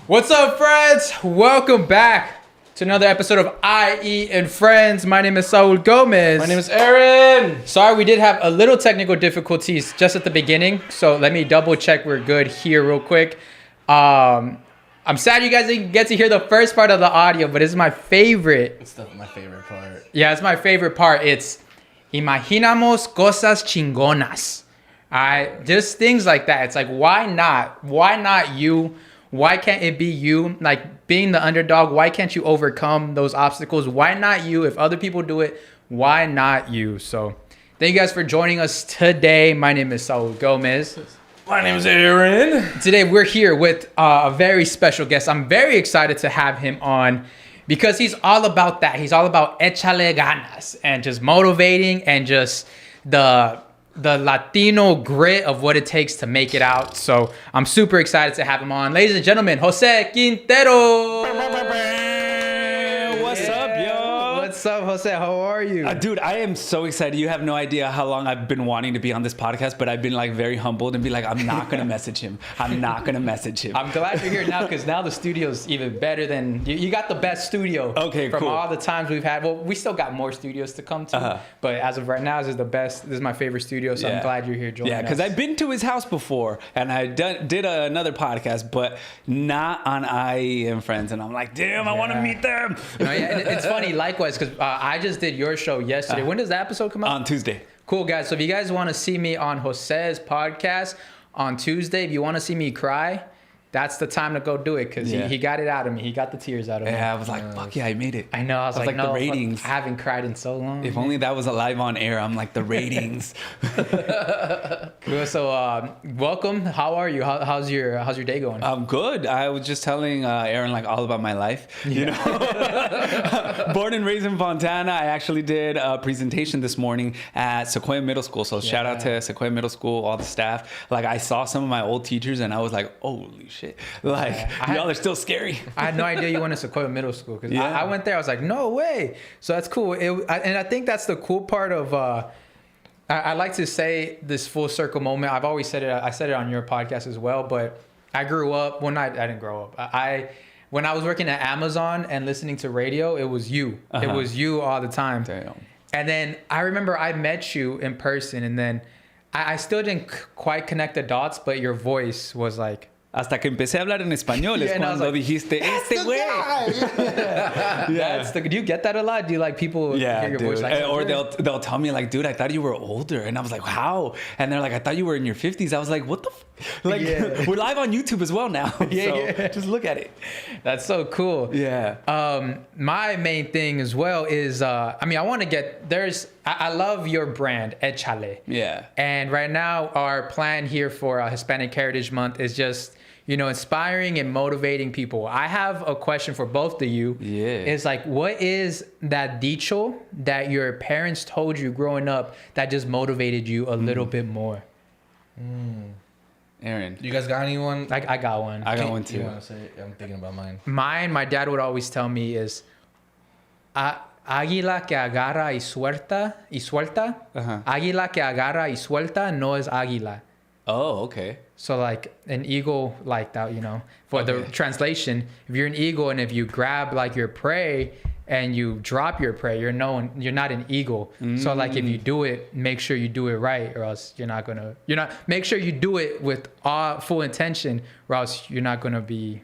What's up, friends? Welcome back to another episode of I.E In Friends. My name is Saul Gomez. My name is Aaron. Sorry, we did have a little technical difficulties just at the beginning, so let me double check we're good here real quick. I'm sad you guys didn't get to hear the first part of the audio, but it's my favorite. It's my favorite part. Yeah, it's my favorite part. It's Imaginamos cosas chingonas. Just things like that. It's like, why not? Why not you? Why can't it be you? Like, being the underdog, why can't you overcome those obstacles? Why not you? If other people do it, why not you? So thank you guys for joining us today. My name is Saul Gomez. My name is Aaron. Today we're here with a very special guest. I'm very excited to have him on because he's all about that. He's all about Échale Ganas and just motivating and just the Latino grit of what it takes to make it out. So I'm super excited to have him on. Ladies and gentlemen, Jose Quintero. What's up, yo? What's up, Jose? How are you? Dude, I am so excited. You have no idea how long I've been wanting to be on this podcast, but I've been like very humbled and be like, I'm not going to message him. I'm not going to message him. I'm glad you're here now because now the studio's even better than... You got the best studio. Okay, from cool. all the times we've had. Well, we still got more studios to come to, but as of right now, this is the best. This is my favorite studio, so I'm glad you're here joining us. Yeah, because I've been to his house before, and I did another podcast, but not on I.E In Friends, and I'm like, damn, I want to meet them. It's funny, likewise, because I just did your show yesterday. When does that episode come out? On Tuesday. Cool, guys. So if you guys want to see me on Jose's podcast on Tuesday, if you want to see me cry, that's the time to go do it because he got it out of me. He got the tears out of me. Yeah, I was like, fuck yeah, I made it. I know. I was like, no, the ratings. I haven't cried in so long. If only that was live on air. I'm like, the ratings. Cool. So welcome. How are you? How's your day going? I'm good. I was just telling Aaron like all about my life. You know, born and raised in Fontana. I actually did a presentation this morning at Sequoia Middle School. So shout out to Sequoia Middle School, all the staff. Like I saw some of my old teachers and I was like, holy shit. Like y'all are still scary. I had no idea you went to Sequoia Middle School because I went there. I was like, no way. So that's cool. And I think that's the cool part of. I like to say this full circle moment. I've always said it. I said it on your podcast as well. But I grew up. Well, I didn't grow up. When I was working at Amazon and listening to radio, it was you. It was you all the time. Damn. And then I remember I met you in person, and then I still didn't quite connect the dots, but your voice was like. Hasta que empecé a hablar en español es cuando dijiste, este güey. Do you get that a lot? Do you like people hear your voice like or they'll tell me like, dude, I thought you were older. And I was like, how? And they're like, I thought you were in your 50s. I was like, what the Like, we're live on YouTube as well now. Just look at it. That's so cool. Yeah. My main thing as well is, I want to get, I love your brand, Échale. Yeah. And right now, our plan here for Hispanic Heritage Month is just, inspiring and motivating people. I have a question for both of you. Yeah. It's like, what is that dicho that your parents told you growing up that just motivated you a little bit more? Aaron. You guys got anyone? I got one. I got one too. You want to say it? I'm thinking about mine. My dad would always tell me is, águila que agarra y suelta. Águila que agarra y suelta no es águila. Oh, okay. So like an eagle, like that, for the translation, if you're an eagle and if you grab like your prey and you drop your prey, you're not an eagle. So like if you do it, make sure you do it right, or else make sure you do it with all full intention, or else you're not gonna be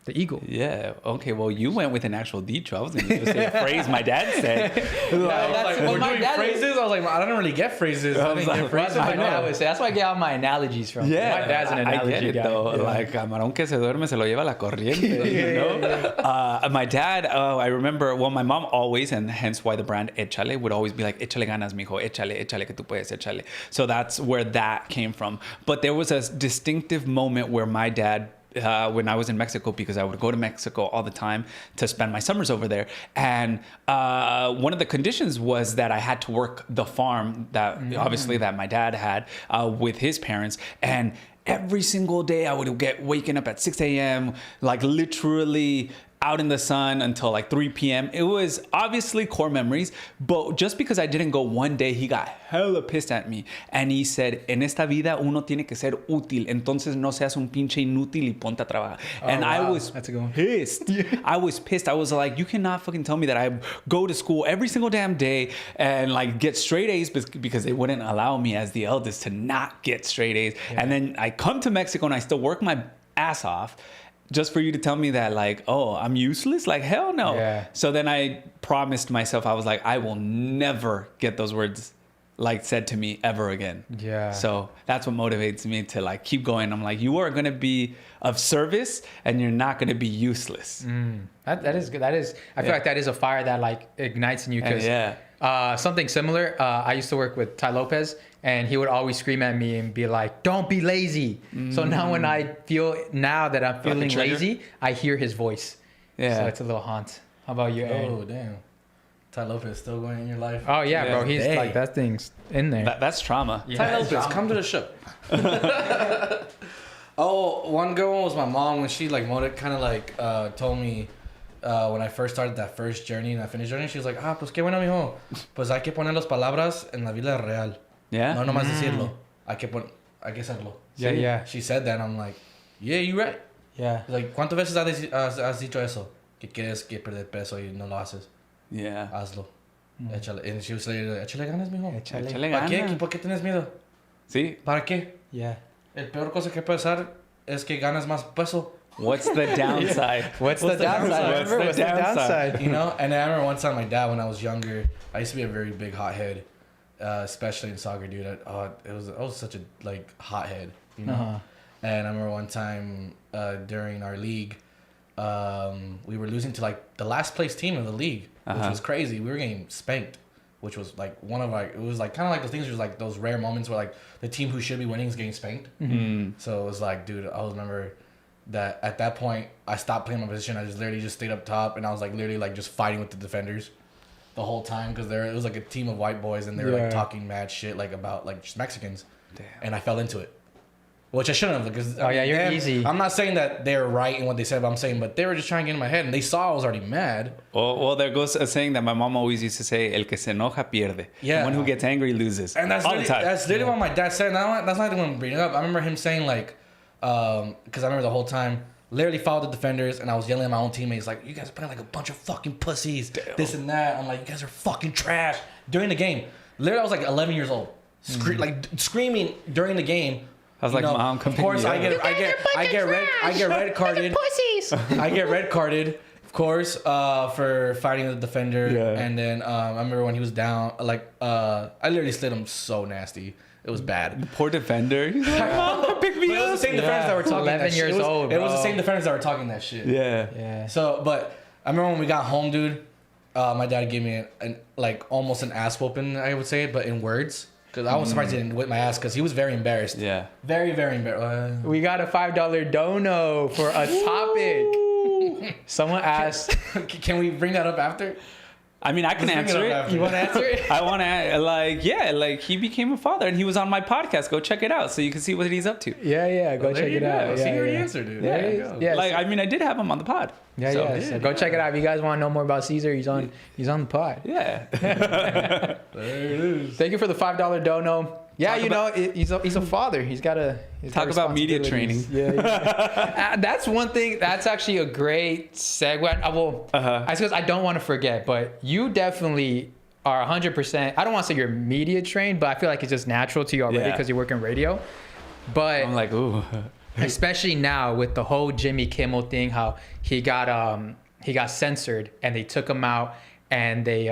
the eagle. Yeah. Okay. Well, you went with an actual dicho. I was going to just say a phrase my dad said. We're doing phrases. I was like, I don't really get phrases. That's what my dad would say. That's where I get all my analogies from. Yeah. My dad's an analogy I get it guy. Though. Yeah. Like, camarón que se duerme se lo lleva la corriente. My dad, I remember, my mom always, and hence why the brand Échale would always be like, Échale Ganas Mijos, échale que tú puedes, échale. So that's where that came from. But there was a distinctive moment where my dad, when I was in Mexico, because I would go to Mexico all the time to spend my summers over there. And one of the conditions was that I had to work the farm that obviously that my dad had with his parents. And every single day I would get waking up at 6 a.m., like literally out in the sun until like 3 p.m. It was obviously core memories, but just because I didn't go one day, he got hella pissed at me. And he said, en esta vida uno tiene que ser útil, entonces no seas un pinche inútil y ponte a trabajar. And I was pissed. I was pissed. I was like, you cannot fucking tell me that I go to school every single damn day and like get straight A's because they wouldn't allow me as the eldest to not get straight A's. Yeah. And then I come to Mexico and I still work my ass off just for you to tell me that, like, oh, I'm useless? Like, hell no. Yeah. So then I promised myself, I was like, I will never get those words like said to me ever again. Yeah. So that's what motivates me to like keep going. I'm like, you are going to be of service and you're not going to be useless. That is good. I feel like that is a fire that like ignites in you. Cause something similar. I used to work with Ty Lopez and he would always scream at me and be like, don't be lazy. So now when I feel now that I'm feeling lazy, I hear his voice. Yeah. So it's a little haunt. How about you, Aaron? Oh, damn. Ty Lopez still going in your life? Oh, yeah, bro. He's like, that thing's in there. That's trauma. Yeah, Ty Lopez, come to the show. One good one was my mom when she like kind of like told me when I first started that first journey and that finished journey, she was like, pues qué bueno, mijo. Pues hay que poner las palabras en la vida real. Yeah. No nomás decirlo. Hay que hacerlo. Yeah, yeah. She said that and I'm like, yeah, you're right. Yeah. Like, ¿cuántas veces has dicho eso? Que quieres que perder peso y no lo haces. Yeah. Hazlo. Échale. And she was like, échale ganas, mijo. Échale ¿Para ganas. qué? ¿Por qué tienes miedo? Sí. ¿Para qué? Yeah. El peor cosa que puede pasar es que ganas más peso. What's the downside? What's the downside? What's the downside? You know? And I remember one time my dad, when I was younger, I used to be a very big hothead, especially in soccer, dude. I was such a like hothead, you know? Uh-huh. And I remember one time during our league, we were losing to like the last place team of the league, which was crazy. We were getting spanked, which was like it was like kind of like those things, was like those rare moments where like the team who should be winning is getting spanked. Mm-hmm. So it was like, dude, I remember that at that point I stopped playing my position. I just literally just stayed up top and I was like literally like just fighting with the defenders the whole time because it was like a team of white boys and they were like talking mad shit like about like just Mexicans. Damn. And I fell into it. Which I shouldn't have, because you're easy. I'm not saying that they're right in what they said, but I'm saying, but they were just trying to get in my head, and they saw I was already mad. Well, there goes a saying that my mom always used to say: "El que se enoja pierde." Yeah. The one who gets angry loses. And that's all the time. That's literally what my dad said. And that's not even going to bring it up. I remember him saying like, because I remember the whole time, literally followed the defenders, and I was yelling at my own teammates like, "You guys are playing like a bunch of fucking pussies." Damn. This and that. I'm like, "You guys are fucking trash." During the game, literally, I was like 11 years old, screaming during the game. I was like, Mom, come. Of course, I get red carded. Pussies. I get red carded, of course, for fighting the defender. Yeah. And then I remember when he was down, like I literally slid him so nasty. It was bad. Poor defender. He's like, Mom, come pick me up. It was the same defenders that were talking 11 that years shit. old, bro. It was the same defenders that were talking that shit. Yeah. So, but I remember when we got home, dude. My dad gave me almost an ass whooping, I would say, but in words. Because I was surprised he didn't whip my ass because he was very embarrassed. Yeah. Very, very embarrassed. We got a $5 dono for a topic. Someone asked. Can we bring that up after? I mean, I can answer it. You want to answer it? I want to, he became a father and he was on my podcast. Go check it out so you can see what he's up to. Yeah. Go check it out. See, you already answered it. Yeah. Like, I mean, I did have him on the pod. So go check it out. If you guys want to know more about Caesar, he's on the pod. Yeah. There it is. Thank you for the $5 dono. Yeah, he's a father. He's got to talk about media training. Yeah. That's one thing. That's actually a great segue. I suppose I don't want to forget, but you definitely are 100%. I don't want to say you're media trained, but I feel like it's just natural to you already because you work in radio. But I'm like, ooh. Especially now with the whole Jimmy Kimmel thing, how he got censored and they took him out and they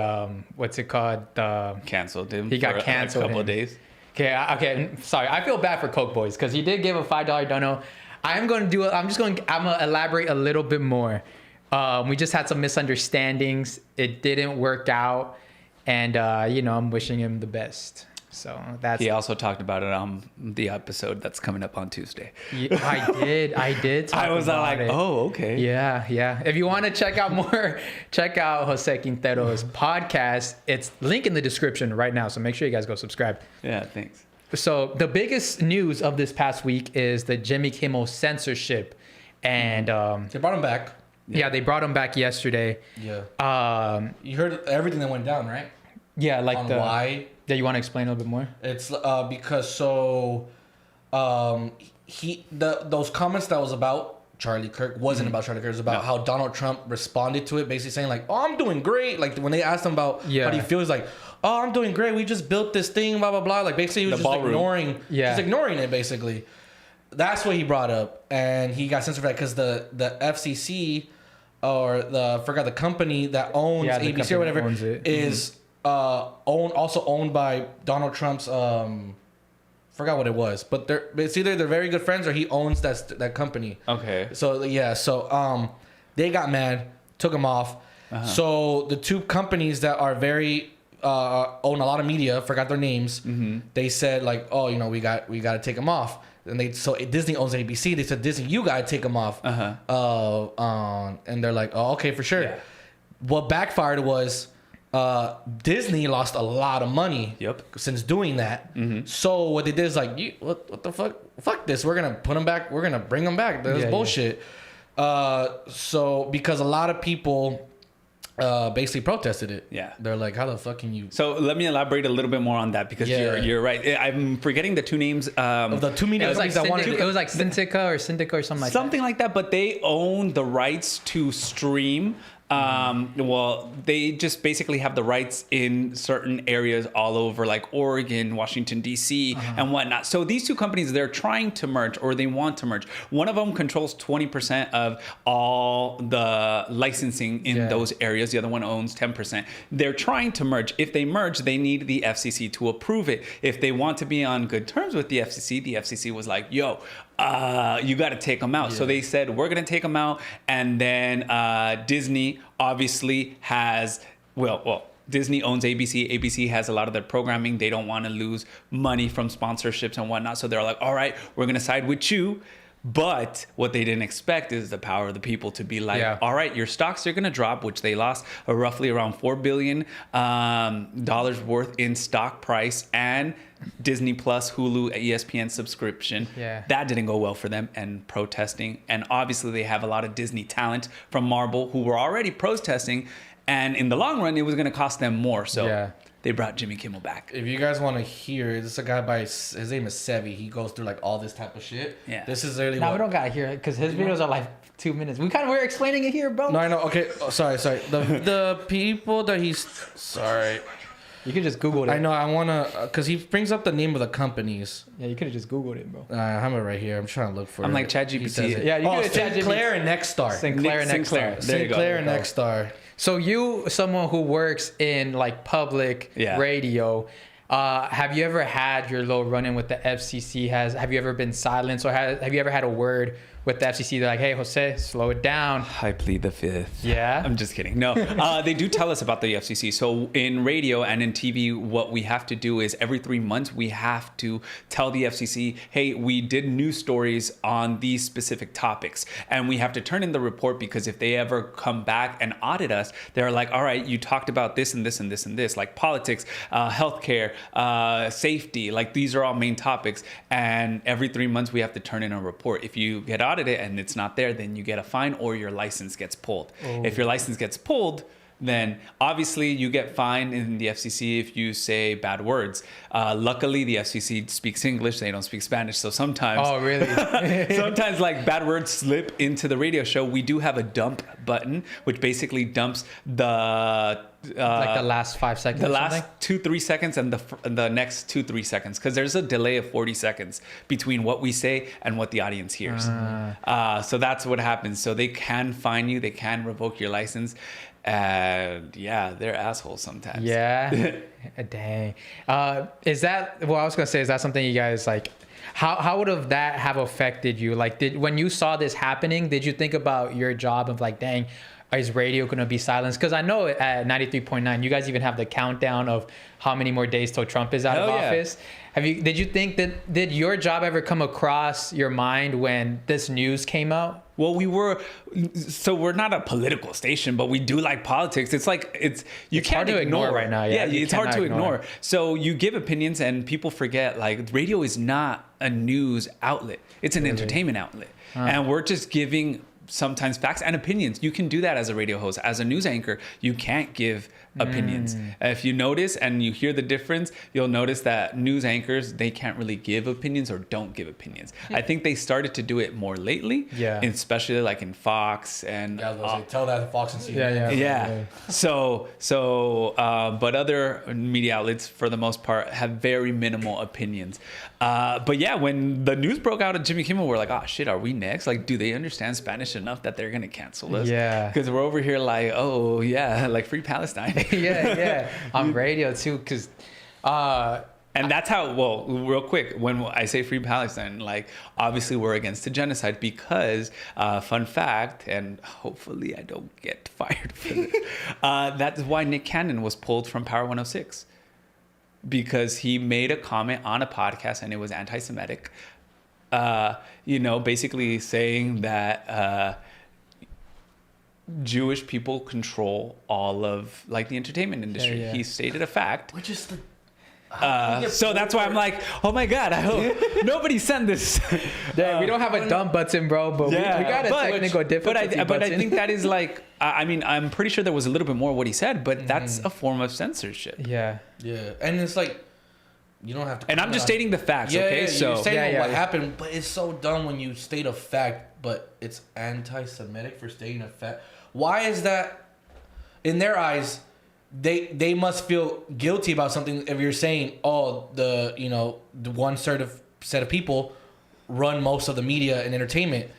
canceled him. He got canceled a couple of days. Okay. Sorry, I feel bad for Coke Boys because he did give a $5 dono. I'm gonna elaborate a little bit more. We just had some misunderstandings. It didn't work out, and I'm wishing him the best. So that's. He also talked about it on the episode that's coming up on Tuesday. I did. I was like, oh, okay. Yeah. If you want to check out more, check out Jose Quintero's podcast. It's link in the description right now. So make sure you guys go subscribe. Yeah, thanks. So the biggest news of this past week is the Jimmy Kimmel censorship, and they brought him back. Yeah, they brought him back yesterday. Yeah. You heard everything that went down, right? Yeah, like on why. Yeah, you want to explain a little bit more? It's because those comments that was about Charlie Kirk wasn't about Charlie Kirk. It was about how Donald Trump responded to it, basically saying like, "Oh, I'm doing great." Like when they asked him about how do you feel, he's like, "Oh, I'm doing great. We just built this thing, blah blah blah." Like basically, he was just ignoring it. Basically, that's what he brought up, and he got censored for that because the FCC or the company that owns ABC or whatever is owned by Donald Trump's forgot what it was, but it's either they're very good friends or he owns that company. Okay. So they got mad, took him off. So the two companies that are very own a lot of media, forgot their names. They said like, oh, we got to take him off. And Disney owns ABC. They said, Disney, you gotta take him off. And they're like, oh, okay, for sure. Yeah. What backfired was Disney lost a lot of money since doing that. So what they did is like, what the fuck this, we're gonna put him back, we're gonna bring him back. That's bullshit. So because a lot of people basically protested it. Yeah, they're like, how the fuck can you? So let me elaborate a little bit more on that because you're right. I'm forgetting the two names of the two media companies that wanted it was like Syndica or something like that. But they own the rights to stream. Well, they just basically have the rights in certain areas all over, like Oregon, Washington, D.C., and whatnot. So these two companies, they're trying to merge, or they want to merge. One of them controls 20% of all the licensing in those areas. The other one owns 10%. They're trying to merge. If they merge, they need the FCC to approve it. If they want to be on good terms with the FCC was like, yo, you got to take them out. So they said, we're going to take them out. And then Disney obviously has, Disney owns ABC. ABC has a lot of their programming. They don't want to lose money from sponsorships and whatnot. So they're like, all right, we're going to side with you. But what they didn't expect is the power of the people to be like, all right, your stocks are going to drop, which they lost roughly around $4 billion worth in stock price and Disney Plus, Hulu, ESPN subscription. That didn't go well for them and protesting. And obviously they have a lot of Disney talent from Marvel who were already protesting. And in the long run, it was going to cost them more. So they brought Jimmy Kimmel back. If you guys want to hear, this is a guy his name is Sevi. He goes through like all this type of shit. Yeah. This is really we don't gotta hear it because his videos are like 2 minutes. We're explaining it here, bro. No, I know. Okay. Oh, sorry. The people that sorry. You could just Google it. I know. I wanna because he brings up the name of the companies. Yeah, you could have just Googled it, bro. I have it right here. I'm trying to look for it. I'm like ChatGPT. Yeah, you could have Sinclair and Nexstar. Sinclair and Nexstar. So you, someone who works in like public radio, have you ever had your little run-in with the FCC? Have you ever been silenced, or have you ever had a word with the FCC? They're like, hey, Jose, slow it down. I plead the fifth. Yeah? I'm just kidding. No, they do tell us about the FCC. So in radio and in TV, what we have to do is every 3 months, we have to tell the FCC, hey, we did news stories on these specific topics. And we have to turn in the report because if they ever come back and audit us, they're like, all right, you talked about this and this and this and this, like politics, healthcare, safety, like these are all main topics. And every 3 months, we have to turn in a report. If you get audited and it's not there, then you get a fine or your license gets pulled. If your license gets pulled, then obviously you get fined in the FCC if you say bad words. Luckily, the FCC speaks English. They don't speak Spanish. So sometimes... Oh, really? sometimes like bad words slip into the radio show. We do have a dump button, which basically dumps the... like the last 5 seconds. The last 2-3 seconds and the next 2-3 seconds, because there's a delay of 40 seconds between what we say and what the audience hears. So that's what happens. So they can fine you, they can revoke your license, and they're assholes sometimes. Yeah, dang. Is that? Well, I was gonna say, is that something you guys like? How would that have affected you? Like, when you saw this happening, did you think about your job of like, dang, is radio going to be silenced? Because I know at 93.9, you guys even have the countdown of how many more days till Trump is out of office. Did you think did your job ever come across your mind when this news came out? Well, we're not a political station, but we do like politics. It's like, it's hard to ignore right now. Yeah, it's hard to ignore. So you give opinions and people forget, like, radio is not a news outlet. It's an entertainment outlet. And we're just giving sometimes facts and opinions. You can do that as a radio host. As a news anchor, you can't give opinions. If you notice and you hear the difference, you'll notice that news anchors, they can't really give opinions or don't give opinions. I think they started to do it more lately, especially like in Fox and I was gonna say, tell that to Fox and CNN. yeah. But other media outlets, for the most part, have very minimal opinions. But yeah, when the news broke out of Jimmy Kimmel, we're like, oh shit, are we next? Like, do they understand Spanish enough that they're gonna cancel us? Yeah. Because we're over here like, oh yeah, like free Palestine. yeah. On radio too, because. And that's how, well, real quick, when I say free Palestine, like, obviously we're against the genocide because, fun fact, and hopefully I don't get fired for this, that's why Nick Cannon was pulled from Power 106. Because he made a comment on a podcast and it was anti-Semitic, basically saying that Jewish people control all of, like, the entertainment industry. He stated a fact. Which is the... So that's why I'm like, oh my God, I hope nobody sent this. Yeah, we don't have a dumb button, bro, but we got a technical difficulty button. But I think that is like, I mean, I'm pretty sure there was a little bit more what he said, but that's a form of censorship. Yeah. And it's like, you don't have to... And I'm just stating the facts, okay? So you're stating what happened, but it's so dumb when you state a fact, but it's anti-Semitic for stating a fact. Why is that, in their eyes... They must feel guilty about something if you're saying, oh, the one set of people run most of the media and entertainment.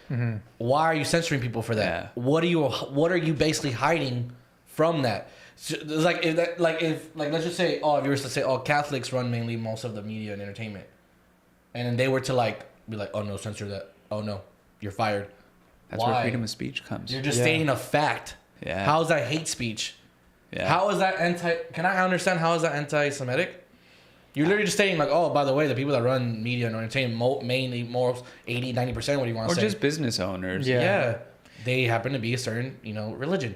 Why are you censoring people for that? What are you basically hiding from that? So, if let's just say, if you were to say, Catholics run mainly most of the media and entertainment, and then they were to be like, oh no, censor that. Oh no, you're fired. That's where freedom of speech comes. You're just stating a fact. Yeah. How is that hate speech? Yeah. How is that can I understand how is that anti-Semitic? You're literally just stating like, oh, by the way, the people that run media and entertainment, mainly more 80, 90%, what do you want to say? Or just business owners. Yeah. They happen to be a certain, religion.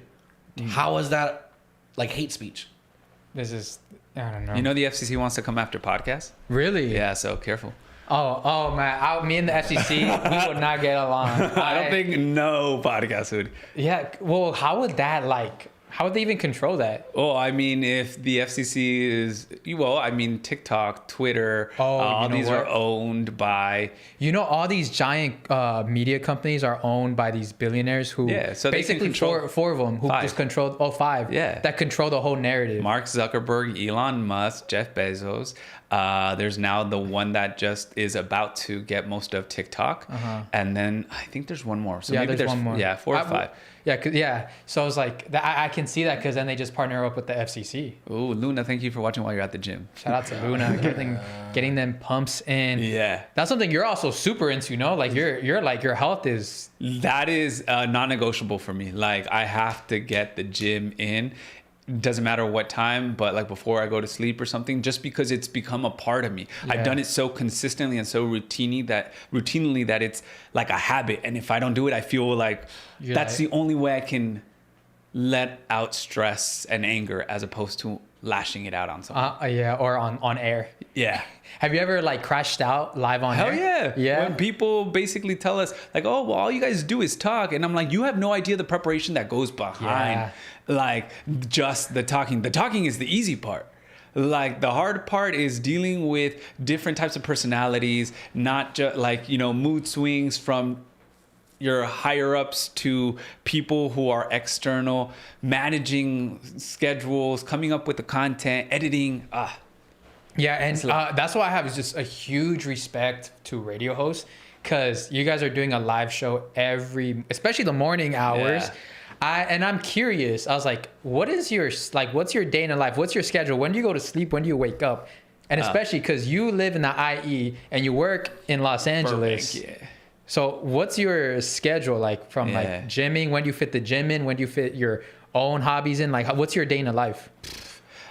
How is that like hate speech? This is, I don't know. You know the FCC wants to come after podcasts? Really? Yeah, so careful. Oh man, me and the FCC, we would not get along. I don't think no podcast would. Yeah, well, how would they even control that? Oh, I mean, if the FCC is, TikTok, Twitter, all these are owned by... all these giant media companies are owned by these billionaires who... Yeah, so basically four of them who just control... five. Yeah. That control the whole narrative. Mark Zuckerberg, Elon Musk, Jeff Bezos. There's now the one that just is about to get most of TikTok. And then I think there's one more. So maybe there's one more. Yeah, 4 or 5. Yeah. So I was like, I can see that because then they just partner up with the FCC. Ooh, Luna, thank you for watching while you're at the gym. Shout out to Luna, getting them pumps in. Yeah, that's something you're also super into, Like you're like your health is. That is non-negotiable for me. Like I have to get the gym in. Doesn't matter what time, but like before I go to sleep or something, just because it's become a part of me. I've done it so consistently and so routinely that it's like a habit. And if I don't do it, I feel like that's the only way I can let out stress and anger as opposed to lashing it out on someone. Or on air. Yeah. Have you ever like crashed out live on air? Hell yeah. When people basically tell us like, oh, well, all you guys do is talk. And I'm like, you have no idea the preparation that goes behind like just the talking. The talking is the easy part. Like the hard part is dealing with different types of personalities, not just like, mood swings from your higher ups to people who are external, managing schedules, coming up with the content, editing. Yeah, and that's why I have just a huge respect to radio hosts because you guys are doing a live show especially the morning hours. Yeah. I'm curious. I was like, what's your day in the life? What's your schedule? When do you go to sleep? When do you wake up? And especially because you live in the IE and you work in Los Angeles. Burbank, yeah. So what's your schedule like from like gymming? When do you fit the gym in? When do you fit your own hobbies in? Like, what's your day in the life?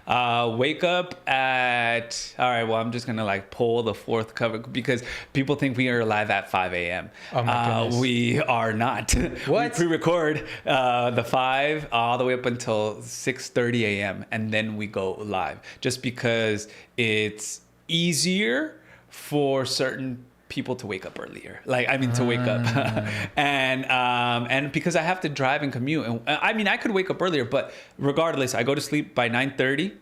Wake up at, all right, well, I'm just going to like pull the fourth cover because people think we are live at 5 a.m. Oh my goodness. We are not. What? We pre-record the 5 all the way up until 6:30 a.m. and then we go live just because it's easier for certain people to wake up earlier. Like, I mean, to wake up. And because I have to drive and commute. And I mean, I could wake up earlier, but regardless, I go to sleep by 9:30,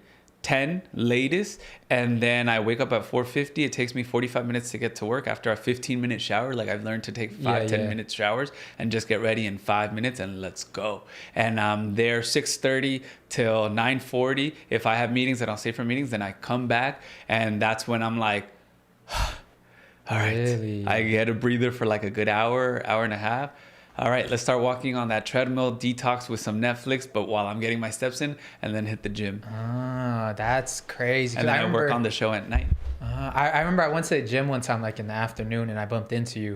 10 latest. And then I wake up at 4:50. It takes me 45 minutes to get to work after a 15-minute shower. Like, I've learned to take 10 minute showers and just get ready in 5 minutes and let's go. And I'm there 6:30 till 9:40. If I have meetings and I'll stay for meetings, then I come back. And that's when I'm like, all right, really? I get a breather for like a good hour, hour and a half. All right, let's start walking on that treadmill, detox with some Netflix, but while I'm getting my steps in, and then hit the gym. Ah, that's crazy. And then I work on the show at night. I remember I went to the gym one time, like in the afternoon, and I bumped into you.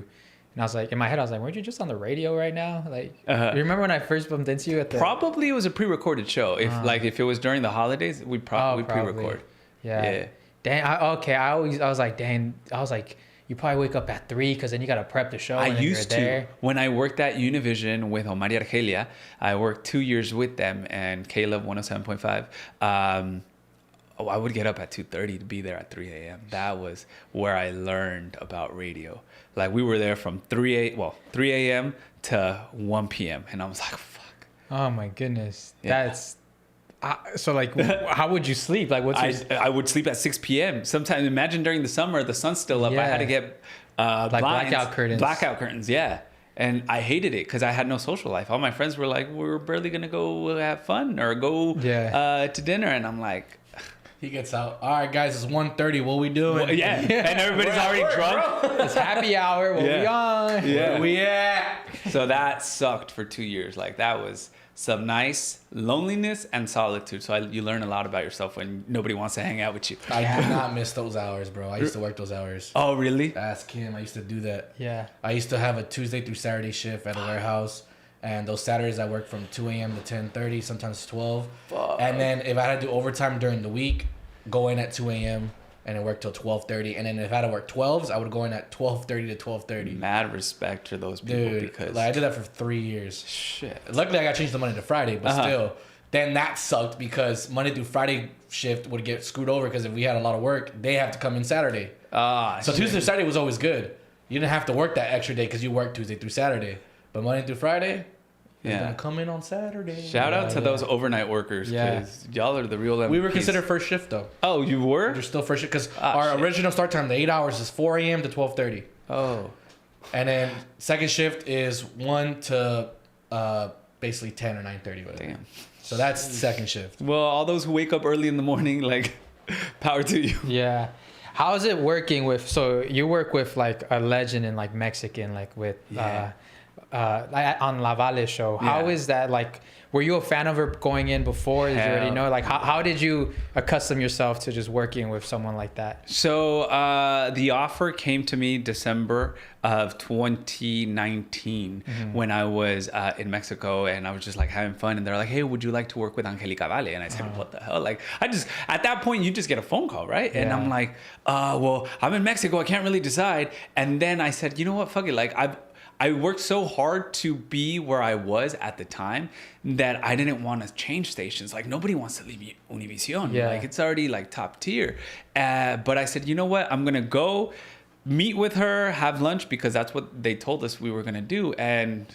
And I was like, in my head, I was like, weren't you just on the radio right now? Like, you remember when I first bumped into you at the... Probably it was a pre-recorded show. If it was during the holidays, we'd probably pre-record. Yeah. Dang, I was like, you probably wake up at 3 because then you got to prep the show. I used to. When I worked at Univision with Omar y Argelia, I worked 2 years with them and Caleb 107.5. I would get up at 2:30 to be there at 3 a.m. That was where I learned about radio. Like, we were there from 3 a.m. to 1 p.m. And I was like, fuck. Oh, my goodness. Yeah. That's... so like, how would you sleep? Like, I would sleep at 6 p.m. Sometimes, imagine during the summer, the sun's still up. I had to get like blackout curtains. Blackout curtains, yeah. And I hated it because I had no social life. All my friends were like, we're barely gonna go have fun or go to dinner, and I'm like. He gets out. All right, guys, it's 1:30. What we doing? Well, yeah, and everybody's already drunk. It's happy hour. What we on? Yeah, where we at? So that sucked for 2 years. Like, that was some nice loneliness and solitude. So you learn a lot about yourself when nobody wants to hang out with you. I do not miss those hours, bro. I used to work those hours. Oh, really? Ask him. I used to do that. Yeah. I used to have a Tuesday through Saturday shift at a warehouse. And those Saturdays I worked from 2 a.m. to 10:30, sometimes 12. Fuck. And then if I had to do overtime during the week, go in at 2 a.m. and then work till 12:30. And then if I had to work 12s, I would go in at 12:30 to 12:30. Mad respect for those people. Dude, because like, I did that for 3 years. Shit. Luckily, I got changed to Monday to Friday, but still. Then that sucked because Monday through Friday shift would get screwed over because if we had a lot of work, they have to come in Saturday. So Tuesday to Saturday was always good. You didn't have to work that extra day because you worked Tuesday through Saturday. But Monday through Friday, you're going to come in on Saturday. Shout out to those overnight workers because y'all are the real MVPs. We were considered first shift, though. Oh, you were? We're still first shift because our original start time, the 8 hours, is 4 a.m. to 12:30. Oh. And then second shift is 1 to basically 10 or 9:30. Whatever. Damn. So that's second shift. Well, all those who wake up early in the morning, like, power to you. Yeah. How is it working with, so you work with like a legend in like Mexican, like with, on La Vale show. How is that? Like, were you a fan of her going in before? Did you already know? Like, how did you accustom yourself to just working with someone like that? So the offer came to me December of 2019 when I was in Mexico and I was just like having fun. And they're like, hey, would you like to work with Angelica Vale? And I said, what the hell? Like, at that point, you just get a phone call, right? And I'm like, well, I'm in Mexico. I can't really decide. And then I said, you know what? Fuck it. Like, I worked so hard to be where I was at the time that I didn't want to change stations. Like, nobody wants to leave Univision. Yeah. Like, it's already like top tier. But I said, you know what? I'm going to go meet with her, have lunch, because that's what they told us we were going to do. And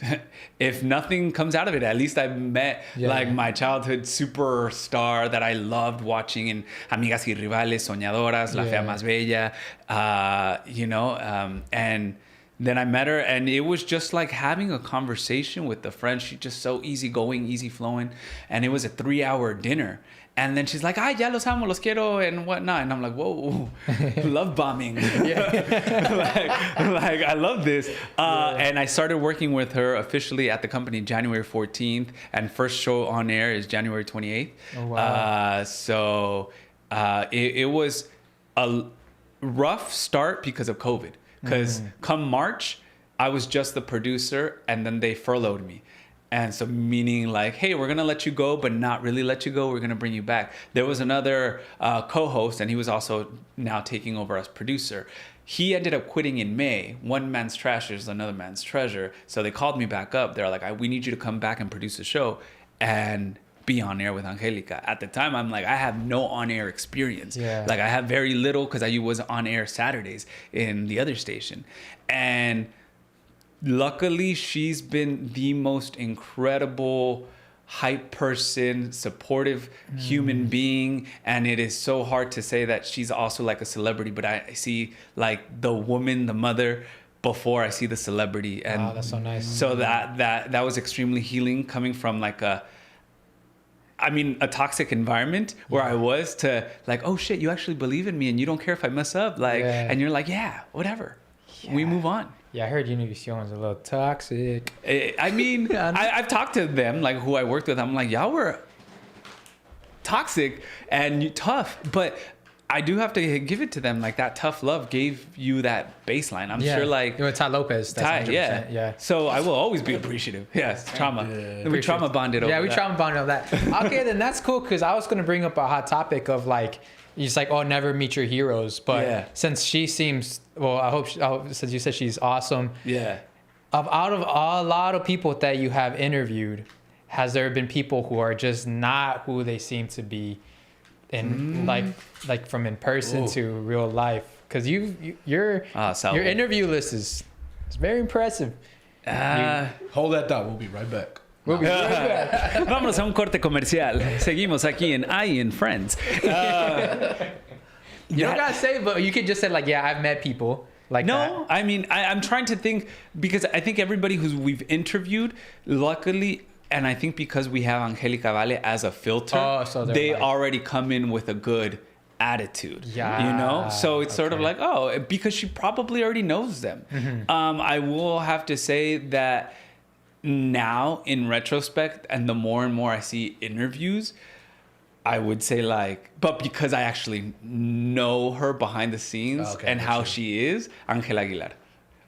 if nothing comes out of it, at least I met like my childhood superstar that I loved watching in Amigas y Rivales, Soñadoras, La Fea Más Bella, and then I met her, and it was just like having a conversation with a friend. She's just so easygoing, easy flowing, and it was a 3-hour dinner. And then she's like, "Ay, ya los amo, los quiero," and whatnot. And I'm like, "Whoa, love bombing!" like I love this. And I started working with her officially at the company January 14th, and first show on air is January 28th. Oh wow! It was a rough start because of COVID. Because come March, I was just the producer, and then they furloughed me. And so meaning like, hey, we're going to let you go, but not really let you go. We're going to bring you back. There was another co-host, and he was also now taking over as producer. He ended up quitting in May. One man's trash is another man's treasure. So they called me back up. They're like, we need you to come back and produce the show. And be on air with Angelica. At the time, I'm like, I have no on-air experience. Yeah. Like I have very little because I was on air Saturdays in the other station. And luckily, she's been the most incredible hype person, supportive human being. And it is so hard to say that she's also like a celebrity, but I see like the woman, the mother, before I see the celebrity. And wow, that's so nice. so that was extremely healing, coming from like a toxic environment where I was, to like, oh shit, you actually believe in me and you don't care if I mess up. Like, and you're like, yeah, whatever. Yeah. We move on. Yeah, I heard Univision's a little toxic. I mean, I've talked to them, like who I worked with. I'm like, y'all were toxic and tough, but I do have to give it to them. Like that tough love gave you that baseline. I'm sure like... You know, Ty Lopez. That's yeah. So I will always be appreciative. Yes, trauma. Yeah. We trauma bonded over that. Yeah, we trauma bonded over that. Okay, then that's cool, because I was going to bring up a hot topic of like, it's like, oh, never meet your heroes. But since she seems... Well, I hope since you said she's awesome. Yeah. Out of a lot of people that you have interviewed, has there been people who are just not who they seem to be? And like from in person to real life, because your interview list is very impressive. Hold that thought. We'll be right back. Vámonos a un corte comercial. Seguimos aquí en I.E In Friends. You don't gotta say, but you could just say like, yeah, I've met people like that. No, I mean, I'm trying to think, because I think everybody we've interviewed, luckily. And I think because we have Angelica Vale as a filter, so they already come in with a good attitude. Yeah. You know? So it's sort of like, oh, because she probably already knows them. Mm-hmm. I will have to say that now, in retrospect, and the more and more I see interviews, I would say like, but because I actually know her behind the scenes and how she is, Angela Aguilar.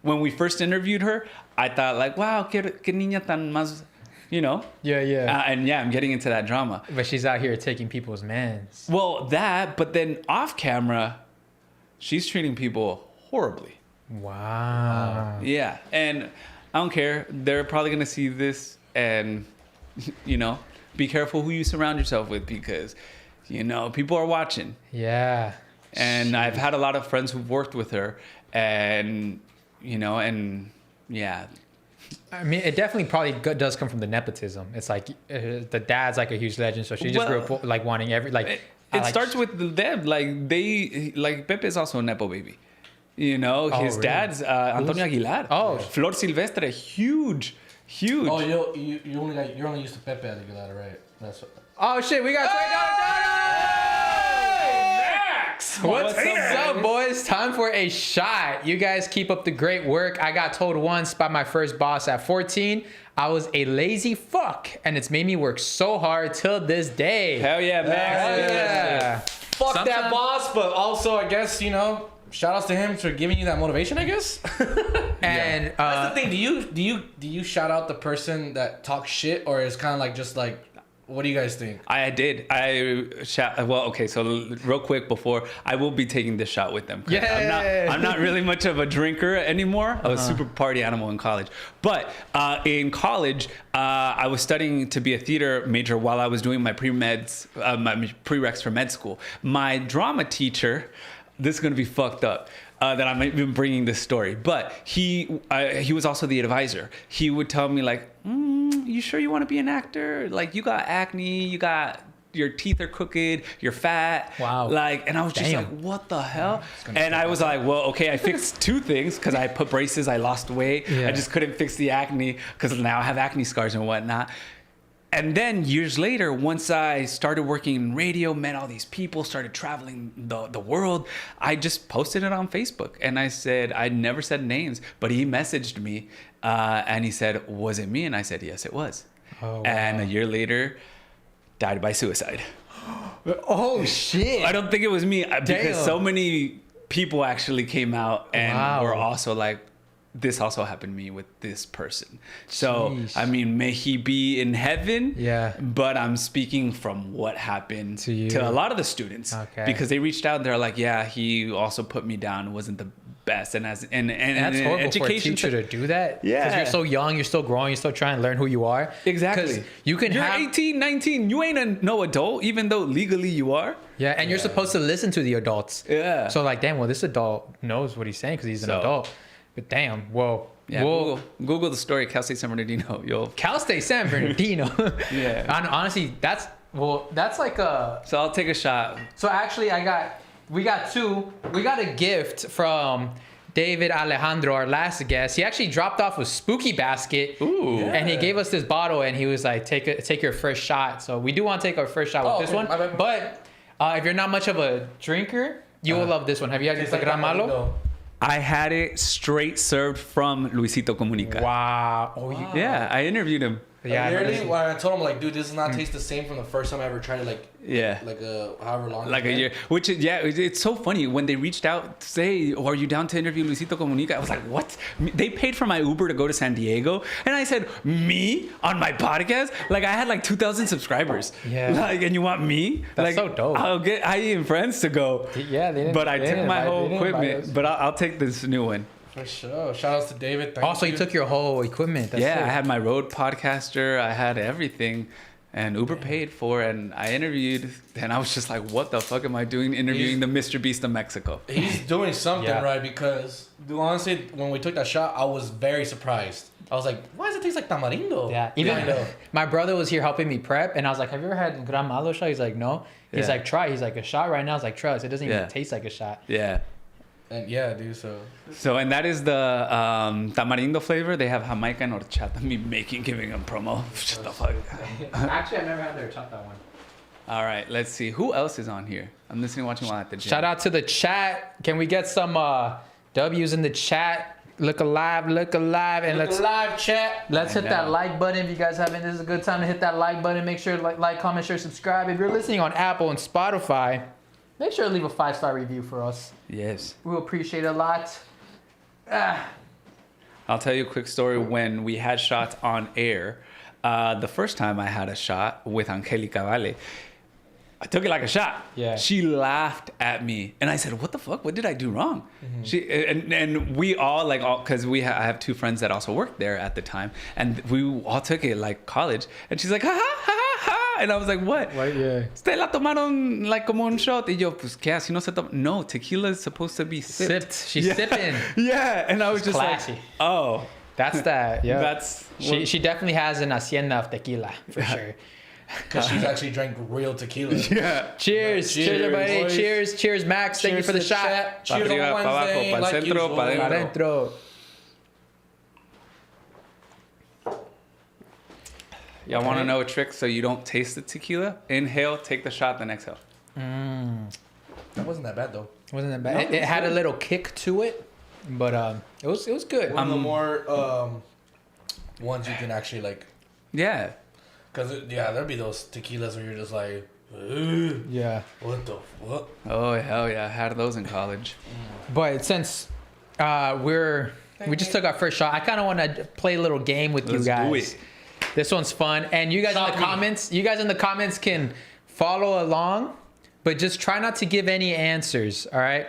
When we first interviewed her, I thought like, wow, que niña tan más... You know? Yeah. I'm getting into that drama. But she's out here taking people's mans. Well, but then off camera, she's treating people horribly. Wow. Yeah. And I don't care. They're probably going to see this and, you know, be careful who you surround yourself with, because, you know, people are watching. Yeah. And I've had a lot of friends who've worked with her and, you know, and yeah. I mean, it definitely probably does come from the nepotism. It's like the dad's like a huge legend, so she just grew up like wanting It starts with them. Like Pepe is also a nepo baby. You know, his dad's Antonio Aguilar. Oh, Flor Silvestre, huge. Oh, you're only used to Pepe Aguilar, right? That's what... Oh shit, we got What's up, boys? Time for a shot. You guys keep up the great work. I got told once by my first boss at 14, I was a lazy fuck, and it's made me work so hard till this day. Hell yeah, Max. Yeah. Fuck that boss, but also I guess, you know, shout outs to him for giving you that motivation, I guess. And that's the thing. Do you shout out the person that talks shit, or is kind of like just like, what do you guys think? I did. Well, okay. So real quick before, I will be taking this shot with them. Yeah. I'm not really much of a drinker anymore. I was a super party animal in college. But in college, I was studying to be a theater major while I was doing my pre-meds, my prereqs for med school. My drama teacher, this is going to be fucked up. That I'm even bringing this story, but he was also the advisor. He would tell me like, you sure you want to be an actor? Like, you got acne, your teeth are crooked, you're fat. Wow. Like, and I was just like, what the hell? And I was like, well, okay, I fixed two things, because I put braces, I lost weight. Yeah. I just couldn't fix the acne because now I have acne scars and whatnot. And then years later, once I started working in radio, met all these people, started traveling the world, I just posted it on Facebook. And I said, I never said names, but he messaged me and he said, was it me? And I said, yes, it was. Oh, wow. And a year later, died by suicide. Oh, shit. I don't think it was me, because so many people actually came out and were also like, this also happened to me with this person. So, Jeez. I mean, may he be in heaven. Yeah. But I'm speaking from what happened to you, to a lot of the students. Okay. Because they reached out and they're like, yeah, he also put me down. It wasn't the best. And as and that's in horrible education for a teacher to do that. Yeah. Because you're so young, you're still growing, you're still trying to learn who you are. Exactly. 'Cause you're 18, 19. You ain't no adult, even though legally you are. Yeah, and you're supposed to listen to the adults. Yeah. So like, damn, well, this adult knows what he's saying because he's an adult. But damn, well, Yeah, Google the story, Cal State San Bernardino. Cal State San Bernardino. Yeah. And honestly, that's like a. So I'll take a shot. So actually, we got a gift from David Alejandro, our last guest. He actually dropped off a spooky basket. Ooh. Yeah. And he gave us this bottle, and he was like, take your first shot. So we do want to take our first shot with this one. But if you're not much of a drinker, you will love this one. Have you had this Gran Malo? I had it straight served from Luisito Comunica. Wow. Oh, Yeah, I interviewed him. yeah. Literally, when I told him like, dude, this does not taste the same from the first time I ever tried it. Like, Yeah. like however long. Like a year, which is, yeah, it's so funny when they reached out to say, "Oh, are you down to interview Luisito Comunica?" I was like, "What?" They paid for my Uber to go to San Diego, and I said, "Me on my podcast?" Like I had like 2,000 subscribers. Yeah. Like, and you want me? That's like, so dope. I'll get I.E In Friends to go. Yeah, they didn't. But I they took didn't my invite- they whole didn't invite us. equipment. But I'll take this new one. For sure. Shout outs to David. Thank Also, you took your whole equipment. That's Yeah, sick. I had my Rode podcaster. I had everything. And Uber paid for it, and I interviewed, and I was just like, what the fuck am I doing interviewing the Mr. Beast of Mexico? He's doing something Yeah. right because, dude, honestly, when we took that shot, I was very surprised. I was like, why does it taste like tamarindo? Yeah, even Kind of. my brother was here helping me prep, and I was like, "Have you ever had Gran Malo shot?" He's like, "No." He's Yeah. like, "Try." He's like, "A shot right now." I was like, "Trust." It doesn't even Yeah. taste like a shot. Yeah. And yeah, dude, so. So, and that is the tamarindo flavor. They have Jamaica and horchata. Me giving them promo. Shut the fuck. Actually, I've never had their horchata one. All right, let's see. Who else is on here? I'm listening, watching while at the gym. Shout out to the chat. Can we get some W's in the chat? Look alive, and let's live chat. Let's hit I that know. like button if you guys haven't. This is a good time to hit that like button. Make sure to like, comment, share, subscribe. If you're listening on Apple and Spotify, make sure to leave a 5-star review for us. Yes. We'll appreciate it a lot. I'll tell you a quick story. When we had shots on air, the first time I had a shot with Angelica Vale, I took it like a shot. Yeah. She laughed at me, and I said, "What the fuck? What did I do wrong?" She and we all because I have two friends that also worked there at the time, and we all took it like college. And she's like, "Ha ha ha ha ha," and I was like, "What? Yeah. Usted la tomaron like como un shot?" Y yo, pues qué, así no se toma. No, tequila is supposed to be sipped. She's Yeah. sipping. Yeah, and I was just classy. like, "Oh." That's that. Yeah. That's She definitely has an hacienda of tequila for sure. Because she's actually drank real tequila. yeah. Cheers, Cheers, everybody. boys. Cheers, Max. Thank you for the to shot. chat. Pa' Cheers on arriba, pa' abajo, Wednesday, pa'l like centro, usual. pa' dentro. Adentro. Y'all want to know a trick so you don't taste the tequila? Inhale, take the shot, then exhale. That wasn't that bad though. Wasn't that bad? It had a little kick to it, but it was good. One of the more ones you can actually like. Yeah. Because, there'd be those tequilas where you're just like, ugh, Yeah. what the fuck? Oh, hell yeah. I had those in college. But since we just took our first shot, I kind of want to play a little game with Let's you guys. do it. This one's fun, and you guys in the comments can follow along, but just try not to give any answers. All right.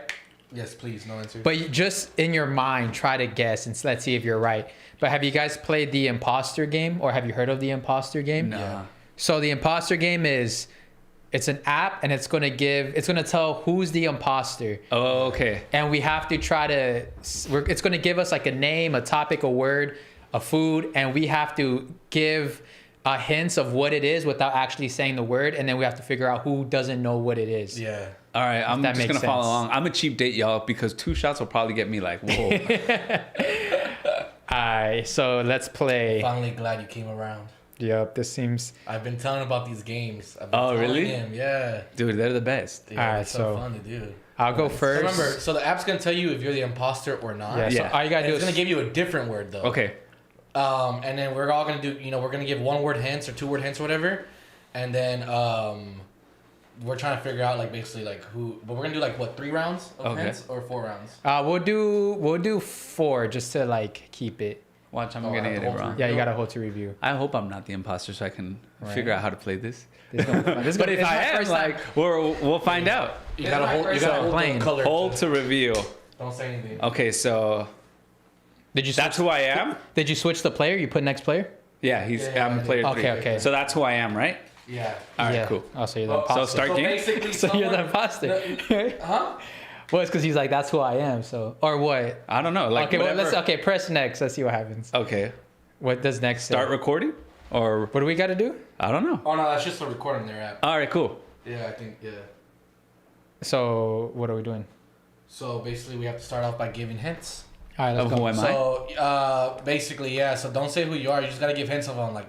Yes, please, no answer. But you just in your mind, try to guess, and let's see if you're right. But have you guys played the Imposter game, or have you heard of the Imposter game? Nah. Yeah. So the Imposter game it's an app, and it's gonna tell who's the imposter, Oh, okay. and we have to try to. It's gonna give us like a name, a topic, a word, a food, and we have to give hints of what it is without actually saying the word, and then we have to figure out who doesn't know what it is. Yeah. All right. I'm that just makes going to follow sense. along. I'm a cheap date, y'all, because 2 shots will probably get me like, whoa. Alright, so let's play. Finally glad you came around. Yep, this seems. I've been telling about these games. I've been Oh, telling really? him, yeah. Dude, they're the best. Dude, Alright, it's so- fun to do. I'll go first. Remember, so the app's gonna tell you if you're the imposter or not. Yeah. So Yeah. all you gotta And do it's is gonna give you a different word though. Okay. And then we're all gonna do, we're gonna give 1-word hints or 2-word hints or whatever, and then we're trying to figure out like basically like who. But we're gonna do like what 3 rounds of Okay. hints or 4 rounds. we'll do 4 just to like keep it. Watch, I'm Oh, I going to have get to it hold wrong. you. Yeah, you gotta hold to review. I hope I'm not the imposter so I can figure out how to play this. This is gonna be fun. This is But gonna- if it's I my am, first time. we'll find out. You gotta hold. You gotta hold plane. the color. Hold to reveal. Don't say anything. Okay, so Did you? that's who I am. Did you switch the player? You put next player. Yeah, I'm yeah, player yeah. 3. Okay, okay. So that's who I am, right? Yeah. All right, Yeah. cool. Oh, so you're the Oh, imposter. So start So game. basically, So you're the someone- imposter. Huh? Well, it's because he's like, that's who I am. So, or what? I don't know. Like Okay, well, whatever. let's press next. Let's see what happens. Okay. What does next say? Start recording, or What do we got to do? I don't know. Oh no, that's just the recording they're at. All right, cool. Yeah, I think yeah. So, what are we doing? So basically, we have to start off by giving hints. All right, let's Who go. am I? So basically, yeah. So don't say who you are. You just gotta give hints of on like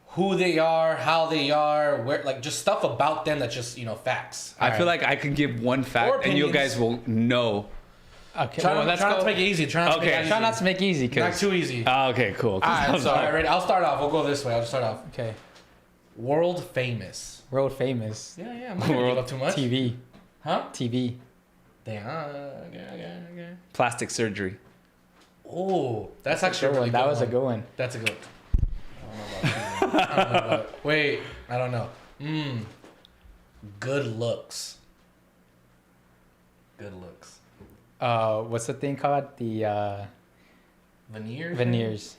who they are, how they are, where, like just stuff about them that's just facts. I feel like I can give one Or fact, and you opinions. guys will know. Okay, Try, well, let's try go. not to make it easy. Try not to Okay. make it easy. Try not to make it easy, Not cause too easy. Okay, cool. All right, All right, ready? I'll start off. We'll go this way. I'll just start off. okay, World famous. world famous Yeah. I'm not gonna give up too much. TV, Huh? TV. Damn. Okay. Plastic surgery. Oh, that's actually a really that good was one. a good one. That's a good. I don't know about it. Wait, I don't know. Good looks. Good looks. What's the thing called? The Veneers. veneers.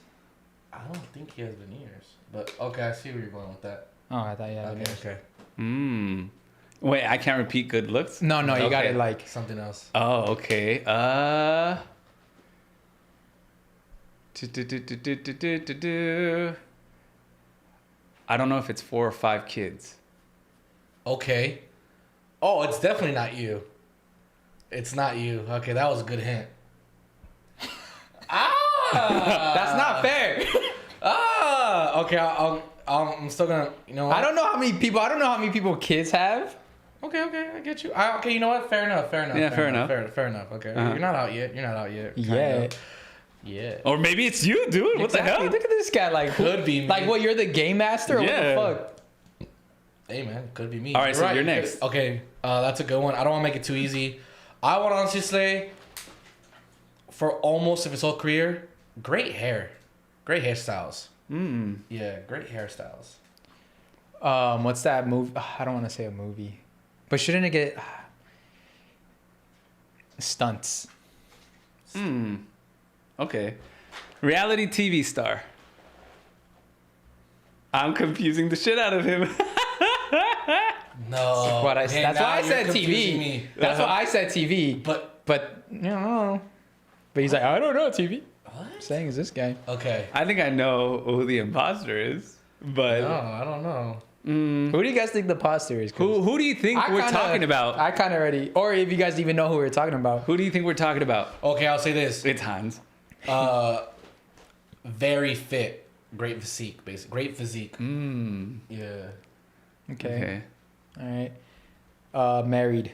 I don't think he has veneers, but okay, I see where you're going with that. Oh, I thought yeah. veneers. Okay. Wait, I can't repeat good looks. No, you got Okay. it like. Something else. Oh, okay. I don't know if it's 4 or 5 kids. Okay. Oh, it's definitely not you. It's not you. Okay, that was a good hint. That's not fair. Okay. I'm still gonna. You know what? I don't know how many people kids have. Okay, I get you. Okay, you know what? Fair enough. Yeah, fair enough. Fair enough. Okay, Uh-huh. you're not out yet. Kinda. Yeah. Yeah. Or maybe it's you, dude. What Exactly. the hell? Look at this guy. Like, Could be me. Like, what? You're the game master? Or Yeah. What the fuck? Hey man, could be me. All right, so you're you next. could- Okay, that's a good one. I don't want to make it too easy. I would honestly say, for almost of his whole career, great hairstyles. Yeah, great hairstyles. What's that movie? I don't want to say a movie, but shouldn't it get stunts? Okay. Reality TV star. I'm confusing the shit out of him. No. That's now why I you're said confusing TV. me. That's why I said TV. But you know. But he's like, I don't know TV. what? Saying is this guy. Okay. I think I know who the imposter is, but No, I don't know. Who do you guys think the imposter is? 'Cause who do you think I we're kinda- talking about? I kind of already, or if you guys even know who we're talking about. Who do you think we're talking about? Okay, I'll say this. It's Hans. Very fit, great physique, basically. Great physique. Yeah. Okay. All right. Married.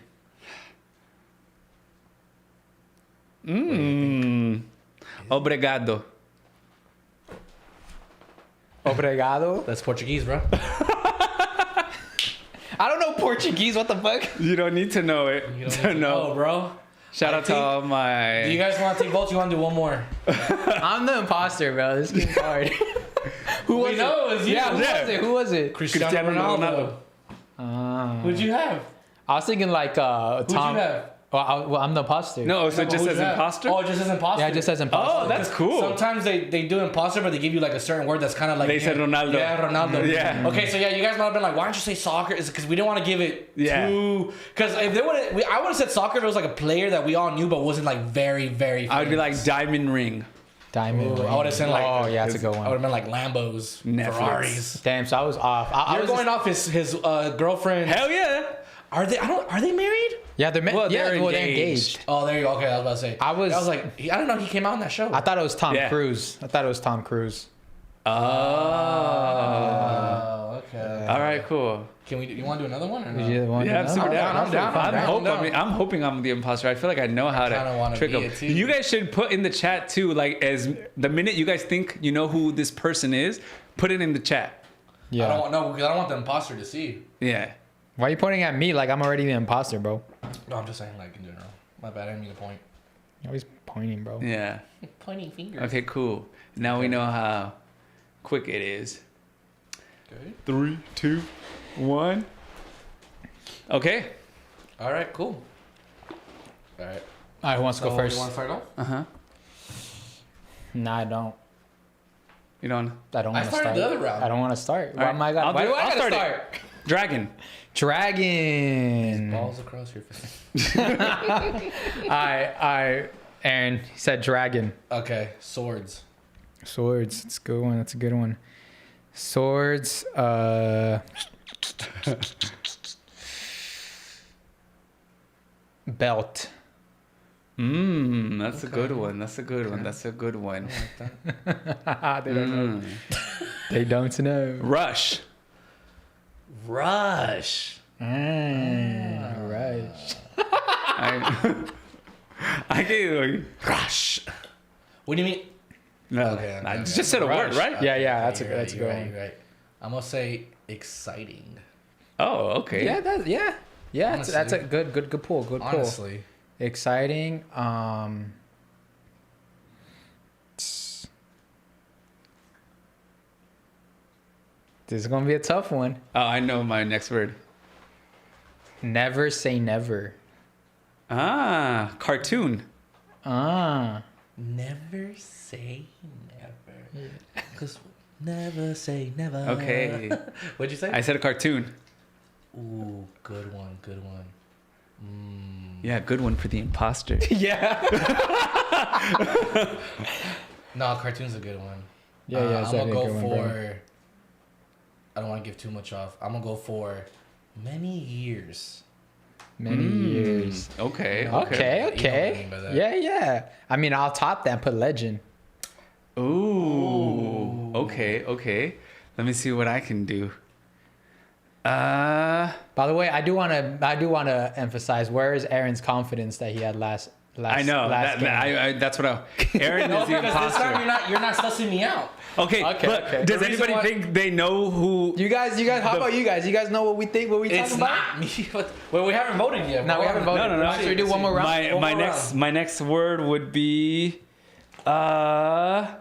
Obrigado. Obrigado. That's Portuguese, bro. I don't know Portuguese. What the fuck? You don't need to know it You don't to need to know. know, bro. Shout I out to think- all my. Do you guys want to take votes? You want to do one more? I'm the imposter, bro. This game's hard. Who was know it? it was you. Yeah, who Yeah. was it? Who was it? Cristiano Ronaldo. Who'd you have? I was thinking like Who'd Tom. you have? Well, I'm the imposter. No, so it just Who'd says you have? imposter? Oh, it just says imposter. Yeah, it just says imposter. Oh, that's cool. Sometimes they do imposter, but they give you like a certain word that's kind of like. They said Ronaldo. Yeah, Ronaldo. Yeah. Okay, so yeah, you guys might have been like, why don't you say soccer? Is because we didn't want to give it too. Because if they would, I would have said soccer. If it was like a player that we all knew, but wasn't like very, very. I would be like famous. Diamond Ring. Diamond. Ooh, I would have said like. Oh yeah, that's a good I would one. have been like Lambos, Netflix. Ferraris. Damn, so I was off. I You're was going just- off his girlfriend. Hell yeah. Are they? Are they married? Yeah, they're Well, yeah, they're they're engaged. engaged. Oh, there you go. Okay, I was about to say. I was like, I don't know. He came out in that show. I thought it was Tom Yeah. Cruise. Oh. okay. All right, cool. Can we? You want to do another one or no? Yeah, Yeah, I'm super down. I'm down, I'm down. I'm hoping I'm the imposter. I feel like I know how kinda to wanna trick be them. it too. You guys should put in the chat too, like as the minute you guys think you know who this person is, put it in the chat. Yeah. I don't want because I don't want the imposter to see. Yeah. Why are you pointing at me like I'm already the imposter, bro? No, I'm just saying like in general. My bad. I didn't mean to point. You're always pointing, bro. Yeah. Pointing fingers. Okay, cool. Now we know how quick it is. Okay. 3, 2, 1. Okay. All right. Cool. All right. All right, who wants to go first? You want to start off? Uh-huh. Nah, I don't. You don't. I don't want to start. started the other round. I don't want to start. Why right. am I got? Why do I I'll gotta start it. start? Dragon. Dragon. Balls across your face. I Aaron he said dragon. Okay, swords. Swords. It's a good one. That's a good one. Swords. Belt. That's a good one. That's a good one. That's a good one. They don't know. They don't know. Rush. Rush. Right. I gave Rush. What do you mean? no. Okay, I okay. just said a word, right? Yeah. That's a You're that's a good one. You're right. I'm gonna say exciting. Oh, okay. Yeah. That's a good pull. Good pull. Honestly. Exciting. This is gonna be a tough one. Oh, I know my next word. Never say never. Ah, cartoon. Ah. Never say never. Cause never say never. Okay. What'd you say? I said a cartoon. Ooh, good one. Good one. Yeah, good one for the imposter. Yeah. No, cartoon's a good one. Yeah. I'm It's gonna definitely a go good one, bro. for. I don't want to give too much off. I'm gonna go for many years. Many years. Okay. Okay. You know what I Okay. mean by that. Yeah. I mean, I'll top that and put legend. Ooh. Okay. Let me see what I can do. By the way, I do want to emphasize, where is Aaron's confidence that he had last I know. last game? That's what Aaron is the Because this time imposter. you're not sussing me out. Okay, Okay, but okay. does The reason anybody why- think they know who? You guys, how about you guys? You guys know what we think, what we It's talking about? not me. Well, we haven't voted yet. No, we haven't voted. No. Should we do one more round? My more my next word would be da.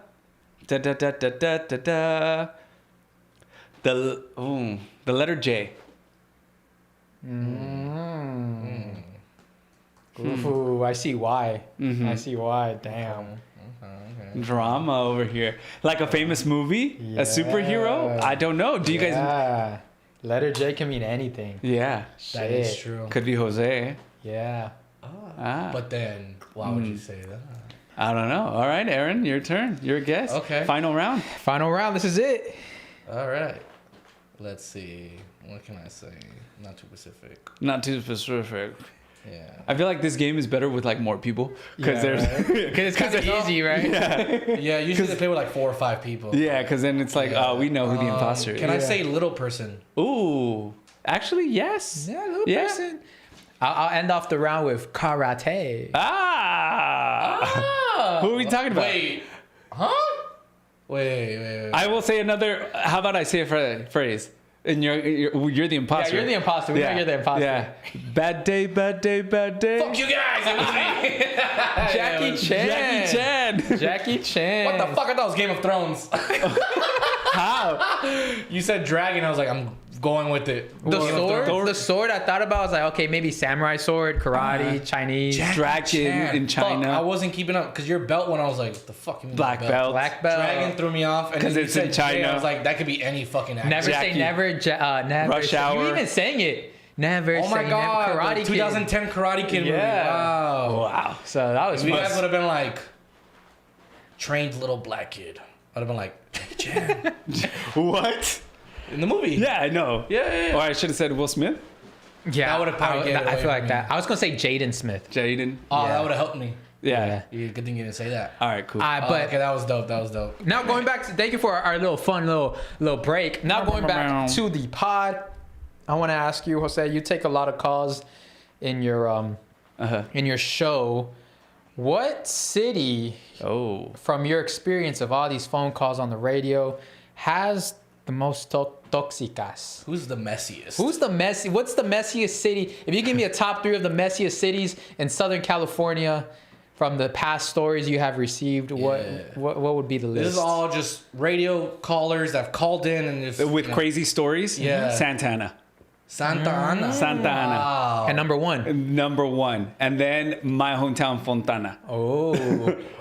The letter J. Ooh, I see why. Mm-hmm. I see why. Damn. Drama over here. Like a famous movie? A superhero? Yeah. I don't know. Do you guys? Yeah. Letter J can mean anything. Yeah. That is Shit. true. Could be Jose. Yeah. Ah. But then, why would you say that? I don't know. All right, Aaron, your turn. You're a guest. Okay. Final round. Final round. This is it. All right. Let's see. What can I say? Not too specific. Not too specific. Yeah. I feel like this game is better with like more people because Yeah, there's Because it's kind of easy, right? Yeah. Usually they play with like 4 or 5 people. yeah, because then it's like oh we know who the imposter is. Can I say little person? Ooh, actually yes. Yeah, little Yeah. person. I'll end off the round with karate. Ah. Who are we talking about? Wait. Huh? Wait. I will say another. How about I say a phrase? And you're the imposter. Yeah, you're the imposter. We know you're the imposter. Yeah. Bad day. Fuck you guys. It was me. Jackie Chan. Jackie Chan. What the fuck? I thought it was Game of Thrones. How? You said dragon. I was like, I'm going with it. The Game of sword? Thrones. The sword I thought about, I was like, okay, maybe samurai sword, karate, Chinese. Dragon in China. Fuck, I wasn't keeping up because your belt one. I was like, the fuck you mean Black belt. Black belt. Dragon threw me off, and 'Cause then you it's in said J, China. I was like, that could be any fucking actor. Never Jackie. say never. Never. Rush say, Hour. You even sang it. Never Oh my say god, never. Karate the 2010 Karate Kid movie. Yeah. Wow. Wow. Kid. So that was If you guys fun. would have been like trained little black kid, I'd have been like Jackie Chan What? in the movie. Yeah, I know. Yeah. Or I should have said Will Smith. Yeah, That would've probably gave it I away feel for like me. that. I was gonna say Jaden Smith. Jaden. Oh, Yeah. that would have helped me. Yeah. Good thing you didn't say that. All right, cool. But Okay, that was dope. now going back to thank you for our little fun little break. Now going back to the pod, I want to ask you, Jose. You take a lot of calls in your in your show. What city, Oh. from your experience of all these phone calls on the radio, has the most toxicas? Who's the messiest? What's the messiest city? If you give me a top 3 of the messiest cities in Southern California from the past stories you have received, Yeah. what would be the list? This is all just radio callers that have called in and just With you know, crazy stories? Yeah. Santana. Santa Ana. Santa Ana. Wow. And number one. And then my hometown, Fontana. Oh,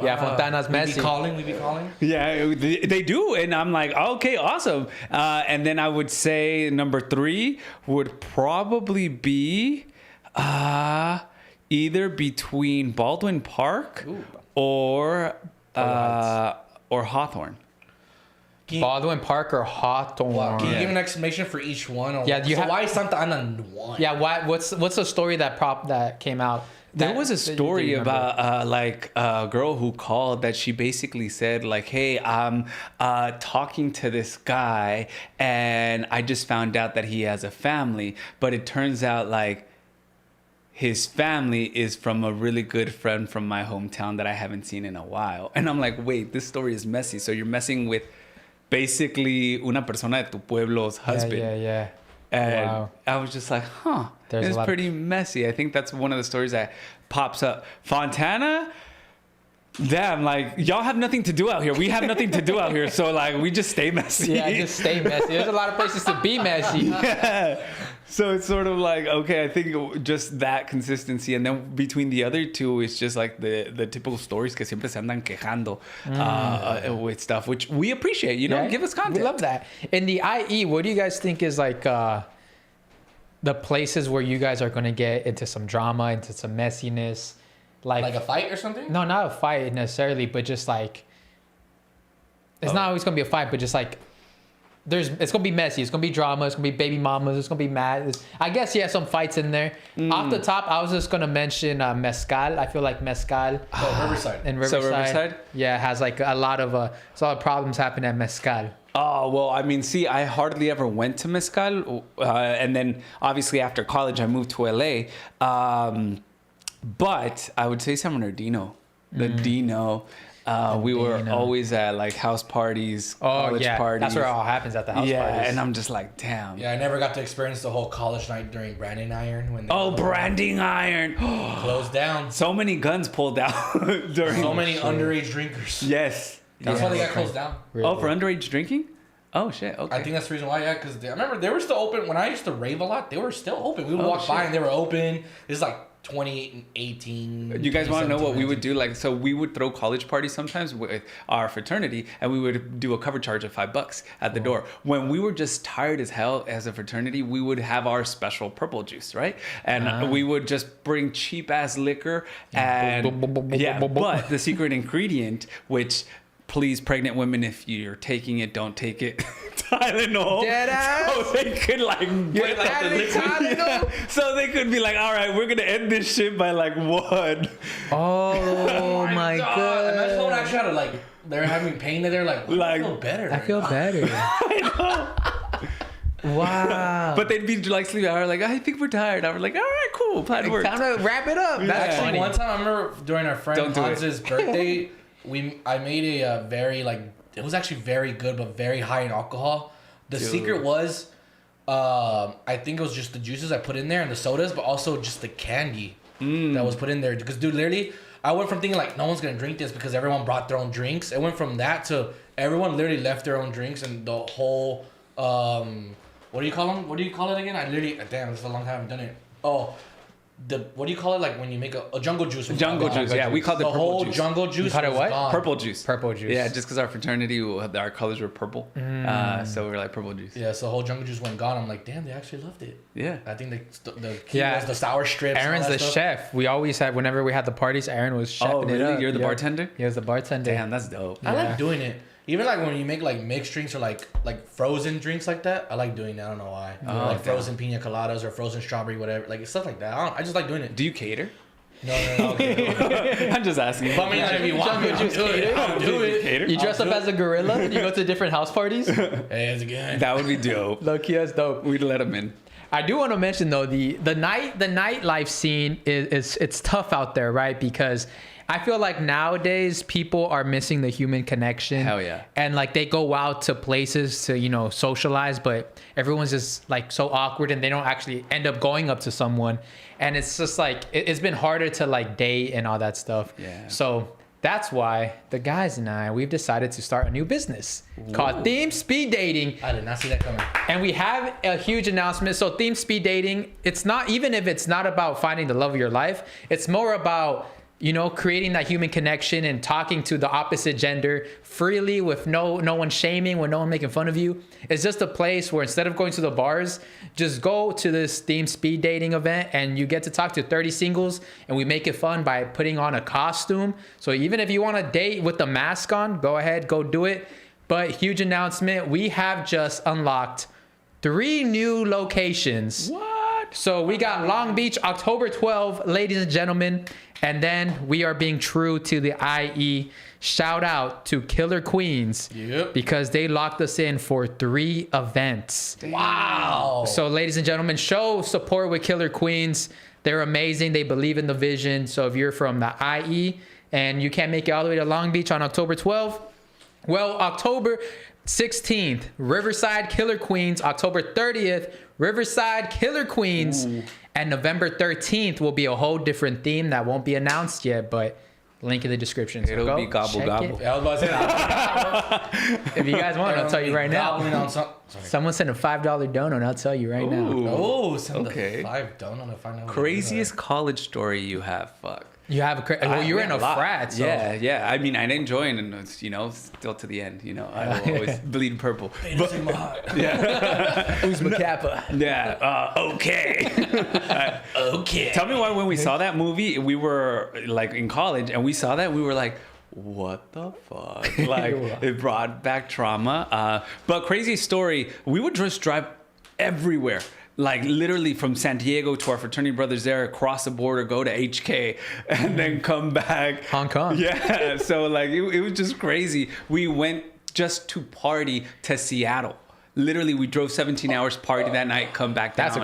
yeah, Fontana's messy. We be calling. Yeah, they do. And I'm like, okay, awesome. And then I would say number 3 would probably be either between Baldwin Park or Hawthorne. Baldwin Park or Hawthorne. Wow. Can you give an explanation for each one? Or Yeah, why is Santa Ana 1? Yeah, what's the story that came out? There was a that you story remember? about like a girl who called that she basically said like, hey, I'm talking to this guy and I just found out that he has a family, but it turns out like his family is from a really good friend from my hometown that I haven't seen in a while. And I'm like, wait, this story is messy. So you're messing with basically una persona de tu pueblo's husband. Yeah. And Wow. I was just like, There's a it's lot of- pretty messy. I think that's one of the stories that pops up. Fontana, damn, like, y'all have nothing to do out here. We have nothing to do out here. So, like, we just stay messy. Yeah, just stay messy. There's a lot of places to be messy. Yeah. So it's sort of like, okay, I think just that consistency. And then between the other two, it's just like the typical stories que siempre se andan quejando with stuff, which we appreciate, you know, Yeah, give us content. We love that. In the IE, what do you guys think is like the places where you guys are going to get into some drama, into some messiness? Like a fight or something? No, not a fight necessarily, but just like, it's not always going to be a fight, but just like, it's gonna be messy. It's gonna be drama. It's gonna be baby mamas. It's gonna be mad. I guess some fights in there. Off the top, I was just gonna mention mezcal. I feel like mezcal Riverside. in Riverside, Riverside? yeah, has like a lot of problems happen at mezcal. Oh, well, I mean, see, I hardly ever went to Mezcal. And then obviously after college, I moved to LA. But I would say San Bernardino, the Dino. We were Dino. always at like house parties, Oh college yeah, parties. that's where it all happens at the house yeah, parties. and I'm just like, damn. Yeah, I never got to experience the whole college night during Branding Iron when they Oh, branding iron. closed down. So many guns pulled out during. So many underage drinkers. Yes. That's Yeah. why they got closed down. Really. Oh, for underage drinking? Oh shit. Okay. I think that's the reason why. Yeah, because I remember they were still open when I used to rave a lot. They were still open. We would walk by shit. and they were open. It's like 2018. You guys want to know what we 2017, would do? Like, so we would throw college parties sometimes with our fraternity, and we would do a cover charge of $5 at the door. When we were just tired as hell as a fraternity, we would have our special purple juice, right? And we would just bring cheap ass liquor, and yeah, but the secret ingredient, which. Please, pregnant women, if you're taking it, don't take it. Tylenol. Dead ass? So they could like get out the liquid. Tylenol? Yeah. So they could be like, all right, we're gonna end this shit by like 1. Oh my god! Imagine someone actually had to like they're having pain and they're like, I feel better. I feel better. I know. Wow. But they'd be like sleeping. I was like, I think we're tired. I was like, all right, cool, plan work. Time to wrap it up. That's Actually, funny. one time I remember during our friend Don't do it. Hans's birthday, I made a very like it was actually very good but very high in alcohol. The secret was, I think it was just the juices I put in there and the sodas, but also just the candy that was put in there. Because dude, literally, I went from thinking like no one's gonna drink this because everyone brought their own drinks. It went from that to everyone literally left their own drinks and the whole what do you call them? What do you call it again? I literally damn, this is a long time I haven't done it. Oh. What do you call it? Like when you make a jungle juice. Jungle juice, yeah, we called it the purple whole juice. jungle juice. called it was what? gone. Purple juice. Purple juice. Yeah, just because our fraternity, our colors were purple. So we were like purple juice. Yeah, so the whole jungle juice went gone. I'm like, damn, they actually loved it. Yeah. I think the key Yeah. was the sour strips. and all Aaron's that the stuff. chef. We always had whenever we had the parties. Aaron was chefing Oh, it really? up. You're the Yeah. bartender? He was the bartender. Damn, that's dope. I Yeah. like doing it. Even like when you make like mixed drinks or like frozen drinks like that, I like doing that. I don't know why. Like damn. frozen pina coladas or frozen strawberry, whatever. Like stuff like that. I just like doing it. Do you cater? No. I'm just asking. But I mean, like, if you want me to do it, I'll do it. Cater? You dress up as a gorilla. You go to different house parties. Hey, it's good. That would be dope. Low key, that's dope. We'd let him in. I do want to mention though the nightlife scene is it's tough out there, right? Because I feel like nowadays people are missing the human connection. Hell yeah. And like they go out to places to socialize, but everyone's just like so awkward and they don't actually end up going up to someone. And it's just like it's been harder to like date and all that stuff. Yeah. So That's why the guys and I, we've decided to start a new business called Theme Speed Dating. I did not see that coming. And we have a huge announcement. So Theme Speed Dating, it's not, even if it's not about finding the love of your life, it's more about, you know, creating that human connection and talking to the opposite gender freely with no one shaming, with no one making fun of you. It's just a place where instead of going to the bars, just go to this themed speed dating event and you get to talk to 30 singles, and we make it fun by putting on a costume. So even if you want to date with the mask on, go ahead, go do it. But huge announcement, we have just unlocked 3 new locations. What? So we got Long Beach, October 12th, ladies and gentlemen. And then we are being true to the IE. Shout out to Killer Queens. Yep. Because they locked us in for 3 events. Wow. So ladies and gentlemen, show support with Killer Queens. They're amazing. They believe in the vision. So if you're from the IE and you can't make it all the way to Long Beach on October 12th, well, October 16th, Riverside Killer Queens. October 30th, Riverside Killer Queens. Ooh. And November 13th will be a whole different theme that won't be announced yet, but link in the description. So it'll be gobble gobble. Yeah, I was about to say that. If you guys want, I'll tell you right now. Sorry. Someone sent a $5 donut, and I'll tell you right now. Oh, send okay. the $5 donut. $5. Craziest college story you have? Fuck. You have well, you were in a frat. So. Yeah. I mean, I didn't join, and it's, you know, still to the end. You know, I will always bleed purple. But, yeah. Who's Macappa? Yeah. Okay. Okay. Tell me why when we saw that movie, we were like in college, and we saw that, we were like, what the fuck? Like, it brought back trauma. But crazy story, we would just drive everywhere. Like literally from San Diego to our fraternity brothers there, across the border, go to HK, and then come back. Hong Kong. Yeah. So like it was just crazy. We went just to party to Seattle. Literally, we drove 17 hours, party that night, come back down. That's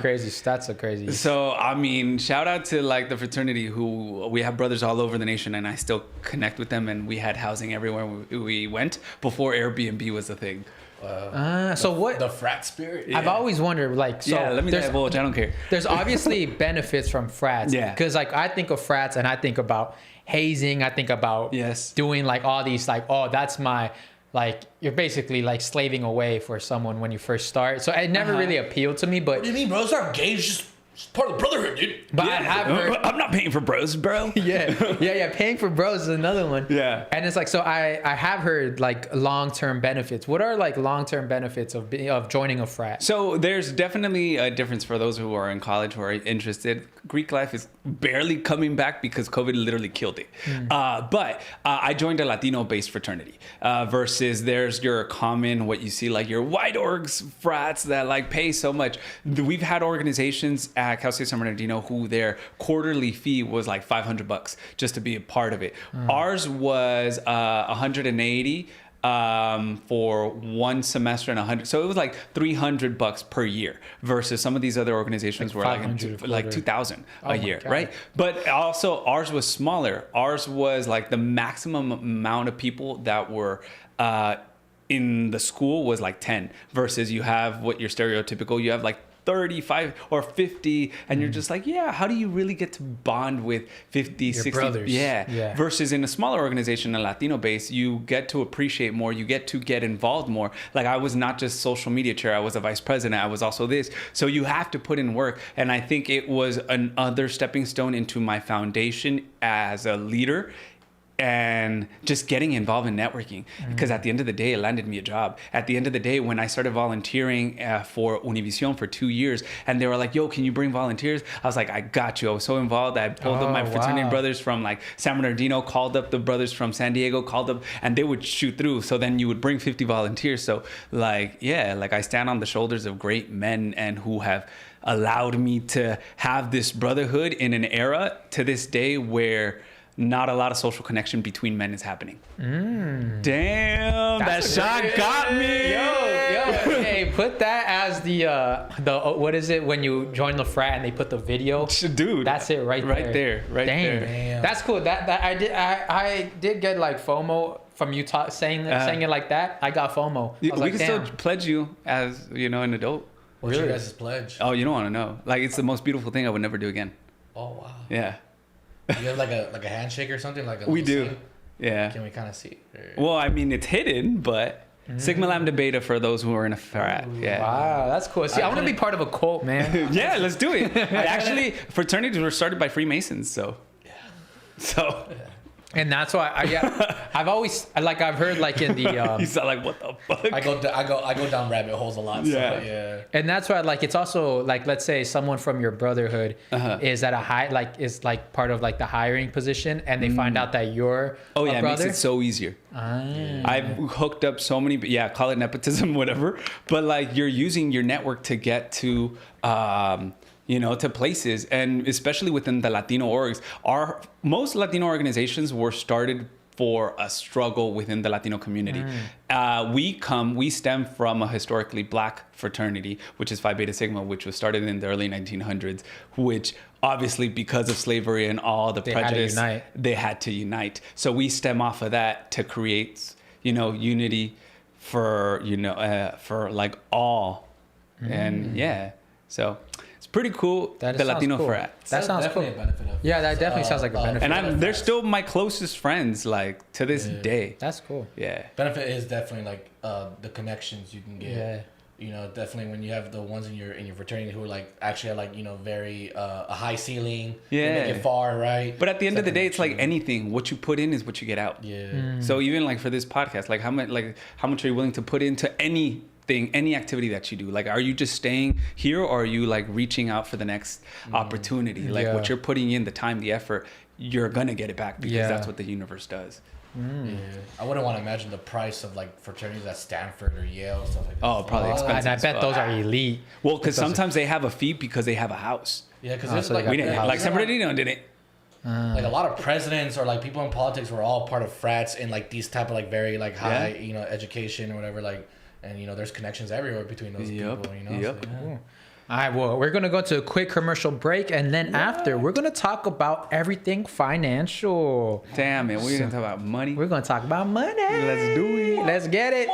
a crazy. So, I mean, shout out to like the fraternity, who we have brothers all over the nation, and I still connect with them, and we had housing everywhere we went before Airbnb was a thing. So what? The frat spirit? I've always wondered, like, so yeah, let me divulge, I don't care. There's obviously benefits from frats. Yeah. Because, like, I think of frats and I think about hazing. I think about doing, like, all these, like, oh, that's my, like, you're basically, like, slaving away for someone when you first start. So it never really appealed to me, but... What do you mean, bro? It's not gay. It's just part of the brotherhood, dude. But I have heard... I'm not paying for bros, bro. Yeah. Paying for bros is another one. Yeah. And it's like, so I have heard like long-term benefits. What are like long-term benefits of joining a frat? So there's definitely a difference for those who are in college who are interested. Greek life is barely coming back because COVID literally killed it. But I joined a Latino-based fraternity versus there's your common, what you see, like your white orgs frats that like pay so much. We've had organizations at Cal State San Bernardino who their quarterly fee was like $500 just to be a part of it. Ours was 180 for one semester and 100. So it was like $300 per year versus some of these other organizations like were like 2,000 a year, God. right? But also ours was smaller. Ours was like the maximum amount of people that were in the school was like 10 versus you have what your stereotypical, you have like 35 or 50 and you're just like, yeah, how do you really get to bond with 50, 60 brothers? Yeah. Versus in a smaller organization, a Latino base, you get to appreciate more, you get to get involved more. Like I was not just social media chair, I was a vice president, I was also this. So you have to put in work, and I think it was another stepping stone into my foundation as a leader and just getting involved in networking, because at the end of the day, it landed me a job. At the end of the day, when I started volunteering for Univision for 2 years, and they were like, yo, can you bring volunteers? I was like, I got you. I was so involved. I pulled up my fraternity brothers from like San Bernardino, called up the brothers from San Diego, called up, and they would shoot through. So then you would bring 50 volunteers. So like, yeah, like I stand on the shoulders of great men and who have allowed me to have this brotherhood in an era to this day where not a lot of social connection between men is happening. Damn, that shot got me. Yo, hey, put that as the what is it when you join the frat and they put the video? Dude, that's it right there. Damn. That's cool. That I did get like FOMO from you saying it like that. I got FOMO. We can still pledge you as, you know, an adult. What's your guys' pledge? Oh, you don't want to know. Like, it's the most beautiful thing I would never do again. Oh wow. Yeah. You have like a handshake or something, like a we do. Sign? Yeah. Can we kind of see? Well, I mean, it's hidden, but Sigma Lambda Beta for those who are in a frat. Yeah. Wow, that's cool. See, I want to be part of a cult, man. Yeah, let's do it. Actually, fraternities were started by Freemasons, so. Yeah. So. And that's why I've always I've heard like in the You sound like, what the fuck? I go down rabbit holes a lot. Yeah. So, yeah. and that's why like it's also like, let's say someone from your brotherhood is at a high is like part of like the hiring position, and they find out that you're Oh a yeah, it brother. makes it so easier. I've hooked up so many, call it nepotism, whatever. But like you're using your network to get to, to places, and especially within the Latino orgs. Most Latino organizations were started for a struggle within the Latino community. We stem from a historically black fraternity, which is Phi Beta Sigma, which was started in the early 1900s, which obviously because of slavery and all the prejudice, they had to unite. So we stem off of that to create, unity for like all. And so it's pretty cool. That the Latino cool. frat. That sounds cool. Definitely a benefit of Yeah, that definitely sounds like a benefit. And they're still my closest friends, like to this day. That's cool. Yeah. benefit is definitely like the connections you can get. Yeah. Definitely when you have the ones in your fraternity who are like actually have like very a high ceiling. Yeah. They make it far, right? But at the end of the day, it's like anything. What you put in is what you get out. Yeah. So even like for this podcast, like how much are you willing to put into any activity that you do? Like, are you just staying here, or are you like reaching out for the next opportunity? Like what you're putting in, the time, the effort, you're gonna get it back, because that's what the universe does. Yeah. I wouldn't want to imagine the price of like fraternities at Stanford or Yale, stuff like that. Oh, probably expensive. And I as bet fuck. those are elite. Well, because sometimes they have a fee because they have a house. Yeah, because so like they We got didn't house. like San Bernardino didn't. like a lot of presidents or like people in politics were all part of frats in like these type of like very like high education or whatever, like, and there's connections everywhere between those people. Yep. So, yeah. All right, well, we're going to go to a quick commercial break, and then after, we're going to talk about everything financial. Damn it, we're gonna talk about money. We're going to talk about money. Let's do it. Let's get it.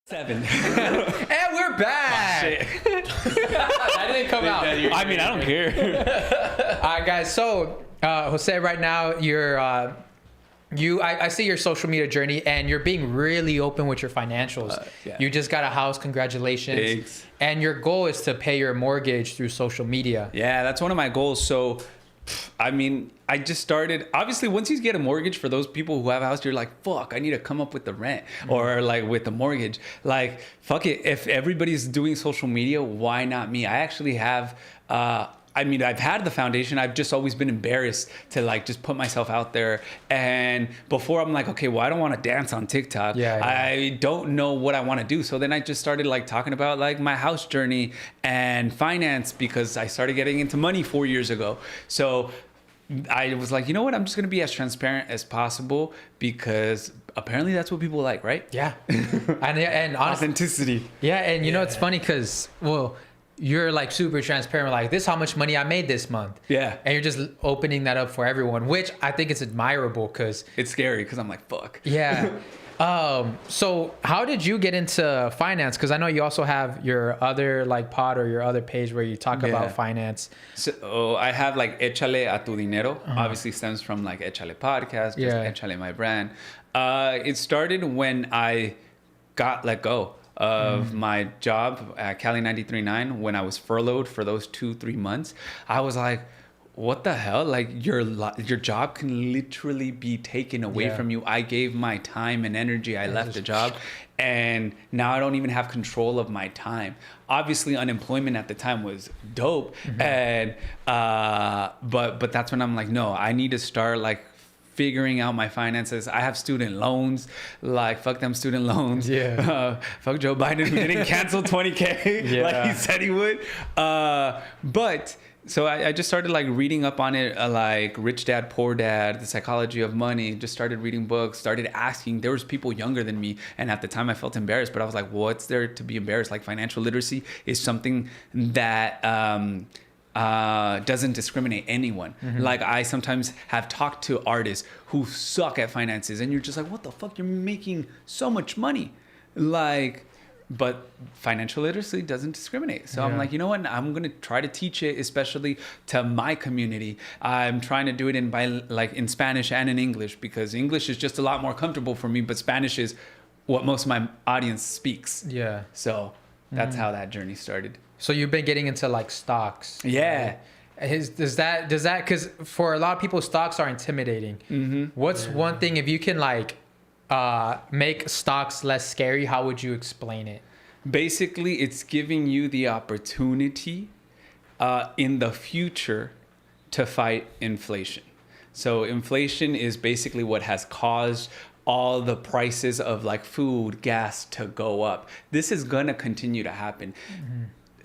Seven. And we're back. That didn't come out. I mean, I don't care. All right, guys. So, Jose, right now, I see your social media journey, and you're being really open with your financials. Yeah. You just got a house. Congratulations. Thanks. And your goal is to pay your mortgage through social media. Yeah, that's one of my goals. So, I mean, I just started. Obviously, once you get a mortgage, for those people who have a house, you're like, fuck, I need to come up with the rent or like with the mortgage. Like, fuck it. If everybody's doing social media, why not me? I actually have, I've had the foundation. I've just always been embarrassed to like just put myself out there. And before I'm like, okay, well, I don't want to dance on TikTok. Yeah. I don't know what I want to do. So then I just started like talking about like my house journey and finance, because I started getting into money 4 years ago. So I was like, you know what? I'm just going to be as transparent as possible, because apparently that's what people like, right? Yeah. and honestly, Authenticity. yeah. And it's funny because, well, you're like super transparent, like, this is how much money I made this month. Yeah. And you're just opening that up for everyone, which I think is admirable, because It's scary because I'm like, fuck. yeah. So how did you get into finance? Because I know you also have your other like pod or your other page where you talk about finance. So I have like Échale a tu dinero. Obviously stems from like Échale podcast, just Échale my brand. It started when I got let go of my job at Cali 93.9 when I was furloughed for those 2-3 months. I was like, what the hell? Like your job can literally be taken away from you. I gave my time and energy. I left the job, and now I don't even have control of my time. Obviously, unemployment at the time was dope, and but that's when I'm like, no, I need to start like figuring out my finances. I have student loans. Like, fuck them student loans. Yeah. Fuck Joe Biden, who didn't cancel 20K like he said he would. But So I just started like reading up on it, like Rich Dad, Poor Dad, The Psychology of Money. Just started reading books, started asking. There was people younger than me, and at the time I felt embarrassed, but I was like, what's there to be embarrassed? Like financial literacy is something that doesn't discriminate anyone. Like I sometimes have talked to artists who suck at finances, and you're just like, what the fuck? You're making so much money. Like... But financial literacy doesn't discriminate. So I'm like, you know what? I'm going to try to teach it, especially to my community. I'm trying to do it in Spanish and in English, because English is just a lot more comfortable for me. But Spanish is what most of my audience speaks. Yeah. So that's how that journey started. So you've been getting into like stocks. Yeah. Does that, because for a lot of people, stocks are intimidating. What's one thing, if you can like, make stocks less scary, how would you explain it? Basically, it's giving you the opportunity in the future to fight inflation. So inflation is basically what has caused all the prices of like food, gas to go up. This is going to continue to happen.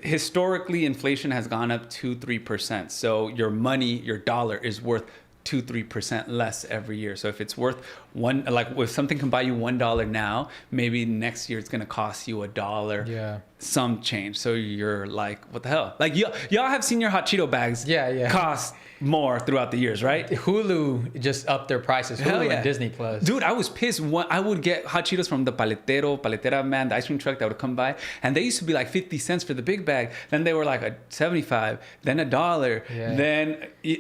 Historically, inflation has gone up 2-3%. So your money, your dollar is worth 2-3% less every year. So if it's worth if something can buy you $1 now, maybe next year it's gonna cost you $1. Some change. So you're like, what the hell? Like y'all have seen your hot Cheeto bags cost more throughout the years, right? Hulu just upped their prices. Hulu and Disney Plus. Dude, I was pissed. I would get hot Cheetos from the paletera man, the ice cream truck that would come by, and they used to be like 50 cents for the big bag. Then they were like a 75, then $1.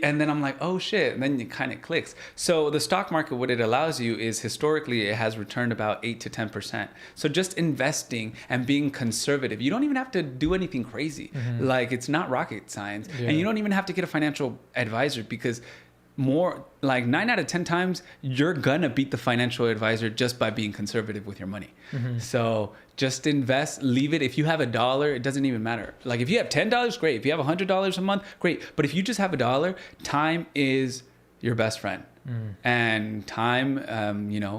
And then I'm like, oh shit. And then it kind of clicks. So the stock market, what it allows you is historically it has returned about 8 to 10%. So just investing and being conservative. You don't even have to do anything crazy. Like it's not rocket science. And you don't even have to get a financial advisor, because more like 9 out of 10 times you're gonna beat the financial advisor just by being conservative with your money. So just invest, leave it. If you have $1, it doesn't even matter. Like if you have $10, great. If you have $100 a month, great. But if you just have $1, time is your best friend. And time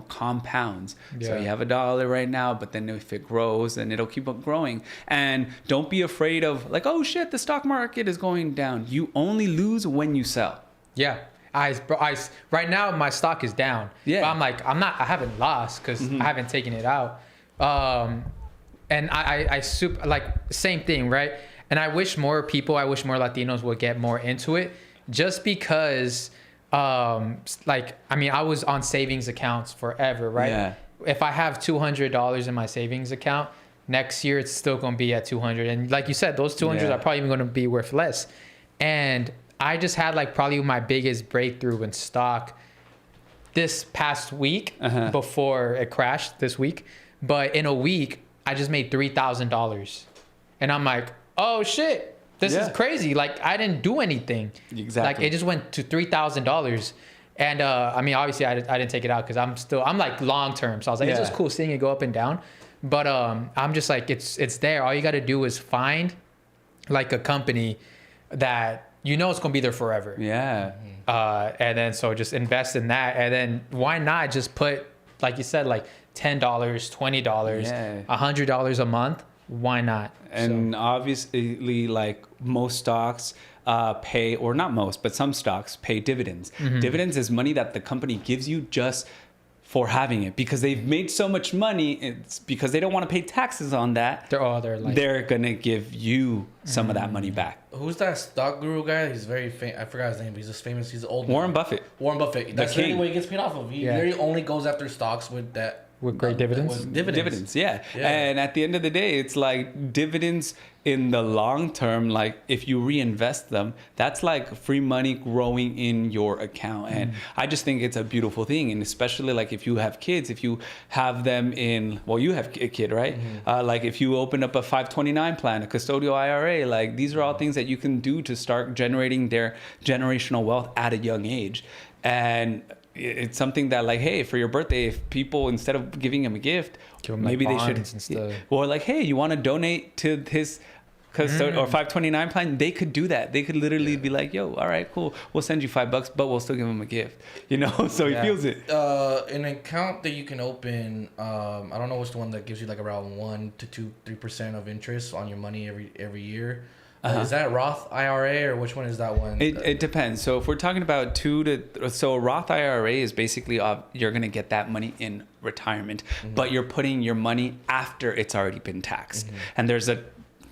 compounds. So you have $1 right now, but then if it grows, then it'll keep up growing. And don't be afraid of like, oh shit, the stock market is going down. You only lose when you sell. Right now my stock is down. But I'm like, I haven't lost because I haven't taken it out. And I super like same thing, right? And I wish more Latinos would get more into it, just because I was on savings accounts forever, right? If I have $200 in my savings account, next year it's still going to be at 200. And like you said, those 200 are probably even going to be worth less. And I just had like probably my biggest breakthrough in stock this past week before it crashed this week. But in a week, I just made $3,000. And I'm like, oh shit, this is crazy. Like I didn't do anything. Exactly. Like it just went to $3,000. And obviously I didn't take it out because I'm like long term. So I was like, it's just cool seeing it go up and down. But I'm just like, it's there. All you got to do is find like a company that it's going to be there forever. And then so just invest in that. And then why not just put, like you said, like $10, $20, $100 a month. Why not? And obviously, like most stocks pay, or not most, but some stocks pay dividends. Dividends is money that the company gives you just for having it, because they've made so much money. It's because they don't want to pay taxes on that. They're gonna give you some of that money back. Who's that stock guru guy? He's very famous. I forgot his name, but he's just famous. He's old. Warren Buffett. That's the only way he gets paid off of. He really only goes after stocks with great dividends. Dividends, And at the end of the day, it's like dividends in the long term. Like if you reinvest them, that's like free money growing in your account. And I just think it's a beautiful thing. And especially like if you have kids, if you have them you have a kid, right? Like if you open up a 529 plan, a custodial IRA, like these are all things that you can do to start generating their generational wealth at a young age. And it's something that like, hey, for your birthday, if people, instead of giving him a gift, maybe they should, or like, hey, you want to donate to his or 529 plan, they could do that. They could literally be like, yo, all right, cool, we'll send you $5, but we'll still give him a gift, so he feels it. An account that you can open, I don't know what's the one that gives you like around 1 to 3% of interest on your money every year. Is that Roth IRA or which one is that one? It depends. So if we're talking about so a Roth IRA is basically you're going to get that money in retirement, but you're putting your money after it's already been taxed. And there's a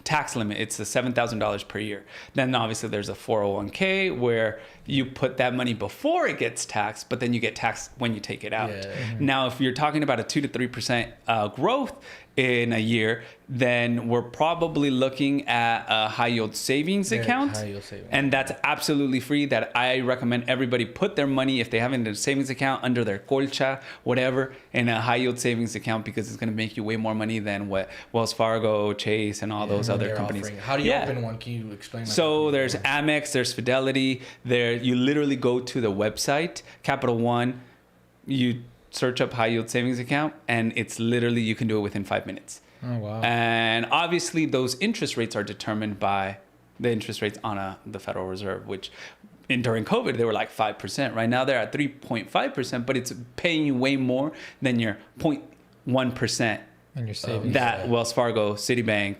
tax limit. It's $7,000 per year. Then obviously there's a 401k where you put that money before it gets taxed, but then you get taxed when you take it out. Now, if you're talking about a 2 to 3% growth in a year, then we're probably looking at a high yield savings account. High yield savings. And that's absolutely free. That I recommend everybody put their money, if they have it in a savings account, under their colcha, whatever, in a high yield savings account, because it's going to make you way more money than what Wells Fargo, Chase, and all those other companies. Offering. How do you open one? Can you explain that? So there's Amex, there's Fidelity. You literally go to the website, Capital One, you search up high yield savings account, and it's literally, you can do it within 5 minutes. Oh, wow. And obviously those interest rates are determined by the interest rates on the Federal Reserve, which during COVID, they were like 5%. Right now they're at 3.5%, but it's paying you way more than your 0.1% And your savings. that Wells Fargo, Citibank,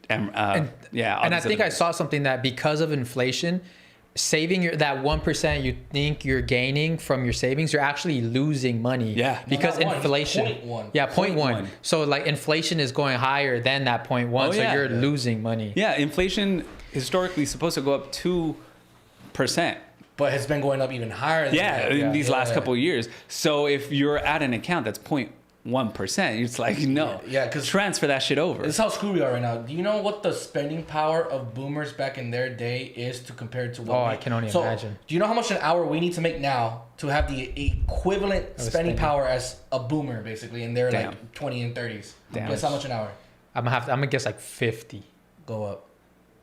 and I think I saw something that because of inflation, saving that 1% you think you're gaining from your savings, you're actually losing money. Yeah. Because Not one, inflation. 0.1. Yeah, 0.1. 0.1. So like inflation is going higher than that 0.1. So you're losing money. Yeah, inflation historically is supposed to go up 2%. But it's been going up even higher than that. In these last couple of years. So if you're at an account that's 0.1%, it's like, no. Yeah, because transfer that shit over. This is how screwed we are right now. Do you know what the spending power of boomers back in their day is to compare to what I can only imagine. Do you know how much an hour we need to make now to have the equivalent spending power as a boomer, basically, in their like 20 and 30s? Damn. Guess how much an hour? I'm gonna guess like 50. Go up.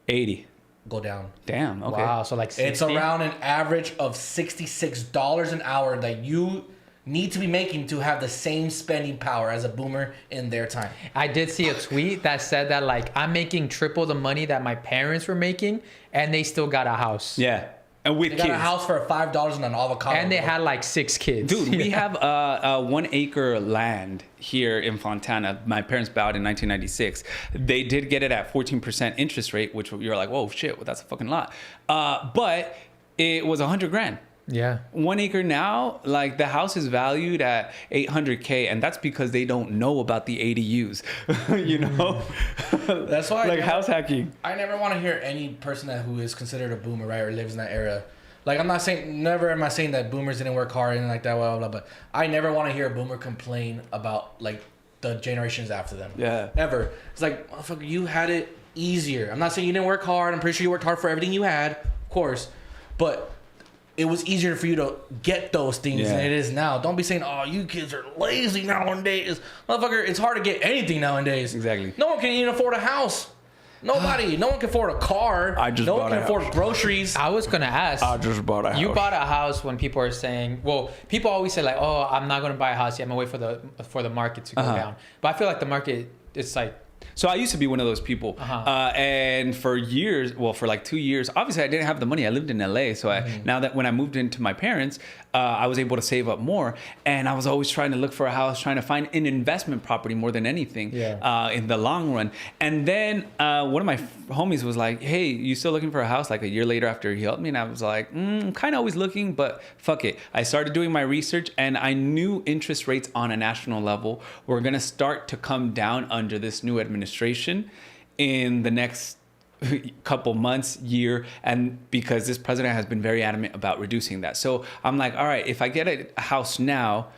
80. Go down. Damn, okay. Wow, so like 60? It's around an average of $66 an hour that you need to be making to have the same spending power as a boomer in their time. I did see a tweet that said that like I'm making triple the money that my parents were making, and they still got a house. Yeah. And with They kids. got a house for $5 and an avocado. And they had like 6 kids. Dude, we have a 1 acre land here in Fontana. My parents bought in 1996. They did get it at 14% interest rate, which you're like, whoa, shit, well, that's a fucking lot. But it was $100,000. Yeah. 1 acre now, like the house is valued at $800K, and that's because they don't know about the ADUs. You know, that's why like house hacking. I never want to hear any person who is considered a boomer, right, or lives in that era. Like I'm not saying, never am I saying that boomers didn't work hard and like that, blah, blah, blah, but I never want to hear a boomer complain about like the generations after them. Yeah. Ever. It's like, motherfucker, you had it easier. I'm not saying you didn't work hard. I'm pretty sure you worked hard for everything you had, of course, but it was easier for you to get those things than it is now. Don't be saying, oh, you kids are lazy nowadays. Motherfucker, it's hard to get anything nowadays. Exactly. No one can even afford a house. Nobody. No one can afford a car. No one can afford groceries. I was gonna ask. I just bought a house. You bought a house when people are saying, well, people always say like, oh, I'm not gonna buy a house yet. I'm gonna wait for the market to go down. But I feel like the market, it's like. So I used to be one of those people. And for years, well, for like 2 years, obviously I didn't have the money. I lived in LA. So now that when I moved into my parents, I was able to save up more. And I was always trying to look for a house, trying to find an investment property more than anything in the long run. And then one of my homies was like, hey, you still looking for a house? Like a year later after he helped me. And I was like, kind of always looking, but fuck it. I started doing my research, and I knew interest rates on a national level were going to start to come down under this new administration in the next couple months, year, and because this president has been very adamant about reducing that. So I'm like, all right, if I get a house now,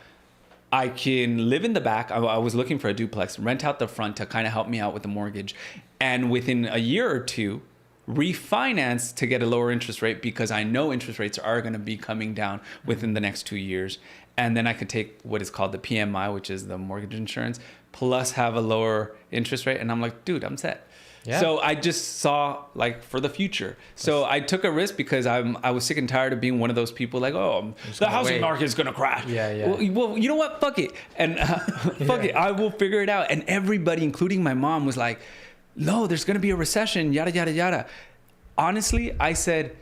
I can live in the back. I was looking for a duplex, rent out the front to kind of help me out with the mortgage, and within a year or two, refinance to get a lower interest rate, because I know interest rates are going to be coming down within the next 2 years. And then I could take what is called the PMI, which is the mortgage insurance, plus have a lower interest rate. And I'm like, dude, I'm set. Yeah. So I just saw like for the future. So I took a risk because I was sick and tired of being one of those people like, oh, the housing market is going to crash. Yeah. Well, you know what? Fuck it. And fuck it. I will figure it out. And everybody, including my mom, was like, no, there's going to be a recession, yada, yada, yada. Honestly, I said,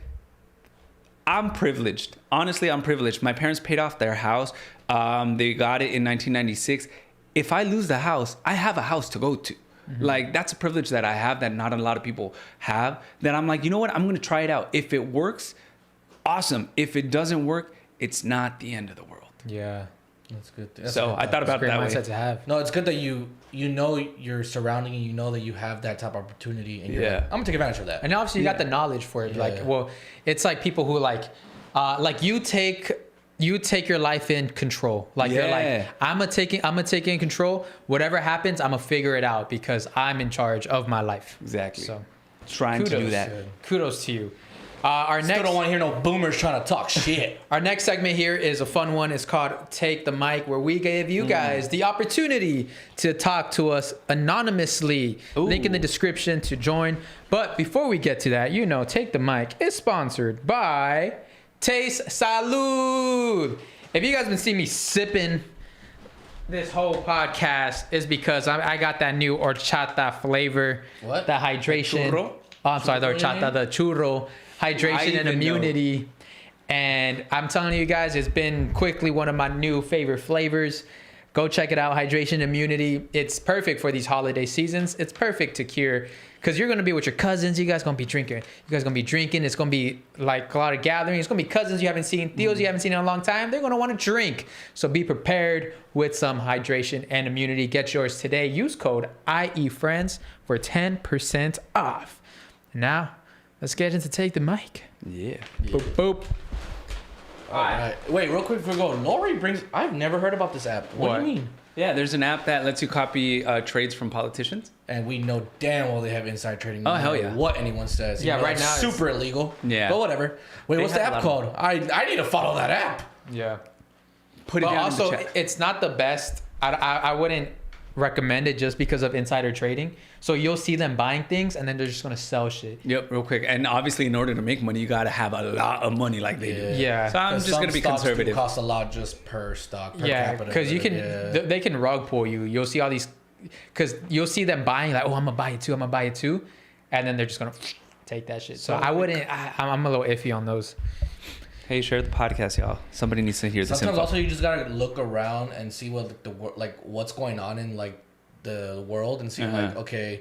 I'm privileged. Honestly, I'm privileged. My parents paid off their house. They got it in 1996. If I lose the house, I have a house to go to. Like, that's a privilege that I have that not a lot of people have. That I'm like, you know what? I'm going to try it out. If it works, awesome. If it doesn't work, it's not the end of the world. Yeah. That's good. That's So good I thought about Great that mindset way. to have. No, it's good that you know your surrounding and you know that you have that type of opportunity and you're like, I'm gonna take advantage of that. And obviously you got the knowledge for it. Yeah. Like, well, it's like people who like you take your life in control. Like you're like, I'm gonna take it in control. Whatever happens, I'm gonna figure it out because I'm in charge of my life. Exactly. So Trying to do that. kudos to you. Our Still next don't want to hear no boomers trying to talk shit. Our next segment here is a fun one. It's called Take the Mic, where we gave you guys the opportunity to talk to us anonymously. Ooh. Link in the description to join. But before we get to that, Take the Mic is sponsored by Taste Salud. If you guys been seeing me sipping this whole podcast, is because I got that new horchata flavor. What? That hydration. Churro? Oh, I'm sorry, the Churro, you horchata, mean? the churro. Hydration and even know. immunity. And I'm telling you guys, it's been quickly one of my new favorite flavors. Go check it out. Hydration immunity. It's perfect for these holiday seasons. It's perfect to cure because you're going to be with your cousins. You guys going to be drinking. You guys going to be drinking. It's going to be like a lot of gatherings. It's going to be cousins you haven't seen, tios you haven't seen in a long time. They're going to want to drink. So be prepared with some hydration and immunity. Get yours today. Use code I.E Friends for 10% off. Now, let's get into Take the Mic. Yeah. Boop, boop. All right. Wait, real quick before we go. Lori brings. I've never heard about this app. What do you mean? Yeah, there's an app that lets you copy trades from politicians. And we know damn well they have inside trading. Oh, no hell matter yeah. What anyone says. Yeah, You know, right it's now it's- super illegal. Yeah. But whatever. Wait, They what's the have a app lot of- called? I need to follow that app. Yeah. Put it But down also, in the chat. it's not the best. I wouldn't recommend it just because of insider trading. So you'll see them buying things and then they're just going to sell shit. Yep, real quick. And obviously, in order to make money, you got to have a lot of money like they do. Yeah. So I'm 'Cause just some going to be stocks do conservative. cost a lot just per stock. Per Yeah, capita, because you can, yeah. they can rug pull you. You'll see all these, because you'll see them buying like, oh, I'm gonna buy it too. I'm gonna buy it too, and then they're just gonna take that shit. So I wouldn't. I'm a little iffy on those. Hey, share the podcast, y'all. Somebody needs to hear this Sometimes info. also you just gotta look around and see what what's going on in like the world and see like, okay,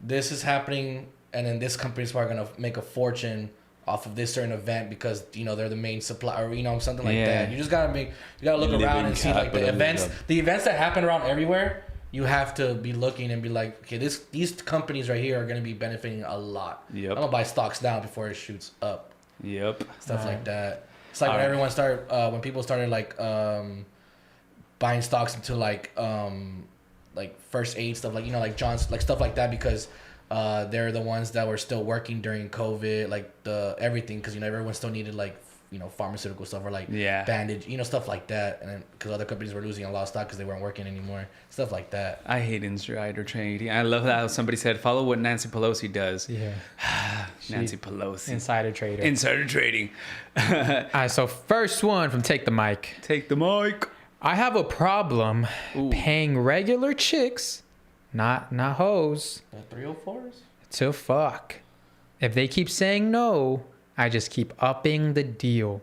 this is happening, and then this company's probably gonna make a fortune off of this certain event because they're the main supplier, something like that. You just gotta look Living around and see like the capitalism. events that happen around everywhere. You have to be looking and be like, okay, these companies right here are gonna be benefiting a lot. Yep. I'm gonna buy stocks now before it shoots up. Yep. Stuff like that. It's like when Alright. everyone started, when people started like buying stocks into like first aid stuff, like like John's, like stuff like that, because they're the ones that were still working during COVID, like everything, because everyone still needed like pharmaceutical stuff or like bandage, stuff like that, and then because other companies were losing a lot of stock because they weren't working anymore, stuff like that. I hate insider trading. I love how somebody said, follow what Nancy Pelosi does. Yeah. Nancy Pelosi. Insider trader. Insider trading. All right. So first one from Take the Mic. Take the mic. I have a problem Ooh. paying regular chicks, not hoes, The 304s. to fuck. If they keep saying no, I just keep upping the deal.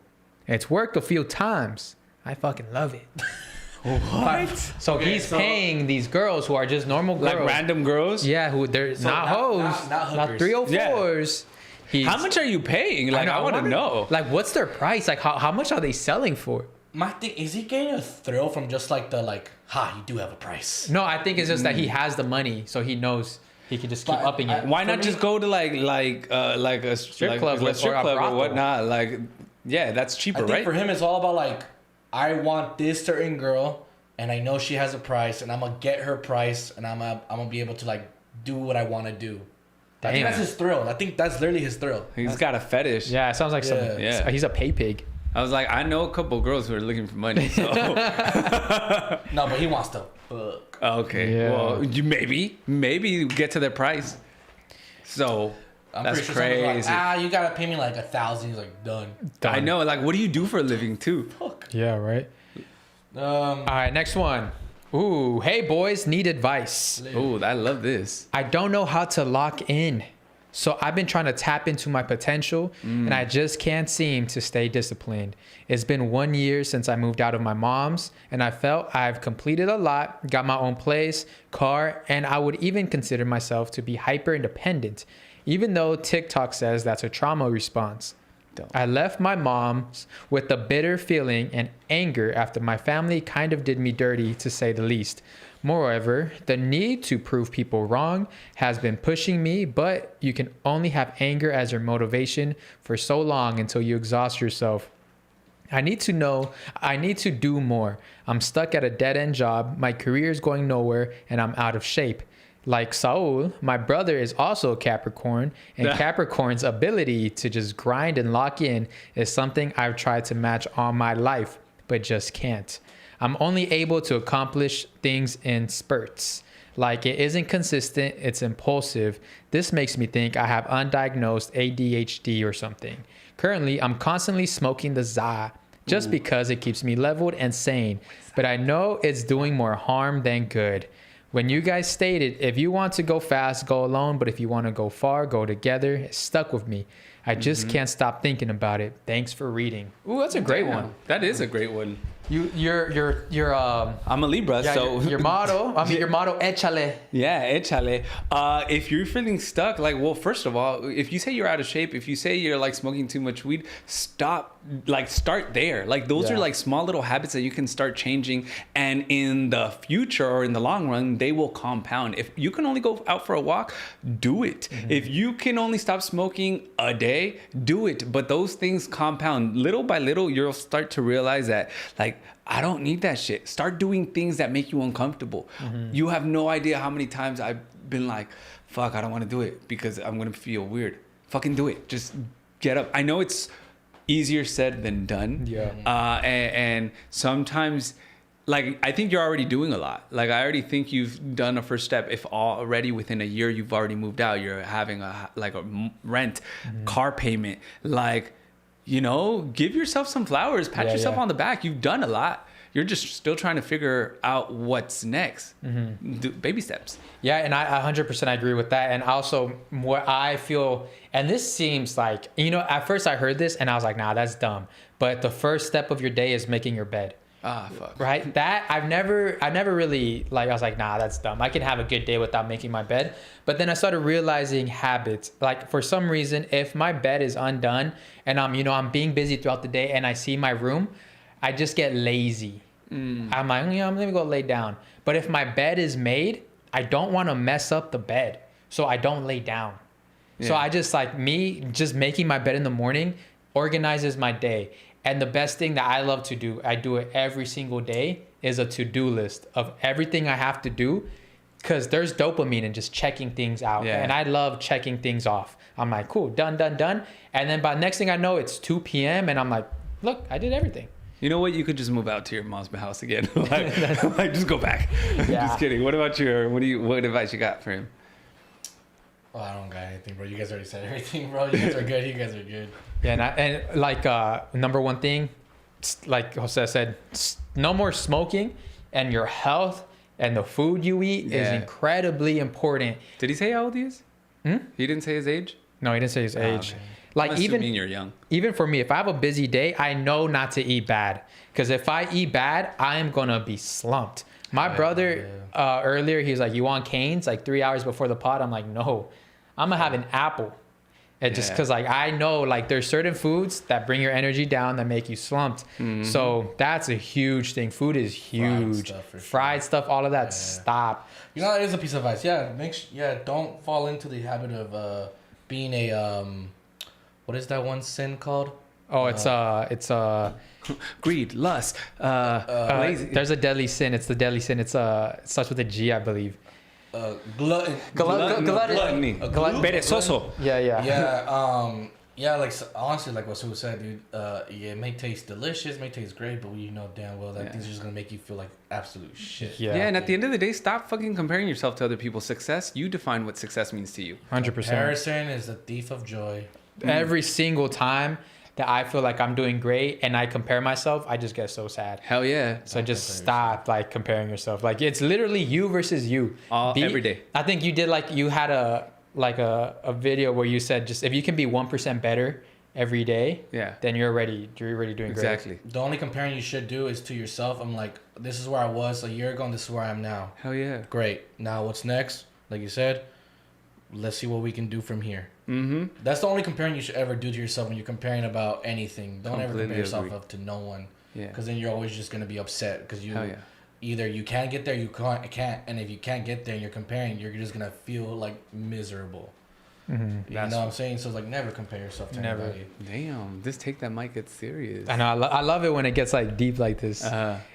It's worked a few times. I fucking love it. What? So he's paying these girls who are just normal girls. Like random girls? Yeah, who they're not hoes, not not hookers. 304s. He's- How much are you paying? Like, I want to wonder, know. Like, what's their price? Like, how much are they selling for? My thing is, he getting a thrill from just like the you do have a price. No, I think it's just that he has the money, so he knows he can just keep But upping it. Why not For just me- go to like a Strip club like or a strip a club or brothel. whatnot? Like, yeah, that's I cheaper, think right? for him, it's all about like, I want this certain girl, and I know she has a price, and I'm gonna get her price, and I'm gonna be able to like do what I want to do. I think Damn. that's his thrill. I think that's literally his thrill. He's got a fetish. Yeah, it sounds like some. Yeah. He's a pay pig. I was like, I know a couple girls who are looking for money. So. No, but he wants to fuck. Okay. Yeah. Well, you maybe get to their price. So I'm that's pretty sure someone's crazy. like, you gotta pay me like 1,000. He's like, done. I know. Like, what do you do for a living too? Fuck. Yeah, right. All right, next one. Ooh, hey boys, need advice. Oh, I love this. I don't know how to lock in. So I've been trying to tap into my potential and I just can't seem to stay disciplined. It's been 1 year since I moved out of my mom's and I felt I've completed a lot, got my own place, car, and I would even consider myself to be hyper independent, even though TikTok says that's a trauma response. I left my mom's with a bitter feeling and anger after my family kind of did me dirty, to say the least. Moreover, the need to prove people wrong has been pushing me, but you can only have anger as your motivation for so long until you exhaust yourself. I need to do more. I'm stuck at a dead-end job, my career is going nowhere, and I'm out of shape. Like Saul, my brother is also a Capricorn, and Capricorn's ability to just grind and lock in is something I've tried to match all my life, but just can't. I'm only able to accomplish things in spurts. Like it isn't consistent, it's impulsive. This makes me think I have undiagnosed ADHD or something. Currently, I'm constantly smoking the za just because it keeps me leveled and sane, but I know it's doing more harm than good. When you guys stated, if you want to go fast, go alone, but if you want to go far, go together, it stuck with me. I just can't stop thinking about it. Thanks for reading. Ooh, that's a great one. That is a great one. You're I'm a Libra, yeah, so your motto. I mean, your motto, échale. Yeah, échale. If you're feeling stuck, like, well, first of all, if you say you're out of shape, if you say you're like smoking too much weed, stop. Like, start there. Like, those are like small little habits that you can start changing, and in the future or in the long run, they will compound. If you can only go out for a walk, do it. If you can only stop smoking a day, do it. But those things compound. Little by little, you'll start to realize that, like, I don't need that shit. Start doing things that make you uncomfortable. You have no idea how many times I've been like, fuck, I don't want to do it because I'm going to feel weird. Fucking do it. Just get up. I know it's easier said than done. Yeah. And sometimes, like, I think you're already doing a lot. Like, I already think you've done a first step. If already within a year you've already moved out, you're having a rent, car payment, like, you know, give yourself some flowers, pat yourself on the back. You've done a lot. You're just still trying to figure out what's next. Do baby steps. Yeah, and I 100% agree with that. And also what I feel, and this seems like, you know, at first I heard this and I was like, nah, that's dumb. But the first step of your day is making your bed. Ah, fuck. Right? That I never really, like, I was like, nah, that's dumb. I can have a good day without making my bed. But then I started realizing habits. Like, for some reason, if my bed is undone and I'm being busy throughout the day and I see my room, I just get lazy. I'm like, let me go lay down. But if my bed is made, I don't want to mess up the bed. So I don't lay down. Yeah. So I just just making my bed in the morning organizes my day. And the best thing that I love to do, I do it every single day, is a to-do list of everything I have to do. Because there's dopamine in just checking things out. Yeah. And I love checking things off. I'm like, cool, done. And then by the next thing I know, it's 2 p.m. And I'm like, look, I did everything. You know what? You could just move out to your mom's house again. like, just go back. Yeah. Just kidding. What about what advice you got for him? Oh, I don't got anything, bro. You guys already said everything, bro. You guys are good. You guys are good. Yeah, and like number one thing, like Jose said, no more smoking, and your health and the food you eat is incredibly important. Did he say how old he is? He didn't say his age? No, he didn't say his age. Man. Like, even mean you're young. Even for me, if I have a busy day, I know not to eat bad, because if I eat bad, I am gonna be slumped. My brother earlier, he was like, "You want canes?" Like 3 hours before the pod, I'm like, "No, I'm gonna have an apple." And just because, like, I know, like, there's certain foods that bring your energy down, that make you slumped. So that's a huge thing. Food is huge. Fried stuff, all of that. Stop. You know, it is a piece of advice. Yeah, don't fall into the habit of being a what is that one sin called? Oh, it's greed, lust, lazy. There's a deadly sin. It's the deadly sin. It starts with a G, I believe. Gluttony. Perezoso. Yeah, like, honestly, like what Sue said, dude, it may taste delicious, may taste great, but we know damn well that these are just gonna make you feel like absolute shit. Yeah, and at the end of the day, stop fucking comparing yourself to other people's success. You define what success means to you. 100%. Comparison is the thief of joy. Every single time that I feel like I'm doing great and I compare myself, I just get so sad. Hell yeah. So just stop, like, comparing yourself. Like, it's literally you versus you. Every day. I think you did, like, you had like a video where you said just if you can be 1% better every day, then you're already doing great. Exactly. The only comparing you should do is to yourself. I'm like, this is where I was a year ago and this is where I am now. Hell yeah. Great. Now what's next? Like you said, let's see what we can do from here. Mm-hmm. That's the only comparing you should ever do to yourself when you're comparing about anything. Don't ever compare yourself agree. up to no one. Yeah. Because then you're always just going to be upset because you Hell yeah. either you can't get there, you can't. And if you can't get there and you're comparing, you're just going to feel like miserable. Mm-hmm. You know what I'm saying? So it's like never compare yourself to anybody. Damn, this Take That Mic gets serious. I know. I love it when it gets like deep like this.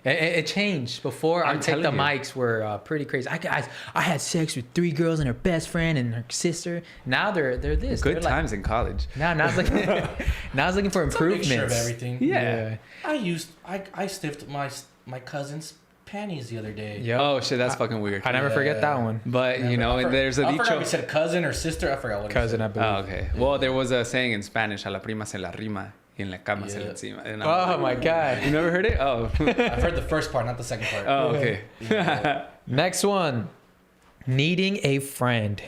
It changed. Before I'm our Take the telling you. Mics were pretty crazy. I had sex with 3 girls and her best friend and her sister. Now they're this. Good they're times in college. Now I was like, now I was looking for It's a improvements. mixture of everything. Yeah. I stiffed my cousin's panties the other day. Yep. Oh shit, that's fucking weird. I never forget that one. But you know, there's a I forgot dicho. if he said cousin or sister. I forgot what Cousin, he I said. believe. Oh, okay. Well, there was a saying in Spanish: "A la prima se la rima y en la cama se la Yeah. encima." And Oh my God. You never heard it? Oh. I've heard the first part, not the second part. Oh, okay. Next one. Needing a friend.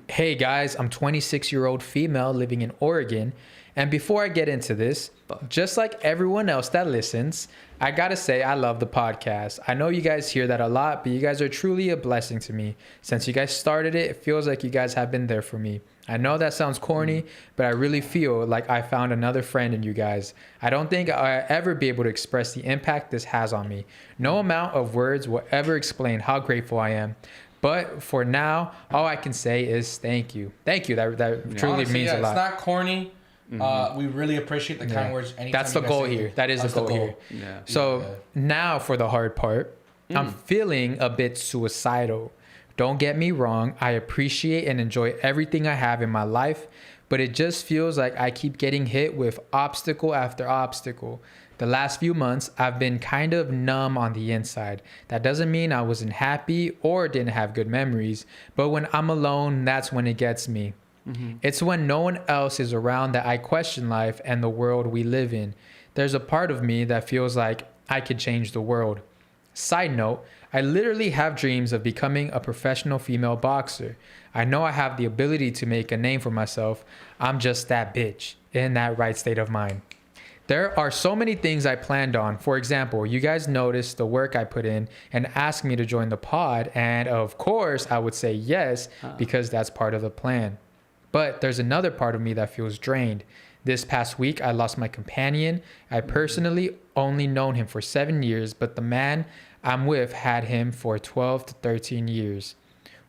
Hey guys, I'm 26-year-old female living in Oregon. And before I get into this, just like everyone else that listens, I gotta say I love the podcast. I know you guys hear that a lot, but you guys are truly a blessing to me. Since you guys started it, it feels like you guys have been there for me. I know that sounds corny, but I really feel like I found another friend in you guys. I don't think I'll ever be able to express the impact this has on me. No amount of words will ever explain how grateful I am. But for now, all I can say is thank you. Thank you. That truly Honestly, means a lot. It's not corny. We really appreciate the kind words. Anytime That's the you guys goal say here. That is the goal here. Yeah. So now for the hard part. I'm feeling a bit suicidal. Don't get me wrong. I appreciate and enjoy everything I have in my life, but it just feels like I keep getting hit with obstacle after obstacle. The last few months, I've been kind of numb on the inside. That doesn't mean I wasn't happy or didn't have good memories, but when I'm alone, that's when it gets me. It's when no one else is around that I question life and the world we live in. There's a part of me that feels like I could change the world. Side note, I literally have dreams of becoming a professional female boxer. I know I have the ability to make a name for myself. I'm just that bitch in that right state of mind. There are so many things I planned on. For example, you guys noticed the work I put in and asked me to join the pod. And of course, I would say yes, because that's part of the plan. But there's another part of me that feels drained. This past week, I lost my companion. I personally only known him for 7 years, but the man I'm with had him for 12 to 13 years.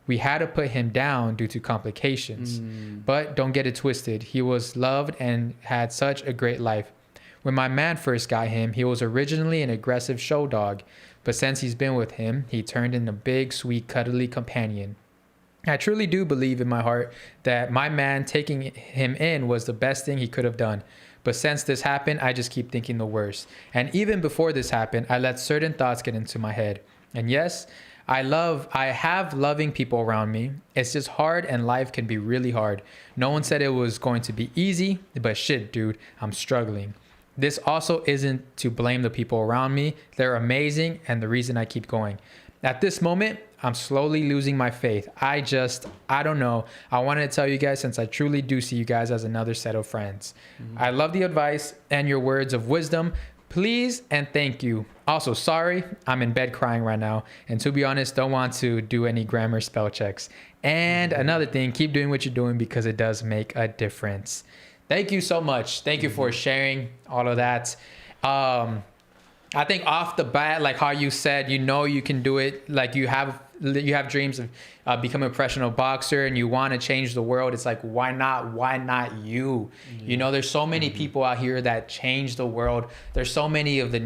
We had to put him down due to complications. But don't get it twisted. He was loved and had such a great life. When my man first got him, he was originally an aggressive show dog. But since he's been with him, he turned into a big, sweet, cuddly companion. I truly do believe in my heart that my man taking him in was the best thing he could have done. But since this happened, I just keep thinking the worst. And even before this happened, I let certain thoughts get into my head. And yes, I have loving people around me. It's just hard and life can be really hard. No one said it was going to be easy, but shit, dude, I'm struggling. This also isn't to blame the people around me. They're amazing and the reason I keep going. At this moment, I'm slowly losing my faith. I don't know. I wanted to tell you guys since I truly do see you guys as another set of friends. I love the advice and your words of wisdom. Please and thank you. Also, sorry, I'm in bed crying right now. And to be honest, don't want to do any grammar spell checks. And another thing, keep doing what you're doing because it does make a difference. Thank you so much. Thank you for sharing all of that. I think off the bat, like how you said, you know you can do it. Like you have dreams of becoming a professional boxer and you want to change the world. It's like, why not? Why not you? You know, there's so many people out here that change the world. There's so many of the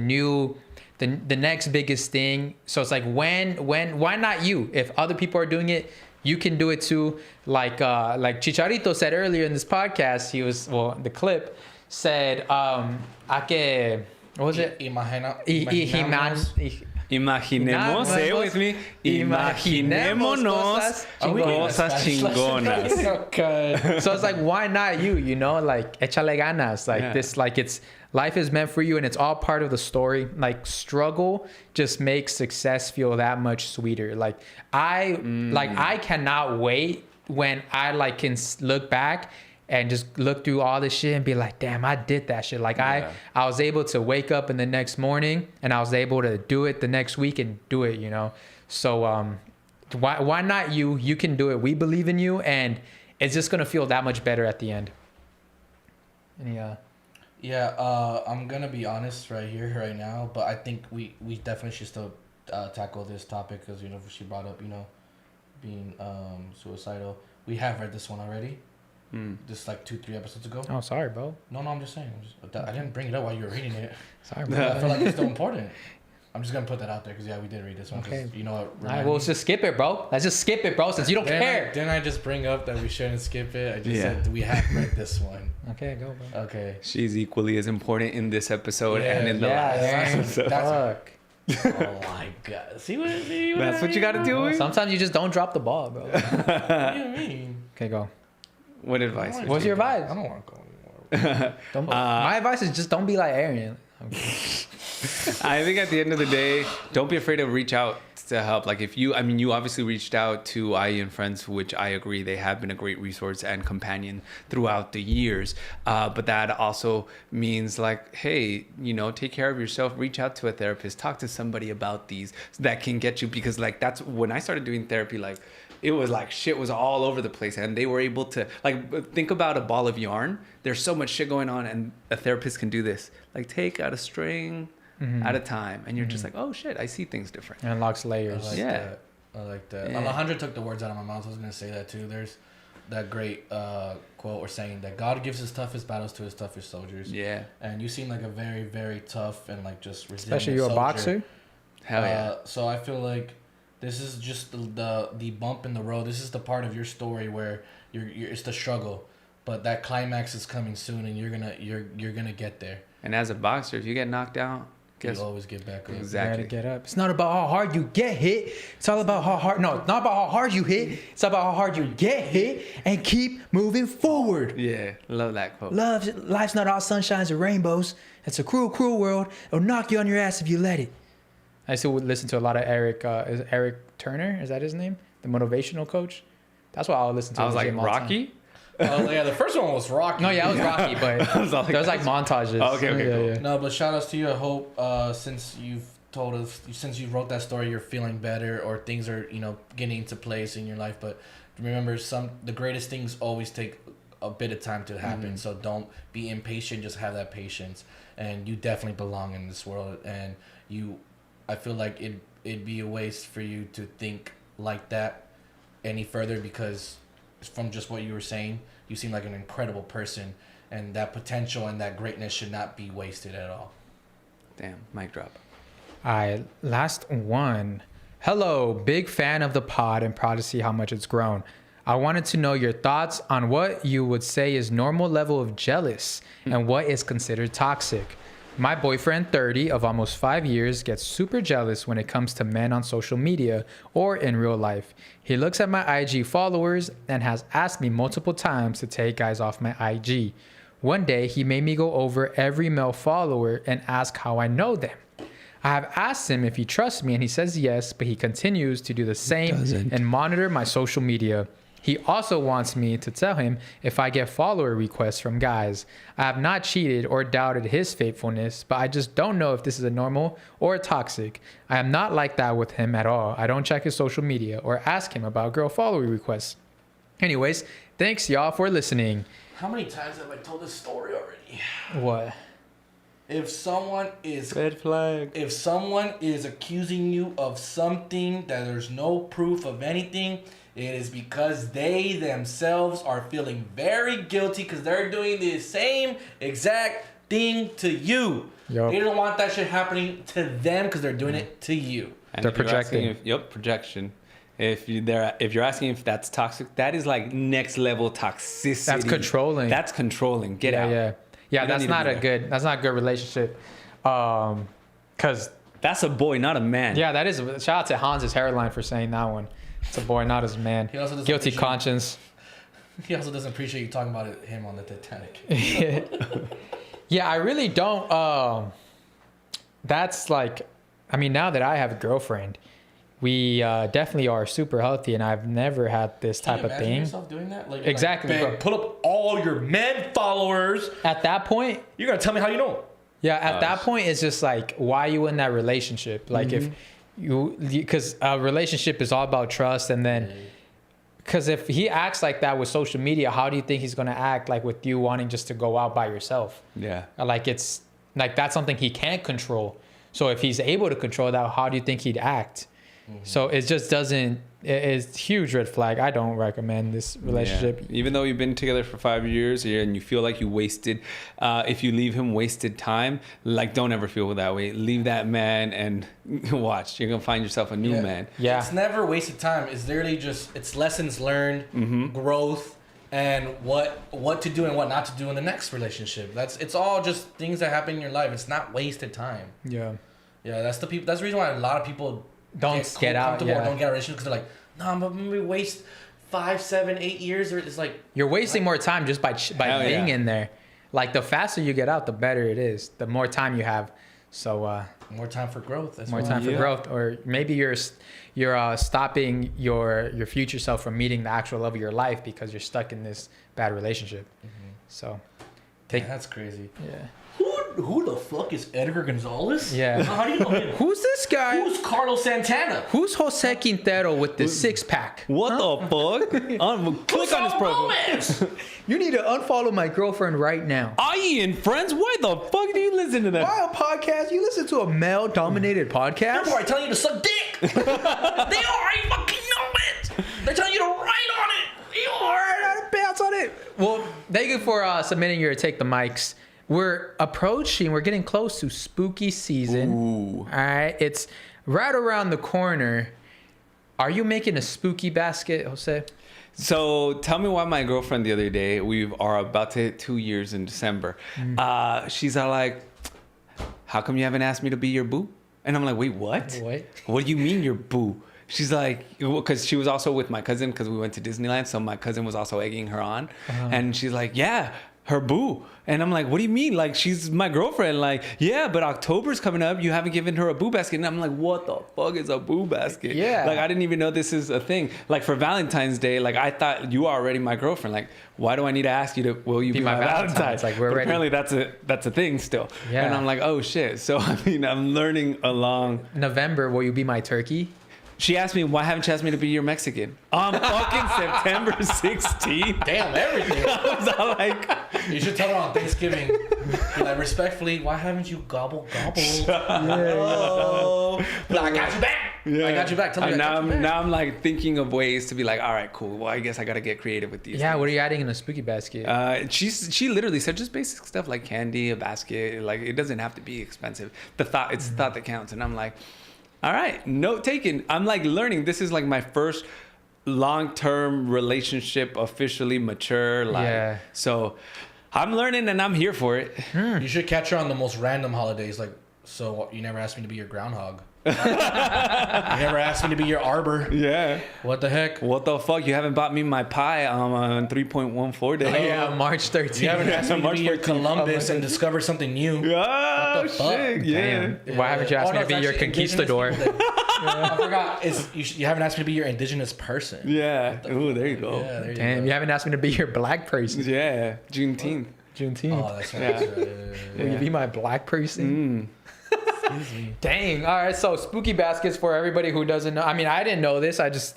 next biggest thing. So it's like, why not you? If other people are doing it, you can do it too. Like Chicharito said earlier in this podcast, the clip said, what was it? Imaginemos, say with me. Imaginémonos cosas chingonas. Okay. So it's like, why not you? You know, like, échale ganas. Like this, like life is meant for you and it's all part of the story. Like struggle just makes success feel that much sweeter. Like I cannot wait when I like can look back and just look through all this shit and be like, damn, I did that shit. Like I was able to wake up in the next morning and I was able to do it the next week and do it, you know? So why not you? You can do it. We believe in you, and it's just going to feel that much better at the end. Yeah, I'm going to be honest right here, right now, but I think we definitely should still tackle this topic because, you know, she brought up, you know, being suicidal. We have read this one already. Just like 2-3 episodes ago. Oh, sorry, bro. No, I'm just saying. I didn't bring it up while you were reading it. Sorry, bro. I feel like it's still important. I'm just gonna put that out there because we did read this one. Okay. You know what? All right, well, let's just skip it, bro. Let's just skip it, bro, since you don't care. Didn't I just bring up that we shouldn't skip it? I just said we have read this one. Okay, go, bro. Okay. She's equally as important in this episode and in the last episode. Fuck. Oh my god. See what That's what you gotta do. Sometimes you just don't drop the ball, bro. What do you mean? Okay, go. What advice? What's your advice? I don't want to go anymore. My advice is just don't be like Aaron. I think at the end of the day, don't be afraid to reach out to help. Like if you, I mean, you obviously reached out to I.E In Friends, which I agree, they have been a great resource and companion throughout the years. But that also means like, hey, you know, take care of yourself, reach out to a therapist, talk to somebody about these that can get you, because like that's when I started doing therapy, like it was like shit was all over the place, and they were able to like think about a ball of yarn. There's so much shit going on, and a therapist can do this. Like take out a string at a time, and you're just like, oh shit, I see things different. And unlocks layers. I like that. Yeah. Alejandro took the words out of my mouth. I was gonna say that too. There's that great quote or saying that God gives his toughest battles to his toughest soldiers. Yeah. And you seem like a very, very tough and like just resilient Especially you're a soldier. boxer. Hell yeah. So I feel like this is just the bump in the road. This is the part of your story where you're it's the struggle, but that climax is coming soon, and you're gonna get there. And as a boxer, if you get knocked out, You always get back up. Exactly. You gotta get up. It's not about how hard you get hit. It's all about how hard. No, it's not about how hard you hit. It's about how hard you get hit and keep moving forward. Yeah, love that quote. Life's not all sunshines and rainbows. It's a cruel, cruel world. It'll knock you on your ass if you let it. I still would listen to a lot of Eric. Is Eric Turner? Is that his name? The motivational coach. That's what I would listen to. I was like, Rocky? Oh yeah, the first one was Rocky. No, yeah, it was Rocky, but there was like montages. Oh, okay, cool. Yeah. No, but shout outs to you. I hope since you've told us, since you wrote that story, you're feeling better or things are, you know, getting into place in your life. But remember, the greatest things always take a bit of time to happen. So don't be impatient. Just have that patience, and you definitely belong in this world. And I feel like it'd be a waste for you to think like that any further, because from just what you were saying, you seem like an incredible person, and that potential and that greatness should not be wasted at all. Damn, mic drop. All right, last one. Hello, big fan of the pod and proud to see how much it's grown. I wanted to know your thoughts on what you would say is normal level of jealous and what is considered toxic. My boyfriend, 30, of almost 5 years, gets super jealous when it comes to men on social media or in real life. He looks at my IG followers and has asked me multiple times to take guys off my IG. One day, he made me go over every male follower and ask how I know them. I have asked him if he trusts me, and he says yes, but he continues to do the same and monitor my social media. He also wants me to tell him if I get follower requests from guys. I have not cheated or doubted his faithfulness, but I just don't know if this is a normal or a toxic. I am not like that with him at all. I don't check his social media or ask him about girl follower requests. Anyways, thanks y'all for listening. How many times have I told this story already? What? If someone is Red flag. If someone is accusing you of something that there's no proof of anything, it is because they themselves are feeling very guilty because they're doing the same exact thing to you. Yep. They don't want that shit happening to them because they're doing it to you. And They're if you're projecting. asking projection. If you're asking if that's toxic, that is like next level toxicity. That's controlling. That's controlling. Get out. Yeah, You don't that's need to not be a there. good. That's not a good relationship. Cause That's a boy, not a man. yeah, that is. Shout out to Hans's hairline for saying that one. It's a boy, not his man. He also doesn't Guilty appreciate- conscience. He also doesn't appreciate you talking about him on the Titanic. Yeah, I really don't. That's like, I mean, now that I have a girlfriend, we definitely are super healthy, and I've never had this type of thing. Yourself doing that? Like, Exactly, Like, bro. pull up all your men followers. At that point, You're gonna tell me how you know. yeah, at that point, it's just like, why are you in that relationship? Like, if because a relationship is all about trust, and then because if he acts like that with social media, how do you think he's gonna act like with you wanting just to go out by yourself? Yeah. Like, it's like that's something he can't control. So if he's able to control that, how do you think he'd act? So it just doesn't. It's huge red flag. I don't recommend this relationship. Yeah. Even though you've been together for 5 years and you feel like you wasted, if you leave him wasted time, like don't ever feel that way. Leave that man and watch. You're gonna find yourself a new man. Yeah. It's never wasted time. It's literally just it's lessons learned, growth, and what to do and what not to do in the next relationship. It's all just things that happen in your life. It's not wasted time. Yeah. Yeah, that's the reason why a lot of people Don't get out. comfortable or Yeah. don't get a relationship because they're like, nah, but we waste 5, 7, 8 years. Or it's like You're wasting more time just by Hell being yeah. in there. Like, the faster you get out, the better it is. The more time you have. So more time for growth. That's more why. time for Yeah. growth, or maybe you're stopping your future self from meeting the actual love of your life because you're stuck in this bad relationship. So Yeah, that's crazy. yeah. Who the fuck is Edgar Gonzalez? Yeah. How do you know him? Who's this guy? Who's Carlos Santana? Who's Jose Quintero with the six pack? What the fuck? Click on his Saul profile. Gomez? You need to unfollow my girlfriend right now. I.E In Friends? Why the fuck do you listen to that? Why a podcast? You listen to a male-dominated podcast? People are telling you to suck dick. They are. I fucking know it. They're telling you to write on it. They are. Alright, bounce on it. Well, thank you for submitting your Take the Mics. We're getting close to spooky season. Ooh. All right, it's right around the corner. Are you making a spooky basket, Jose? So tell me why my girlfriend the other day, we are about to hit 2 years in December. She's all like, how come you haven't asked me to be your boo? And I'm like, wait, what? What? What do you mean your boo? She's like, because she was also with my cousin because we went to Disneyland. So my cousin was also egging her on. And she's like, yeah, her boo. And I'm like, what do you mean? Like, she's my girlfriend. Like, yeah, but October's coming up. You haven't given her a boo basket. And I'm like, what the fuck is a boo basket? Yeah. Like, I didn't even know this is a thing. Like, for Valentine's Day, like, I thought you are already my girlfriend. Like, why do I need to ask you to, will you be my Valentine? It's like, we're But ready. apparently that's a thing still. Yeah. And I'm like, oh shit. So, I mean, I'm learning along. November, will you be my turkey? She asked me, why haven't you asked me to be your Mexican? On fucking September 16th. Damn, everything. I was all like, You should tell her on Thanksgiving. Be like, respectfully, why haven't you gobble? Oh, I got you back. I got you back. Tell me and I got you back. now I'm like thinking of ways to be like, all right, cool. Well, I guess I got to get creative with these. Yeah, things. what are you adding in a spooky basket? She literally said just basic stuff like candy, a basket. Like, it doesn't have to be expensive. It's the thought that counts. And I'm like, all right, note taken. I'm like learning. This is like my first long-term relationship, officially mature. Like, Yeah. So I'm learning and I'm here for it. You should catch her on the most random holidays. Like, so what, you never asked me to be your groundhog. You never asked me to be your arbor. Yeah. What the heck? What the fuck? You haven't bought me my pie on 3.14 day. Yeah, March 13th. You haven't asked me to March be your 14th. Columbus and discover something new. Oh, What the fuck? shit. Yeah. Damn. Why haven't you asked me to it's be your actually conquistador? Indigenous people that- I forgot. You haven't asked me to be your indigenous person. Yeah. Ooh, there you go. Yeah, there you Damn, go. you haven't asked me to be your black person. Yeah. Juneteenth. Juneteenth. Oh, that's right. Yeah. That's right. Will you be my black person? Dang. All right. So spooky baskets for everybody who doesn't know. I mean, I didn't know this. I just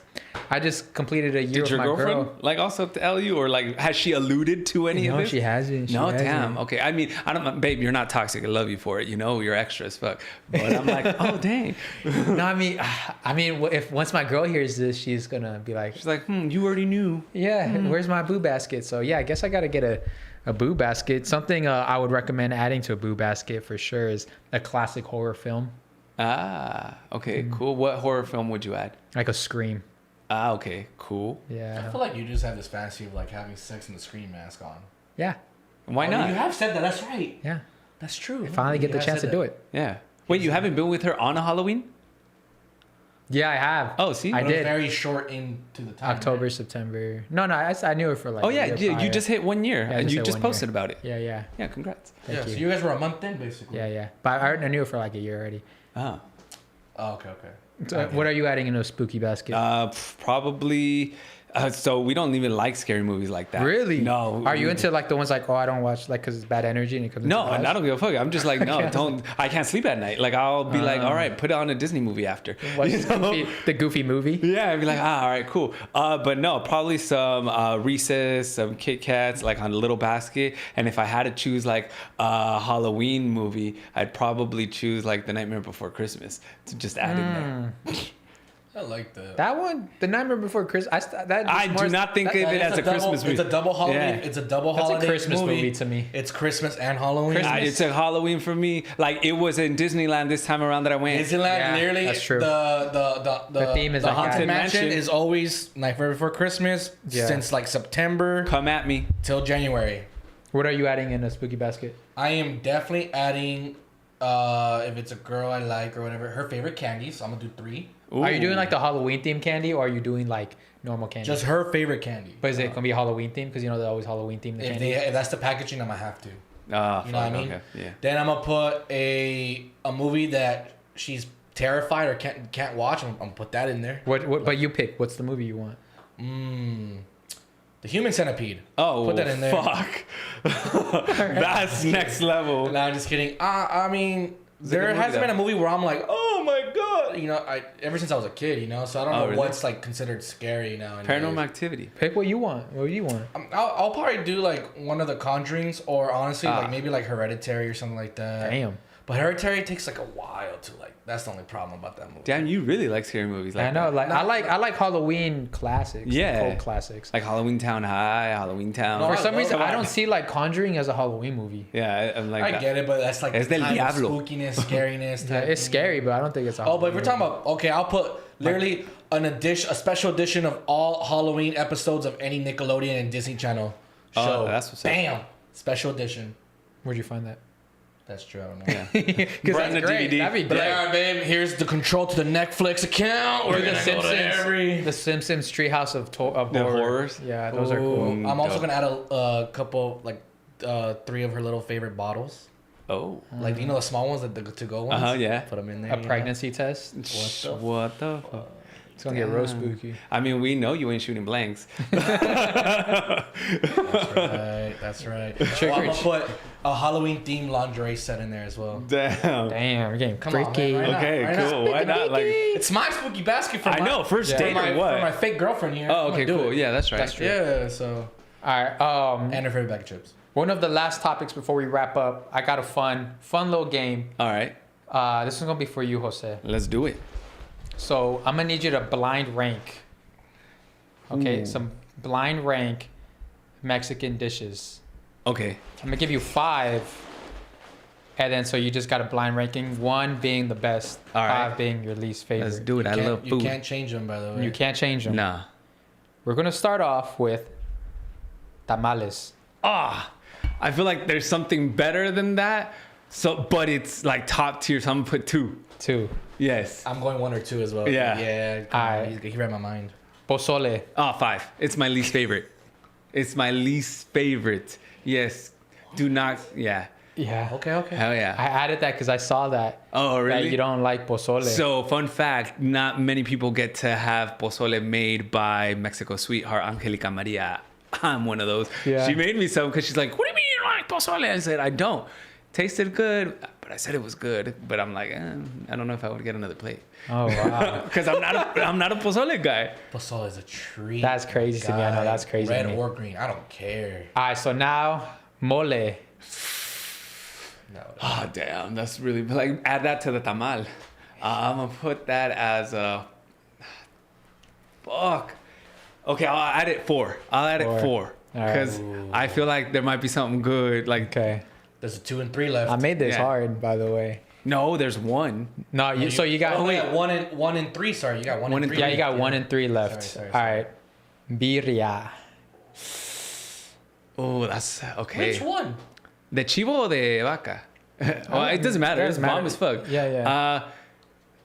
completed a year Did with your my girlfriend girl. like also tell you, or like has she alluded to any of No, this? she hasn't. She No, hasn't. damn. Okay, I mean, I don't, babe. You're not toxic. I love you for it. You know, you're extra as fuck. But I'm like, oh dang. No, I mean, if once my girl hears this, she's gonna be like, She's like, you already knew. yeah, where's my boo basket? So yeah, I guess I gotta get a boo basket. Something I would recommend adding to a boo basket for sure is a classic horror film, Ah, okay, cool. What horror film would you add? like a Scream. Ah, okay, cool. I Yeah, feel like you just have this fantasy of like having sex in the Scream mask on. yeah, Why Oh, not? You have said that. That's right. yeah. That's true. Finally get the chance to do it. Yeah. Wait, you haven't been with her on a Halloween? Yeah, I have. Oh, see? I But it was did. very short into the time. October, right? September. No, I knew her for like. Oh a yeah, year you prior. just hit 1 year Yeah, I and just you hit just 1 year. posted about it. Yeah, yeah, Yeah, congrats. thank Yeah, you. so you guys were a month in basically. Yeah, yeah. But I knew her for like a year already. Oh. Oh, okay. So what are you adding in a spooky basket? Probably. So we don't even like scary movies like that. Really? No. Are you into like the ones like, oh, I don't watch like because it's bad energy and it comes? No, into and I don't give a fuck. I'm just like, no, don't. I can't sleep at night. Like I'll be like, all right, put on a Disney movie after. Watch the goofy movie. Yeah, I'd be like, all right, cool. But no, probably some Reese's, some Kit Kats, like on a little basket. And if I had to choose like a Halloween movie, I'd probably choose like The Nightmare Before Christmas to just add in there. I like that. That one, The Nightmare Before Christmas. I do not think of it as a Christmas movie. It's a double holiday. Yeah. It's a double That's holiday a Christmas movie to me. It's Christmas and Halloween. It's a Halloween for me. Like it was in Disneyland this time around that I went. Disneyland, Yeah, literally. that's true. The theme is the like Haunted that. Mansion Mansion. is always Nightmare Before Christmas since like September Come at me. till January. What are you adding in a spooky basket? I am definitely adding, if it's a girl I like or whatever, her favorite candy. So I'm gonna do 3. Are you doing Ooh. like the Halloween themed candy or are you doing like normal candy? Just her favorite candy. But is it gonna be Halloween themed? Because you know they're always Halloween themed. The candy. If that's the packaging, I'm gonna have to. Oh, You know what I mean? Okay. Yeah. Then I'm gonna put a movie that she's terrified or can't watch. I'm gonna put that in there. What? But you pick. What's the movie you want? The Human Centipede. Oh, Put that in there. Fuck. That's next level. No, I'm just kidding. I mean, a there good movie, hasn't been a though. movie where I'm like, oh my god, you know, ever since I was a kid, you know, so I don't know really? what's like considered scary now. Paranormal Activity. Pick what you want. What do you want? I'll probably do like one of the Conjurings, or honestly, Ah. like maybe like Hereditary or something like that. Damn. But Hereditary takes like a while to like. That's the only problem about that movie. Damn, you really like scary movies. Like I know. that. Like I like Halloween classics. Yeah. Cult classics. Like Halloween Town High, Halloween Town. No, For some I reason, love I it. don't see like Conjuring as a Halloween movie. Yeah, I'm like I that. get it, but that's like Es the del kind of diablo. spookiness, scariness. Yeah, type it's thing. scary, but I don't think it's. A Oh, but if we're Halloween talking about okay, I'll put literally a special edition of all Halloween episodes of any Nickelodeon and Disney Channel Oh, show. that's what's up. Bam, special edition. movie. Where'd you find that? That's true. I don't know. Yeah. Because Right in that's the great. DVD. That'd be But like, great. all right, babe, here's the control to the Netflix account. Or We're the gonna go to Simpsons. The Simpsons Treehouse of The horrors? Yeah, those are Ooh, cool. I'm also dope. gonna add a couple, like 3 of her little favorite bottles. Oh. Like you know the small ones, the to-go ones. Yeah. Put them in there. A you know? pregnancy test. What the fuck? It's gonna get real spooky. I mean, we know you ain't shooting blanks. That's right. Oh, I'm gonna put a Halloween themed lingerie set in there as well. Damn. Damn, you're getting Come on, freaky. man, right now. Okay, Why not? cool. Why not? Like, It's my spooky basket for I my, know, first Yeah. date for or what? my fake girlfriend here. Oh, I'm okay, gonna do cool. it. Yeah, that's right. That's true. Yeah, so All right. and her favorite bag of chips. One of the last topics before we wrap up, I got a fun little game. All right, This is gonna be for you, Jose. let's do it. So I'm gonna need you to blind rank. Okay, Ooh. some blind rank Mexican dishes. Okay. I'm gonna give you 5, and then so you just got a blind ranking. 1 being the best, All right. 5 being your least favorite. Let's do it. I love You food. can't change them, by the way. You can't change them. Nah. We're gonna start off with tamales. I feel like there's something better than that. So, but it's like top tier. So I'm gonna put 2. 2. Yes. I'm going 1 or 2 as well. Yeah. Yeah. Alright. He read my mind. Pozole. 5. It's my least favorite. It's my least favorite. Yes. Do not. Yeah. Yeah. Okay. Hell yeah. I added that because I saw that. Oh, really? That you don't like pozole. So, fun fact, not many people get to have pozole made by Mexico sweetheart Angelica Maria. I'm one of those. Yeah. She made me some because she's like, what do you mean you don't like pozole? I said, I don't. Tasted good, but I said it was good. But I'm like, I don't know if I would get another plate. Oh wow. Because I'm not a pozole guy. Pozole is a treat. That's crazy to me. I know that's crazy to Red me. or green, I don't care. All right, so now mole. No. Oh, damn. That's really, like, add that to the tamal. I'm going to put that as a, fuck. Okay, I'll add it 4. I'll add it 4. All right. Because I feel like there might be something good. Like, Okay. There's a 2 and 3 left. I made this Yeah. hard, by the way. no, there's 1. No, you. So you got. Oh, wait, 1 and 3. Sorry, you got 1 One and and 3. Yeah, you got 1 and 3 left. Sorry. All right. Birria. Oh, that's okay. Which one? De chivo or de vaca? Well, it doesn't matter. It's Doesn't matter. bomb as fuck. Yeah, yeah.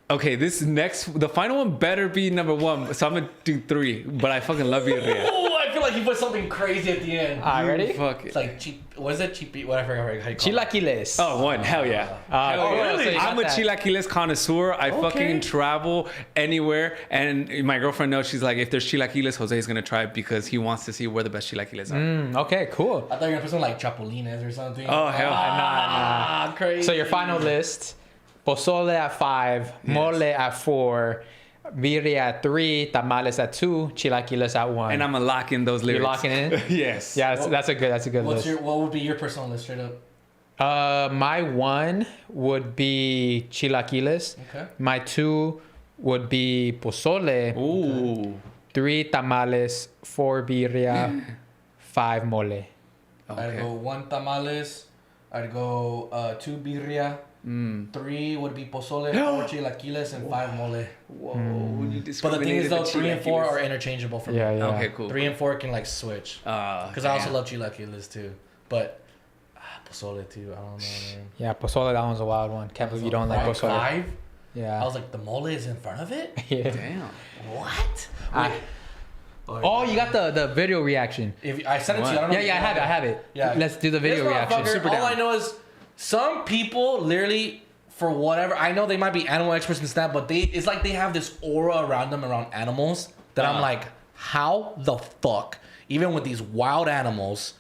Okay, the final one better be number 1. So I'm gonna do 3. But I fucking love birria. Oh, I feel like he put something crazy at the end. Ready? Fuck it. It's like cheap. What is it? Cheap. Whatever. How you call it. Chilaquiles. Oh, one. Hell yeah. Hell yeah. really? So you I'm a got that. chilaquiles connoisseur. I Okay. fucking travel anywhere. And my girlfriend knows, she's like, if there's chilaquiles, Jose's going to try it because he wants to see where the best chilaquiles are. Okay, cool. I thought you were gonna put something like chapulines or something. Oh, hell. Nah, crazy. So your final list: pozole at 5, mole at 4, birria at 3, tamales at 2, chilaquiles at 1. And I'm going to lock in those lyrics. You're locking in? Yes. Yeah, that's a good list. What would be your personal list straight up? My 1 would be chilaquiles. Okay. My 2 would be pozole. Ooh. 3 tamales, 4 birria, 5 mole. I'd Okay. go 1 tamales. I'd go 2 birria. 3 would be pozole, 4 chilaquiles, and 5 mole. Whoa. But the thing is, though, 3 and 4 are interchangeable for me. Yeah. Okay, cool. 3 and 4 can like switch. Because I also Damn. love chilaquiles too. But pozole too. I don't know, man. Yeah, pozole, that one's a wild one. Can't believe you don't like pozole. 5? Yeah. I was like, the mole is in front of it? yeah. Damn. What? Oh, you got the video reaction. If I sent it to you, I don't know. Yeah, I have it. Yeah. Let's do the video This reaction. motherfucker, Super all down. I know is some people literally, for whatever, I know they might be animal experts and stuff, but it's like they have this aura around them around animals that I'm like, how the fuck, even with these wild animals,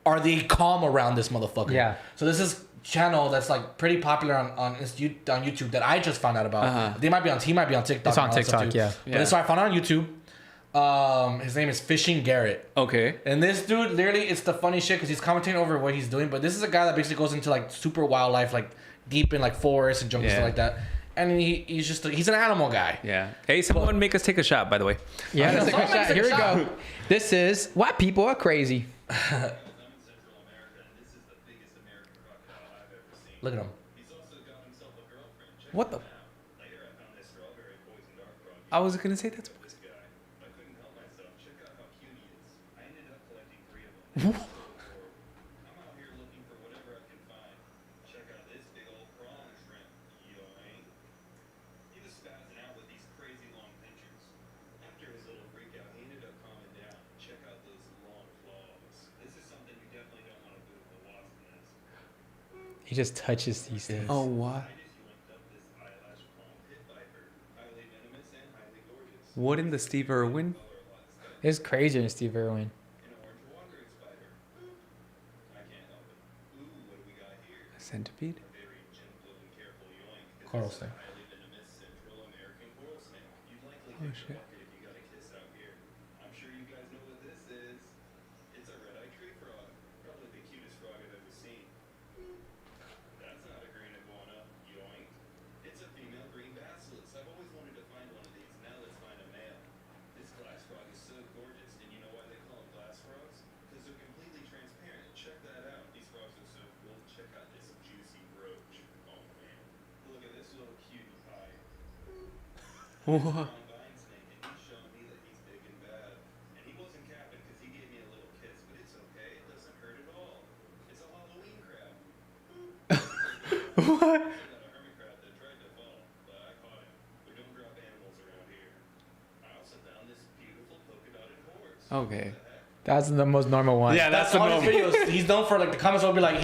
are they calm around this motherfucker? Yeah. So this is channel that's like pretty popular on YouTube that I just found out about. He might be on TikTok. It's on and all that stuff TikTok, too. yeah. But that's what I found out on YouTube. His name is Fishing Garrett. Okay. And this dude, literally, it's the funny shit because he's commentating over what he's doing. But this is a guy that basically goes into like super wildlife, like deep in like forests and jungle Yeah. stuff like that. And he's an animal guy. Yeah. Hey, someone make us take a shot, by the way. Yeah, let's take a Someone shot. take Here a we shot. go. This is why people are crazy. I'm in Central America, and this is the biggest American crocodile I've ever seen. Look at him. He's also got himself a girlfriend. Check What him the- out. Later, I found this strawberry poison dart frog. I was going to say that's... This guy. I couldn't help myself. Check out how cute he is. I ended up collecting 3 of them. I'm out here looking for whatever I can find. Check out this big old prawn shrimp. Yoink. He was spazzing out with these crazy long pinchers. After his little freak out, he ended up calming down. Check out those long claws. This is something you definitely don't want to do with a wasp nest. He just touches these things. Oh, what? I just yoinked up this eyelash palm pit viper. Highly venomous and highly gorgeous. What in the Steve Irwin? It's crazier than Steve Irwin. An orange wandering spider. I can't help it. Ooh, what do we got here? A centipede? A very gentle and careful yoink. 'cause Coral this is a snake. highly venomous Central American coral snake. You'd likely Oh, hit shit. the bucket if you got a kiss out here. I'm sure you guys know what this is. It's a red-eyed tree frog. Probably the cutest frog I've ever seen. That's not a green iguana. Yoink. It's a female green basilisk. I've always wanted to find one of these. Now let's find a male. This glass frog is so gorgeous. And you know why they call them glass frogs? Because they're completely transparent. Check that out. These frogs are so cool. Check out this juicy roach. Oh man. Look at this little cutie pie. What? Vine snake, and he's showing me that he's big and bad. And he wasn't capping because he gave me a little kiss, but it's okay. It doesn't hurt at all. It's a Halloween crab. What? I got a hermit crab that tried to fall, but I caught him. We don't drop animals around here. I also found this beautiful polka dotted horse. Okay. That's the most normal one. Yeah, that's the all his normal. videos. He's known for like the comments will be like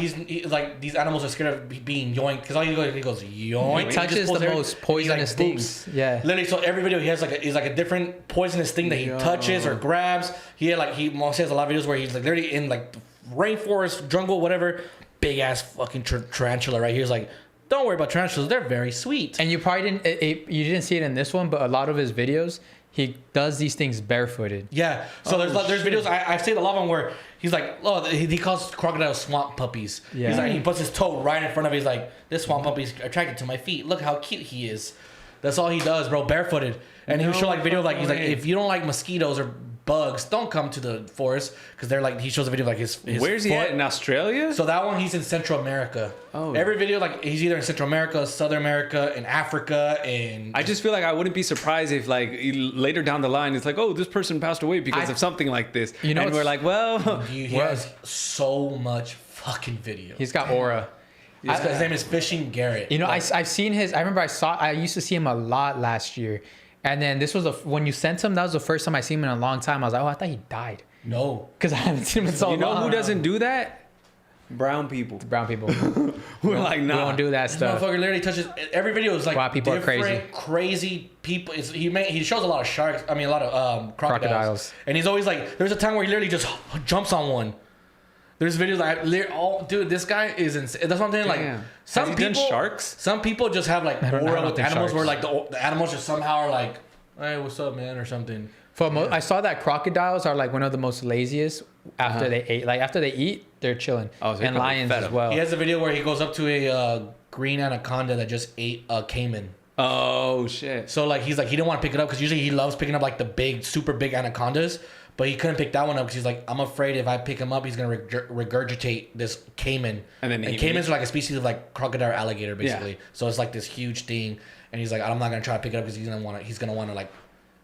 like these animals are scared of being yoinked because all he goes yoink. He touches just pulls the every- most he's poisonous like, things. boops. Yeah. Literally, so every video he has like a different poisonous thing that he touches or grabs. He mostly has a lot of videos where he's like literally in like the rainforest, jungle, whatever. Big ass fucking tarantula right here. He's like, don't worry about tarantulas. They're very sweet. And you probably you didn't see it in this one, but a lot of his videos, he does these things barefooted. Yeah. So there's videos I've seen a lot of them where he's like, oh, he calls crocodiles swamp puppies. Yeah. He's like, he puts his toe right in front of it. He's like, this swamp puppy's attracted to my feet. Look how cute he is. That's all he does, bro. Barefooted. And he'll show like video like he's like, if you don't like mosquitoes or bugs, don't come to the forest because they're like he shows a video of like his Where's he foot. at? In Australia? So that one he's in Central America. Oh. Every video like he's either in Central America, Southern America, in Africa, and I just feel like I wouldn't be surprised if like later down the line it's like, oh, this person passed away because of something like this. You know, and we're like, well, he has so much fucking video. He's got aura. His name is Fishing Garrett. You know, Like, I've seen his. I remember I used to see him a lot last year, And then this was when you sent him. That was the first time I seen him in a long time. I was like, oh, I thought he died No. because I haven't seen him in so long. You know who doesn't do that? Brown people. Brown people. We're like, We nah. don't do that This stuff. motherfucker literally touches every video is like Wow, people are different, crazy people. He shows a lot of sharks. I mean, a lot of crocodiles. And he's always like, there's a time where he literally just jumps on one. There's videos like, dude, this guy is insane. That's what I'm saying. Like, Damn. some Has he people, done sharks? Some people just have like I don't aura with think animals, sharks. where like the animals just somehow are like, hey, what's up, man, or something. I saw that crocodiles are like one of the most laziest after they ate. Like after they eat, they're chilling. Oh, so and you're lions fed as up. well. He has a video where he goes up to a green anaconda that just ate a caiman. Oh shit. So like he's like he didn't want to pick it up because usually he loves picking up like the big, super big anacondas, but he couldn't pick that one up because he's like, I'm afraid if I pick him up, he's gonna regurgitate this caiman. And caimans are like a species of like crocodile alligator basically. Yeah. So it's like this huge thing, and he's like, I'm not gonna try to pick it up because he's gonna want to like,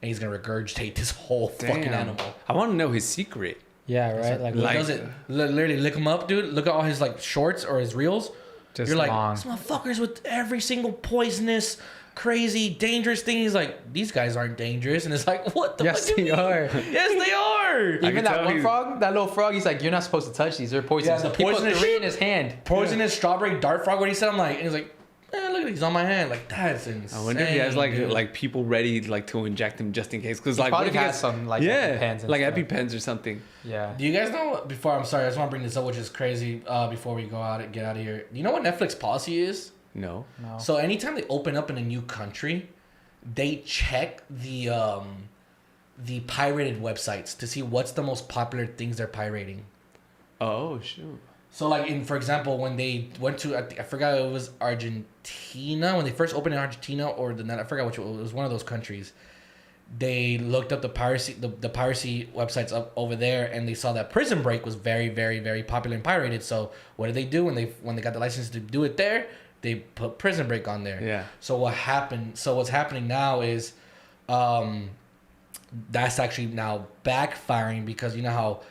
and he's gonna regurgitate this whole fucking animal. I want to know his secret. Yeah, right. Like, He does it literally lick him up, dude. Look at all his like shorts or his reels. Just You're like, long. this motherfuckers with every single poisonous, crazy, dangerous thing. He's like, these guys aren't dangerous, and it's like, what the Yes, fuck? do you they mean? are. Yes, they are. can Even that tell one he's- frog, that little frog, he's like, you're not supposed to touch these. They're poisonous. Yeah, the He put poisonous 3 shit. in his hand. Poisonous strawberry dart frog. What he said, I'm like, and he's like, look at it, he's on my hand. Like that's insane. I wonder if he has dude. like people ready like to inject him just in case. Because like probably what if he has some, like, yeah EpiPens and like stuff. EpiPens or something. Yeah. Do you guys know? Before I'm sorry, I just want to bring this up, which is crazy. Before we get out of here, do you know what Netflix policy is? No. No. So anytime they open up in a new country, they check the pirated websites to see what's the most popular things they're pirating. Oh shoot. So like for example, when they went to I forgot it was Argentina, when they first opened in Argentina or I forgot which it was one of those countries. They looked up the piracy websites up over there, and they saw that Prison Break was very, very, very popular and pirated. So what did they do when they got the license to do it there? They put Prison Break on there. Yeah. So what happened? So what's happening now is, that's actually now backfiring because you know how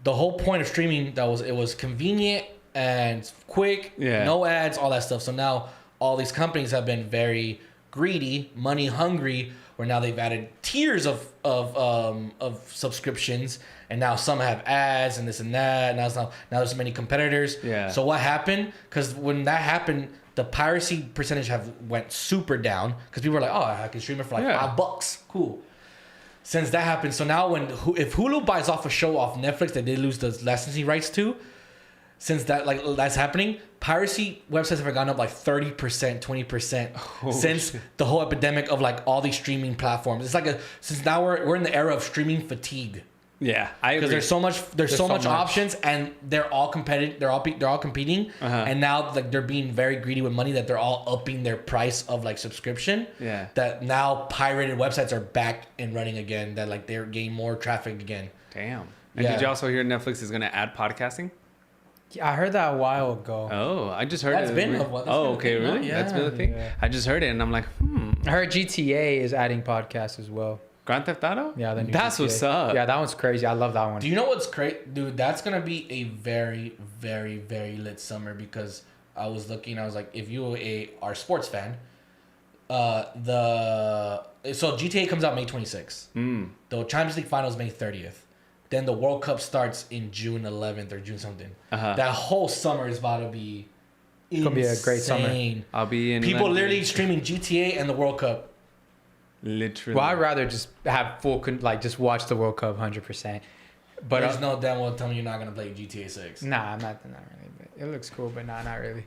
the whole point of streaming it was convenient and quick, Yeah. no ads, all that stuff. So now all these companies have been very greedy, money hungry, where now they've added tiers of subscriptions, and now some have ads and this and that. Now there's many competitors. Yeah. So what happened? Because when that happened, the piracy percentage went super down because people were like, oh, I can stream it for like $5. Cool. Since that happened, so now if Hulu buys off a show off Netflix that they lose the licensing rights to, since that's happening, piracy websites have gone up like 30%, 20% since the whole epidemic of like all these streaming platforms. It's like since now we're in the era of streaming fatigue. Yeah, I agree. Because there's so much options, and they're all competitive. They're all competing, and now like they're being very greedy with money that they're all upping their price of like subscription. Yeah. That now pirated websites are back and running again. That like they're getting more traffic again. Damn. And Yeah. did you also hear Netflix is going to add podcasting? Yeah, I heard that a while ago. Oh, I just heard That's it. been That's a while. oh, okay, That's been a really? thing, That's been a thing. Yeah. I just heard it, and I'm like, I heard GTA is adding podcasts as well. Grand Theft Auto? Yeah, the new That's GTA. what's up. Yeah, that one's crazy. I love that one. Do you know what's great, dude? That's gonna be a very, very, very lit summer because I was looking. I was like, if you are a sports fan, so GTA comes out May 26th. The Champions League Finals May 30th. Then the World Cup starts in June 11th or June something. That whole summer is about to be It's gonna be a great summer. insane. I'll be in People London. literally streaming GTA and the World Cup. Literally. Well, I'd rather just have just watch the World Cup 100%. But There's no damn well tell me you're not gonna play GTA 6. Nah, I'm not really. But it looks cool, but nah, not really.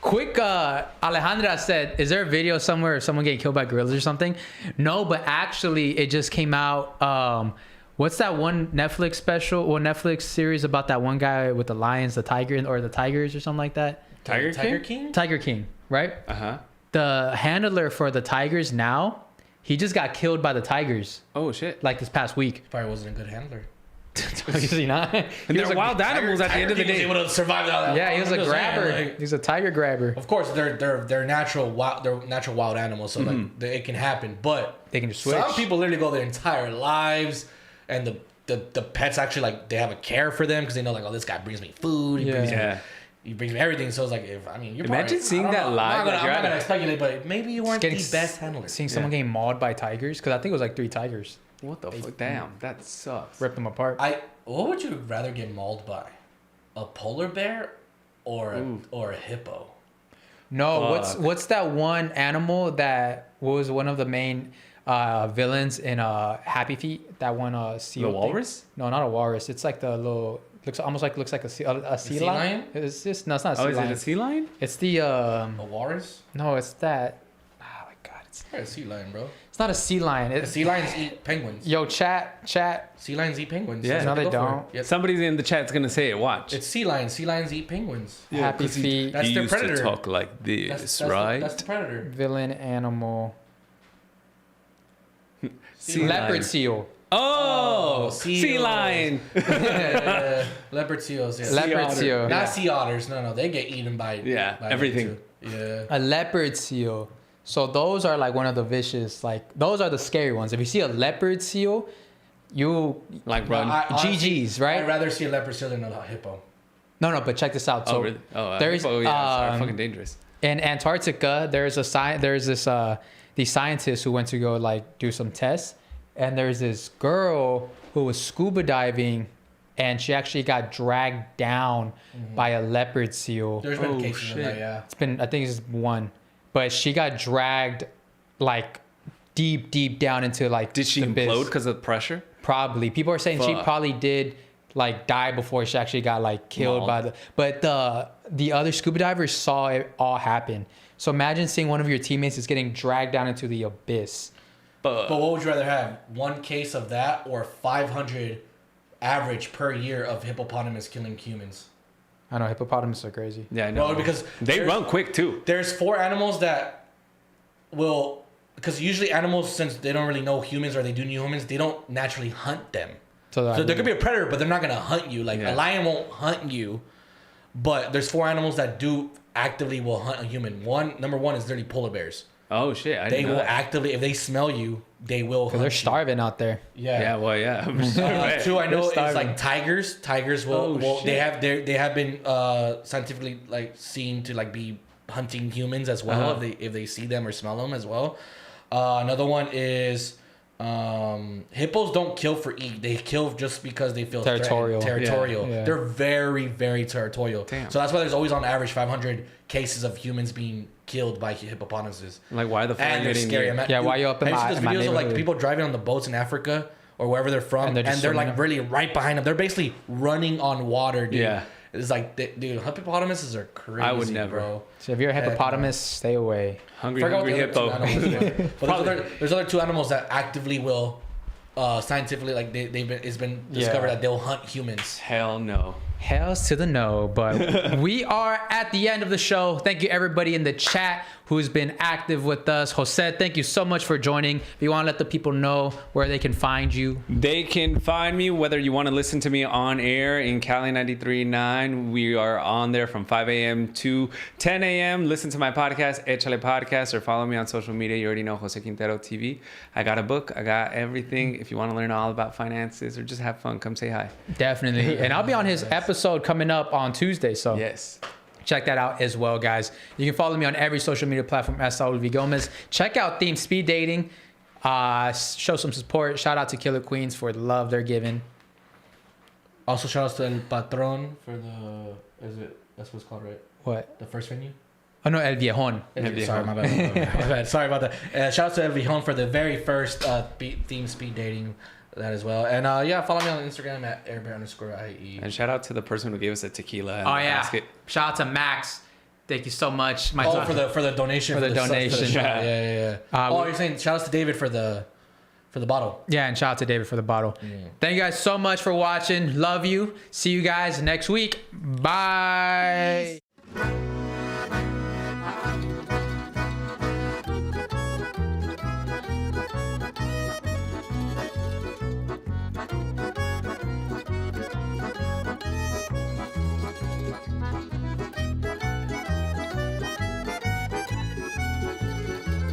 Quick, Alejandra said, is there a video somewhere of someone getting killed by gorillas or something? No, but actually it just came out. What's that one Netflix special or Netflix series about that one guy with the lions, the tiger, or the tigers or something like that? Tiger King? Tiger King, right? Uh-huh. The handler for the tigers now, he just got killed by the tigers Oh, shit. like this past week. Probably wasn't a good handler. Obviously not. And they're wild animals at the end of the Tiger King day. was able to survive all that. Yeah, he was a I'm just saying, grabber. like- He's a tiger grabber. Of course, they're natural wild animals, so like it can happen. But They can just switch. some people literally go their entire lives, and the pets actually like they have a care for them because they know like, oh, this guy brings me food. He Yeah. brings me. Yeah. You bring everything. So it's like, if I mean, you're Imagine probably, seeing I don't that know. live, I'm like, not you're gonna at speculate, but maybe you weren't the Getting best handler. Seeing someone getting mauled by tigers, because I think it was like 3 tigers. What the fuck? Damn, that sucks. Ripped them apart. What would you rather get mauled by? A polar bear or a hippo? No, Fuck. what's that one animal that was one of the main villains in Happy Feet? That one seal. The thing? walrus? No, not a walrus. It's like the little looks like a sea sea lion. lion? It's just no, it's not a sea Oh, is lion. it a sea lion? It's the A walrus? no, it's that. Oh my god, It's probably a sea lion, bro. it's not a sea lion. The It's sea lions eat penguins. yo chat. Sea lions eat penguins. Yeah. That's No, what they go for. don't. Yep. Somebody's in the chat's gonna say it. Watch. It's sea lions. Sea lions eat penguins. Happy Feet. That's he their used predator. to talk like this, right? That's the predator. Villain animal. Sea Leopard lion. seal. Oh, sea seals. lion. Leopard seals. Yeah. Leopard otter. seal. Not sea otters. No, they get eaten by by everything. them too. Yeah. A leopard seal. So those are like one of the vicious, like those are the scary ones. If you see a leopard seal, you Like run. GG's, right? I'd rather see a leopard seal than a hippo. No, but check this out. So oh really? Oh, there's yeah, it's fucking dangerous. in Antarctica, there's these scientists who went to go like do some tests, and there's this girl who was scuba diving, and she actually got dragged down by a leopard seal. There's been Oh, cases shit. of that, yeah. It's been, I think it's one, but she got dragged like deep down into like. Did she the abyss. implode because of the pressure? Probably. People are saying she Fuck. probably did like die before she actually got like killed Mauled. by the. But the other scuba divers saw it all happen. So imagine seeing one of your teammates is getting dragged down into the abyss. But what would you rather have? One case of that or 500 average per year of hippopotamus killing humans? I know hippopotamuses are crazy. Yeah, I know. Well, because they there's- run quick too. There's 4 animals that will, because usually animals, since they don't really know humans or they do know humans, they don't naturally hunt them. So, So there could be a predator, but they're not gonna hunt you. Like Yeah. a lion won't hunt you, but there's 4 animals that do actively will hunt a human. Number one is literally polar bears. Oh shit! I They didn't know will that. actively, if they smell you, they will. because they're starving out there. Yeah, well, yeah. I'm sure, right. 2 I know They're is starving. like tigers. Tigers will. Oh, They shit. have been scientifically like seen to like be hunting humans as well Uh-huh. if they see them or smell them as well. Another one is hippos don't kill for eat. They kill just because they feel Territorial. Territorial. Yeah. They're very very territorial. Damn. So that's why there's always on average 500 cases of humans being killed by hippopotamuses. Like, why the fuck are And you they're getting scary. near? Yeah, why you up in have you my- seen in those my videos of like neighborhood? people driving on the boats in Africa or wherever they're from, And and they're they're, just like swimming. really right behind them. They're basically running on water, dude. Yeah. It's like, dude, hippopotamuses are crazy. I would never. Bro. So if you're a Heck no. hippopotamus, stay away. Hungry, Forgot hungry what the other hippo. two animals were. But Probably. there's other 2 animals that actively will, scientifically, like it's been discovered Yeah. that they'll hunt humans. Hell no. Hells to the no, but we are at the end of the show. Thank you everybody in the chat who's been active with us. Jose, thank you so much for joining. If you want to let the people know where they can find you. They can find me whether you want to listen to me on air in Cali 93.9. We are on there from 5 a.m. to 10 a.m. Listen to my podcast, Échale Podcast, or follow me on social media. You already know Jose Quintero TV. I got a book. I got everything. If you want to learn all about finances or just have fun, come say hi. Definitely. And I'll be on his episode coming up on Tuesday. So Yes. check that out as well, guys. You can follow me on every social media platform at Saul V Gomez. Check out Theme Speed Dating. Show some support. Shout out to Killer Queens for the love they're giving. Also, shout outs to El Patron for that's what it's called, right? What? The first venue? Oh, no, El Viejon. Sorry, my bad. My bad. Sorry about that. Shout out to El Viejon for the very first theme speed dating. That as well. And yeah, follow me on Instagram at airbear_IE. And shout out to the person who gave us a tequila and Oh, the yeah. basket. Shout out to Max. Thank you so much. My Oh, for the donation. For the donation. shot. Yeah. Oh, you're saying shout out to David for the bottle. Yeah, and shout out to David for the bottle. Thank you guys so much for watching. Love you. See you guys next week. Bye.